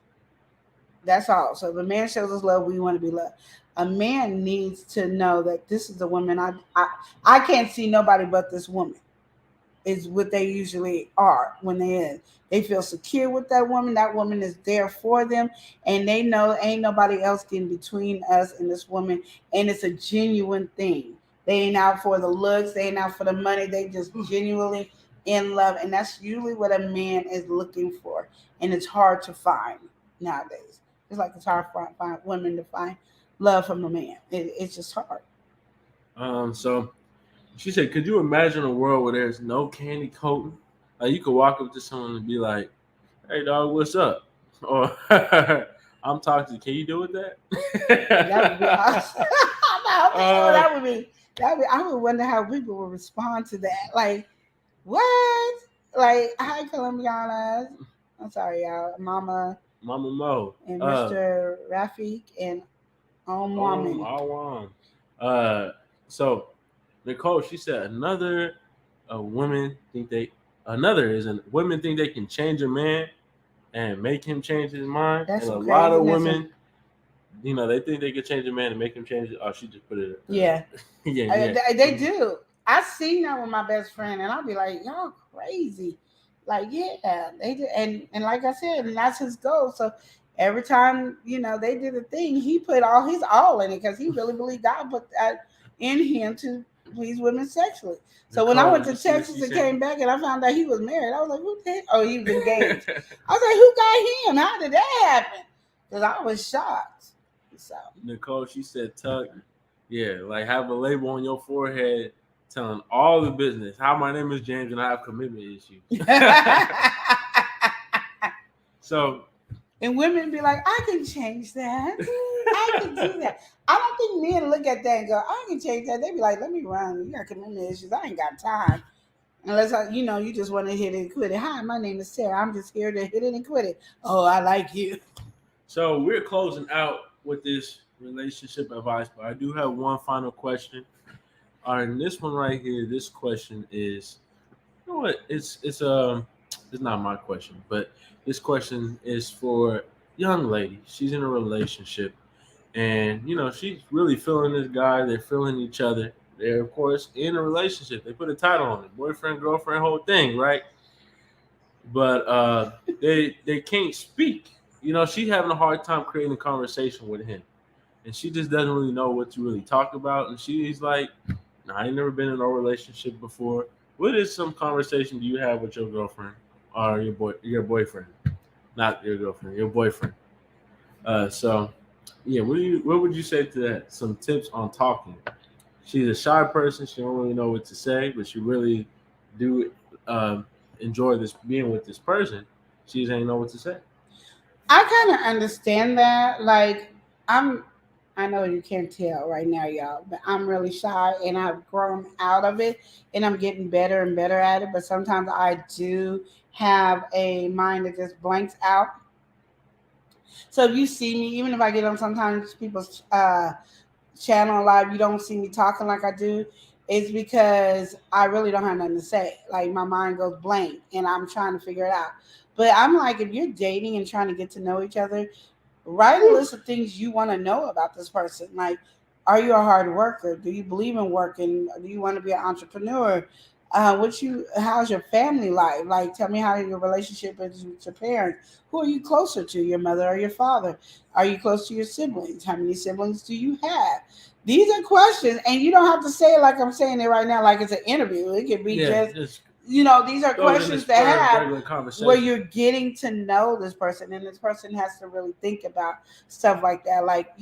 That's all. So if a man shows us love, we want to be loved. A man needs to know that this is the woman I can't see nobody but this woman. Is what they usually are when they feel secure with that woman. That woman is there for them, and they know ain't nobody else getting between us and this woman. And it's a genuine thing. They ain't out for the looks. They ain't out for the money. They just genuinely in love, and that's usually what a man is looking for. And it's hard to find nowadays. It's like it's hard to find women to find love from a man. It's just hard. So she said, could you imagine a world where there's no candy coating? Like, you could walk up to someone and be like, hey, dog, what's up? Or, I'm toxic. Can you deal with that? That would be awesome. That would be. I would wonder how people would respond to that. Like, what? Like, hi, Colombianas. I'm sorry, y'all. Mama Mo. And Mr. Rafik and Woman. So, Nicole, she said women think they can change a man and make him change his mind. That's and a lot of women, they think they can change a man and make him change it. Oh, she just put it. Yeah. Yeah. They do. I seen that with my best friend, and I'll be like, y'all crazy. Like, yeah, they do. And like I said, and that's his goal. So every time, they did a thing, he put his all in it because he really believed God put that in him to please women sexually. So when I went to Texas and came back and I found out he was married, I was like, who the heck? Oh, he was engaged. I was like, who got him? How did that happen? Because I was shocked. So Nicole, she said, Tuck, yeah, like have a label on your forehead telling all the business. Hi, my name is James and I have commitment issues. So, and women be like, I can change that. I can do that. I don't think men look at that and go, I can change that. They be like, let me run. You got commitment issues. I ain't got time. Unless, you just want to hit it and quit it. Hi, my name is Sarah. I'm just here to hit it and quit it. Oh, I like you. So we're closing out with this relationship advice, but I do have one final question. All right, and this one right here, this question is, you know what? It's not my question, but this question is for young lady. She's in a relationship, and she's really feeling this guy. They're feeling each other. They're of course in a relationship. They put a title on it, boyfriend, girlfriend, whole thing, right? But they can't speak. She's having a hard time creating a conversation with him, and she just doesn't really know what to really talk about. And she's like, I ain't never been in a relationship before. What is some conversation do you have with your girlfriend or your boyfriend? Not your girlfriend, your boyfriend. So yeah, what would you say to that? Some tips on talking. She's a shy person. She don't really know what to say, but she really do enjoy being with this person. She just ain't know what to say. I kind of understand that. Like, I know you can't tell right now, y'all, but I'm really shy and I've grown out of it and I'm getting better and better at it. But sometimes I do have a mind that just blanks out. So if you see me, even if I get on sometimes people's channel live, you don't see me talking like I do. It's because I really don't have nothing to say. Like my mind goes blank and I'm trying to figure it out. But I'm like, if you're dating and trying to get to know each other, write a list of things you want to know about this person. Like, are you a hard worker? Do you believe in working? Do you want to be an entrepreneur? How's your family life? Like, tell me how your relationship is with your parents. Who are you closer to, your mother or your father? Are you close to your siblings? How many siblings do you have? These are questions, and you don't have to say it like I'm saying it right now, like it's an interview. It could be just these are questions to have where you're getting to know this person, and this person has to really think about stuff like that. Like,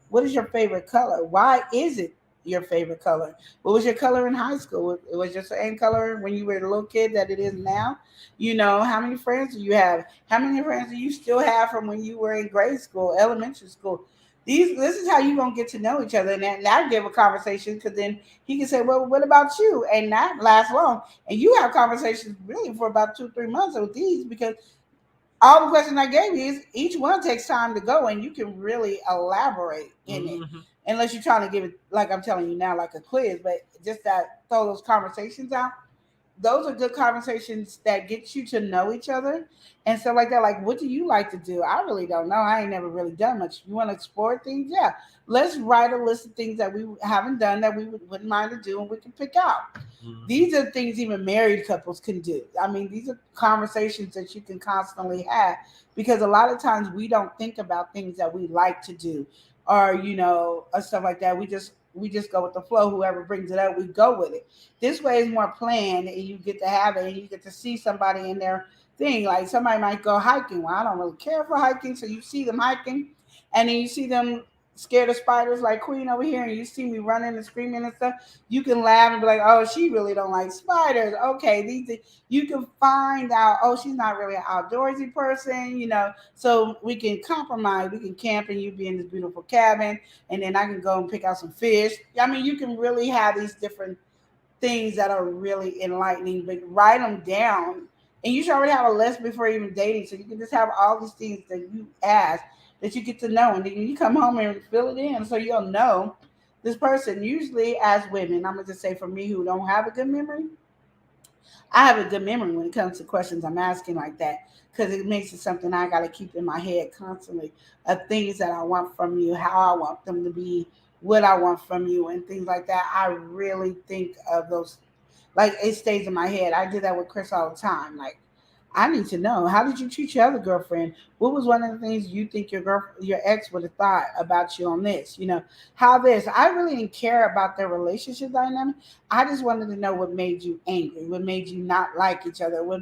what is your favorite color? Why is it your favorite color? What was your color in high school? It was your same color when you were a little kid that it is now? How many friends do you have? How many friends do you still have from when you were in grade school, elementary school? This is how you're gonna get to know each other, and that give a conversation, because then he can say, well, what about you? And that lasts long. And you have conversations really for about 2-3 months with these, because all the questions I gave you is each one takes time to go, and you can really elaborate in it. Unless you're trying to give it, like I'm telling you now, like a quiz, but just that throw those conversations out. Those are good conversations that get you to know each other and stuff like that. Like, what do you like to do? I really don't know. I ain't never really done much. You want to explore things? Yeah. Let's write a list of things that we haven't done that we wouldn't mind to do, and we can pick out. These are things even married couples can do. I mean, these are conversations that you can constantly have, because a lot of times we don't think about things that we like to do, or stuff like that. We just go with the flow. Whoever brings it up, we go with it. This way is more planned, and you get to have it, and you get to see somebody in their thing. Like somebody might go hiking. Well, I don't really care for hiking, so you see them hiking, and then you see them scared of spiders like Queen over here, and you see me running and screaming and stuff. You can laugh and be like, "Oh, she really don't like spiders." Okay, you can find out. Oh, she's not really an outdoorsy person. So we can compromise. We can camp, and you be in this beautiful cabin, and then I can go and pick out some fish. I mean, you can really have these different things that are really enlightening, but write them down. And you should already have a list before even dating, so you can just have all these things that you ask that you get to know, and then you come home and fill it in, so you'll know this person. Usually, as women, I'm gonna just say for me who don't have a good memory, I have a good memory when it comes to questions I'm asking like that, because it makes it something I got to keep in my head constantly, of things that I want from you, how I want them to be, what I want from you, and things like that. I really think of those, like it stays in my head. I do that with Chris all the time. Like, I need to know, how did you treat your other girlfriend? What was one of the things you think your ex would have thought about you on this? How this. I really didn't care about their relationship dynamic. I just wanted to know what made you angry, what made you not like each other, what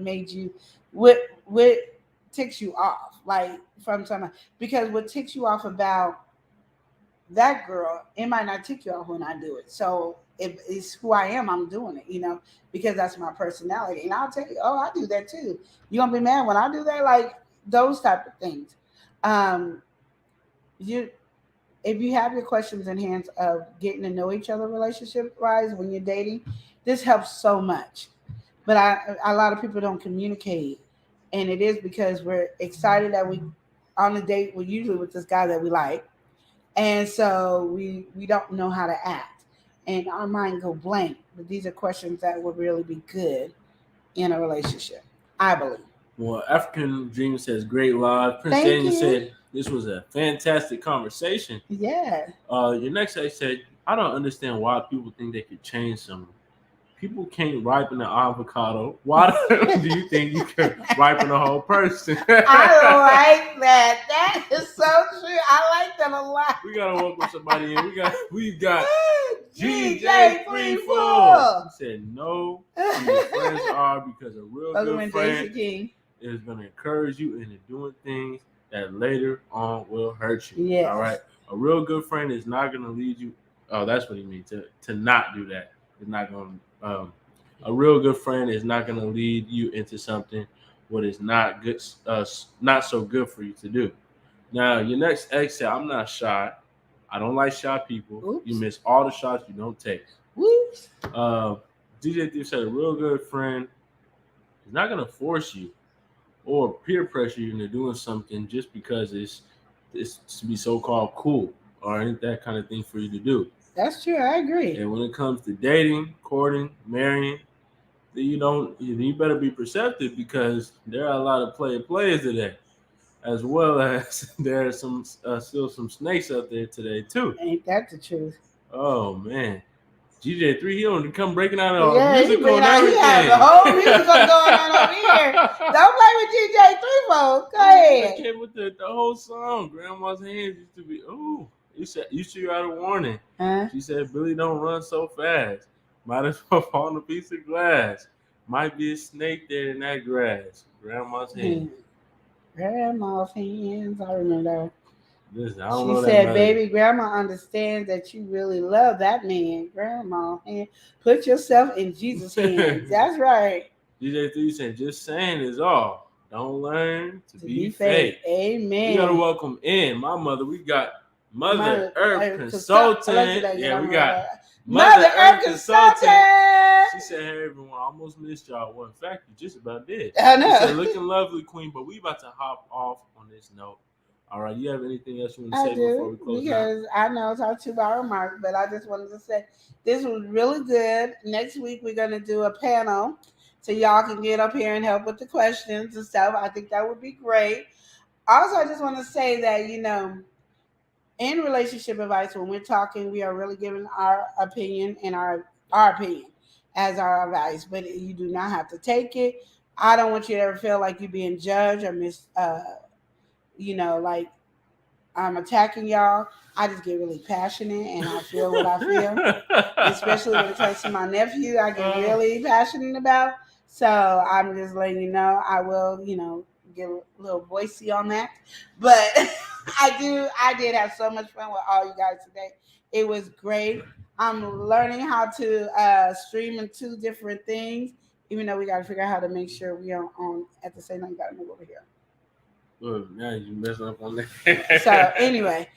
ticks you off, like from someone. Because what ticks you off about that girl, it might not tick you off when I do it. So if it's who I am, I'm doing it, because that's my personality. And I'll tell you, oh, I do that too. You gonna be mad when I do that? Like those type of things. You If you have your questions in hands of getting to know each other relationship wise when you're dating, this helps so much. But a lot of people don't communicate, and it is because we're excited that we on a date with usually with this guy that we like, and so we don't know how to act, and our mind go blank. But these are questions that would really be good in a relationship, I believe. Well, African Dream says great live. Prince Thank Daniel you. said this was a fantastic conversation. Yeah. Your next ex said, I don't understand why people think they could change someone. People can't ripen an avocado. Why do you think you can ripen a whole person? I like that. That is so true. I like that a lot. We gotta welcome somebody in. We got GJ34. He said no. Who your friends are, because a real good friend is gonna encourage you into doing things that later on will hurt you. Yes. All right. A real good friend is not gonna lead you. Oh, that's what he means to not do that. It's not gonna. A real good friend is not gonna lead you into something what is not good, not so good for you to do. Now, your next ex said, I'm not shy. I don't like shy people. Oops. You miss all the shots you don't take. Whoops. DJ Thief said a real good friend is not gonna force you or peer pressure you into doing something just because it's to be so-called cool or ain't that kind of thing for you to do. That's true. I agree. And when it comes to dating, courting, marrying, then you better be perceptive because there are a lot of players today, as well as there are some still some snakes out there today too. Ain't that the truth? Oh man, GJ3 he don't come breaking out all Yeah, he musical bring and out. He everything. has the whole musical going on over here. Don't play with GJ3, folks. Go ahead. Came with the whole song. Grandma's hands used to be. Ooh, you said you should out a warning. Huh? She said, "Billy, don't run so fast. Might as well fall on a piece of glass. Might be a snake there in that grass." Grandma's hands. Grandma's hands. I remember that. Listen, I don't know She that said, melody. "Baby, Grandma understands that you really love that man." Grandma, hand. Put yourself in Jesus' hands. That's right. DJ3 said, "Just saying is all. Don't learn to be fake. fake." We gotta Amen. welcome in my mother. We got Mother Mother Earth Earth Consultant. Yeah, we got Mother Earth Consultant. She said, "Hey everyone, I almost missed y'all. Well, in fact, you just about did." I know. She said, "Looking lovely, Queen." But we about to hop off on this note. All right, you have anything else you want to I say before we do, close out? because I know it's our 2-hour mark, but I just wanted to say this was really good. Next week we're gonna do a panel, so y'all can get up here and help with the questions and stuff. I think that would be great. Also, I just want to say that in relationship advice, when we're talking, we are really giving our opinion and our opinion as our advice, but you do not have to take it. I don't want you to ever feel like you're being judged or like I'm attacking y'all. I just get really passionate and I feel what I feel. Especially when it comes to my nephew, I get really passionate about. So I'm just letting you know I will, get a little voicey on that. But I did have so much fun with all you guys today. It was great. I'm learning how to stream in 2 different things, even though we got to figure out how to make sure we are on at the same time. You got to move over here. Well, now you messing up on that. So anyway,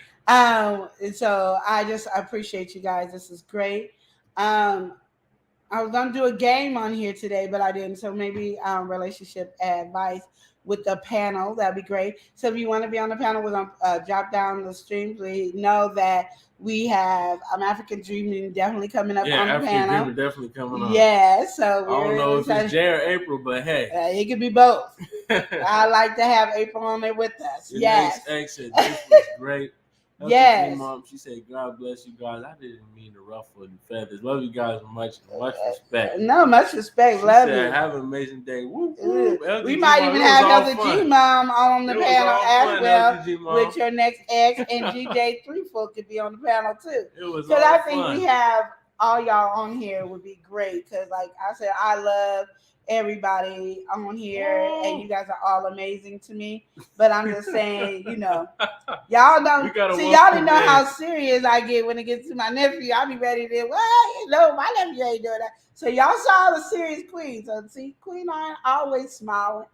so I just appreciate you guys. This is great. I was gonna do a game on here today, but I didn't. So maybe relationship advice with the panel. That'd be great. So if you want to be on the panel, we're gonna drop down the streams. We know that we have African Dreaming definitely coming up on the African panel. Dreaming definitely coming on. Yeah, so I don't know if it's Jay or April, but hey, it could be both. I like to have April on there with us. Your yes. next exit, this was great. Yes. Mom, she said, "God bless you guys." I didn't mean to ruffle the feathers. Love you guys much respect. No, much respect. She Love said, you. "Have an amazing day." Woo, woo. We might even have Healthy G Mom on the panel as well with your next ex, and GJ3 folk could be on the panel too. It was because I think fun. we have all y'all on here would be great. Because like I said, I love everybody on here, and you guys are all amazing to me. But I'm just saying, y'all don't see. Y'all didn't know how serious I get when it gets to my nephew. I'll be ready to my nephew ain't doing that. So y'all saw the serious Queen. So see, Queen I always smiling.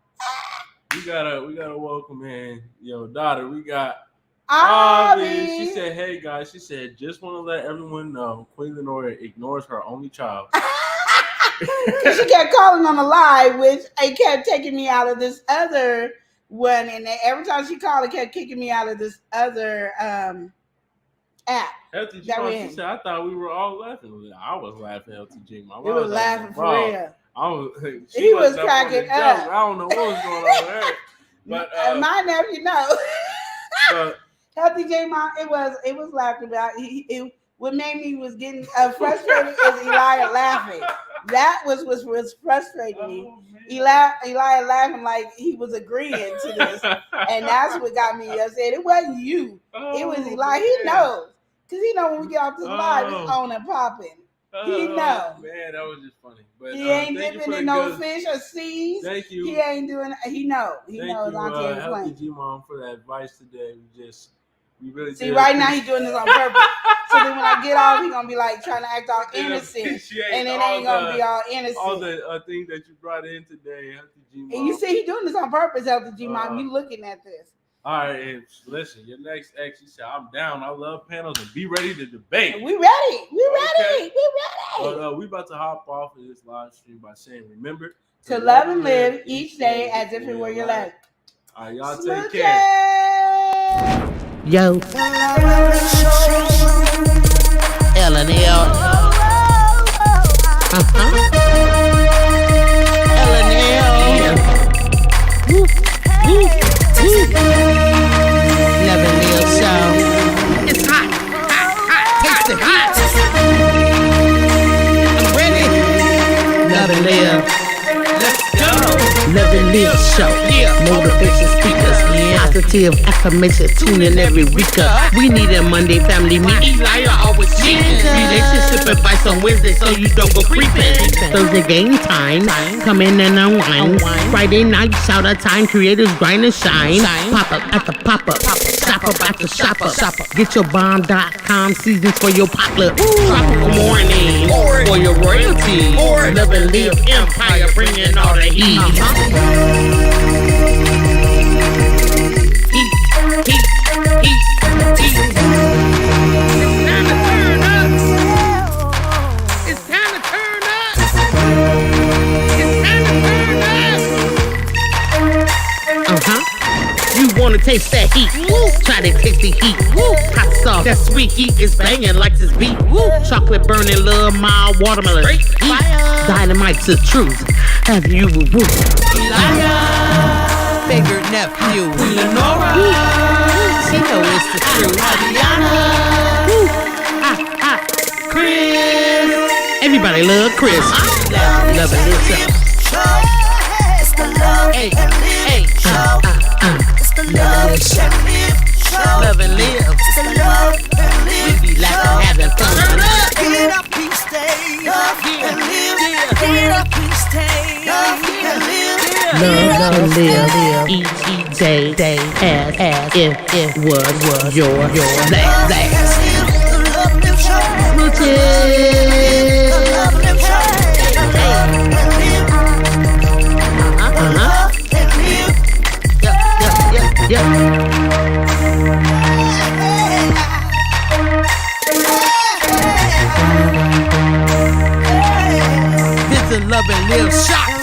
We gotta welcome in your daughter. We got Avi. She said, "Hey guys," she said, "just want to let everyone know Queen Lenora ignores her only child." Because she kept calling on the live, which it kept taking me out of this other one, and every time she called, it kept kicking me out of this other app. Healthy G Mom, she said, "I thought we were all laughing." I was laughing, Healthy G Mom. We was laughing for real. He was cracking up. I don't know what was going on with her, but my nephew knows. But Healthy J Mom, it was laughing about. What made me was getting frustrated is Elijah laughing. That was frustrating me. Elijah laughing like he was agreeing to this, and that's what got me upset. It wasn't you. It was Elijah. He knows, because he know when we get off this live, it's on and popping. He know. Man, that was just funny. But he ain't dipping in no fish or seeds. Thank you. He ain't doing. He know. He knows. Thank you, Healthy G Mom, for that advice today. We really see. Right now, he's doing this on purpose. So then when I get off, he's going to be like trying to act all innocent. And it ain't going to be all innocent. All the things that you brought in today, Healthy G Mom. And you see, he's doing this on purpose, Healthy G Mom. You looking at this. All right, and listen, your next ex, he said, I'm down. I love panels and be ready to debate. We ready. We Okay. ready. We ready. But we about to hop off of this live stream by saying, remember To love and live each day as if it were your last. All right, y'all take care. Yo. L&L. L&L. Woo. Woo. Woo. Love and live show. It's hot. Taste it hot. I'm ready. Love and live. Let's go. Love and live show. Motivation speakers. Positive affirmation. Tune in every week. We need a Monday family meeting. Eli always cheating. Relationship advice on Wednesday so you don't go creeping. Thursday game time. Come in and unwind. Friday night shout out time. Creators grind and shine. Pop up at the pop up. Shop up at the shop up. Get your bomb.com seasons for your potluck. Tropical morning for your royalty. Love and live empire bringing all the heat. It's time to turn up. It's time to turn up. You wanna taste that heat? Try to taste the heat. Hot sauce, that sweet heat is banging like this beat. Chocolate burning, love, mild watermelon. Dynamite's the truth. Have you Favorite nephew, Lenora. She know it's the truth. Chris. Everybody love Chris. Love and live show. It's the love and live show. It's the love and live show. Love and live. It's the love and live. We be laughing, having fun. Get up, please stay. Love and live. Get up, please stay. Love and live. Love and live each day as if it was your last. This is love and live shock.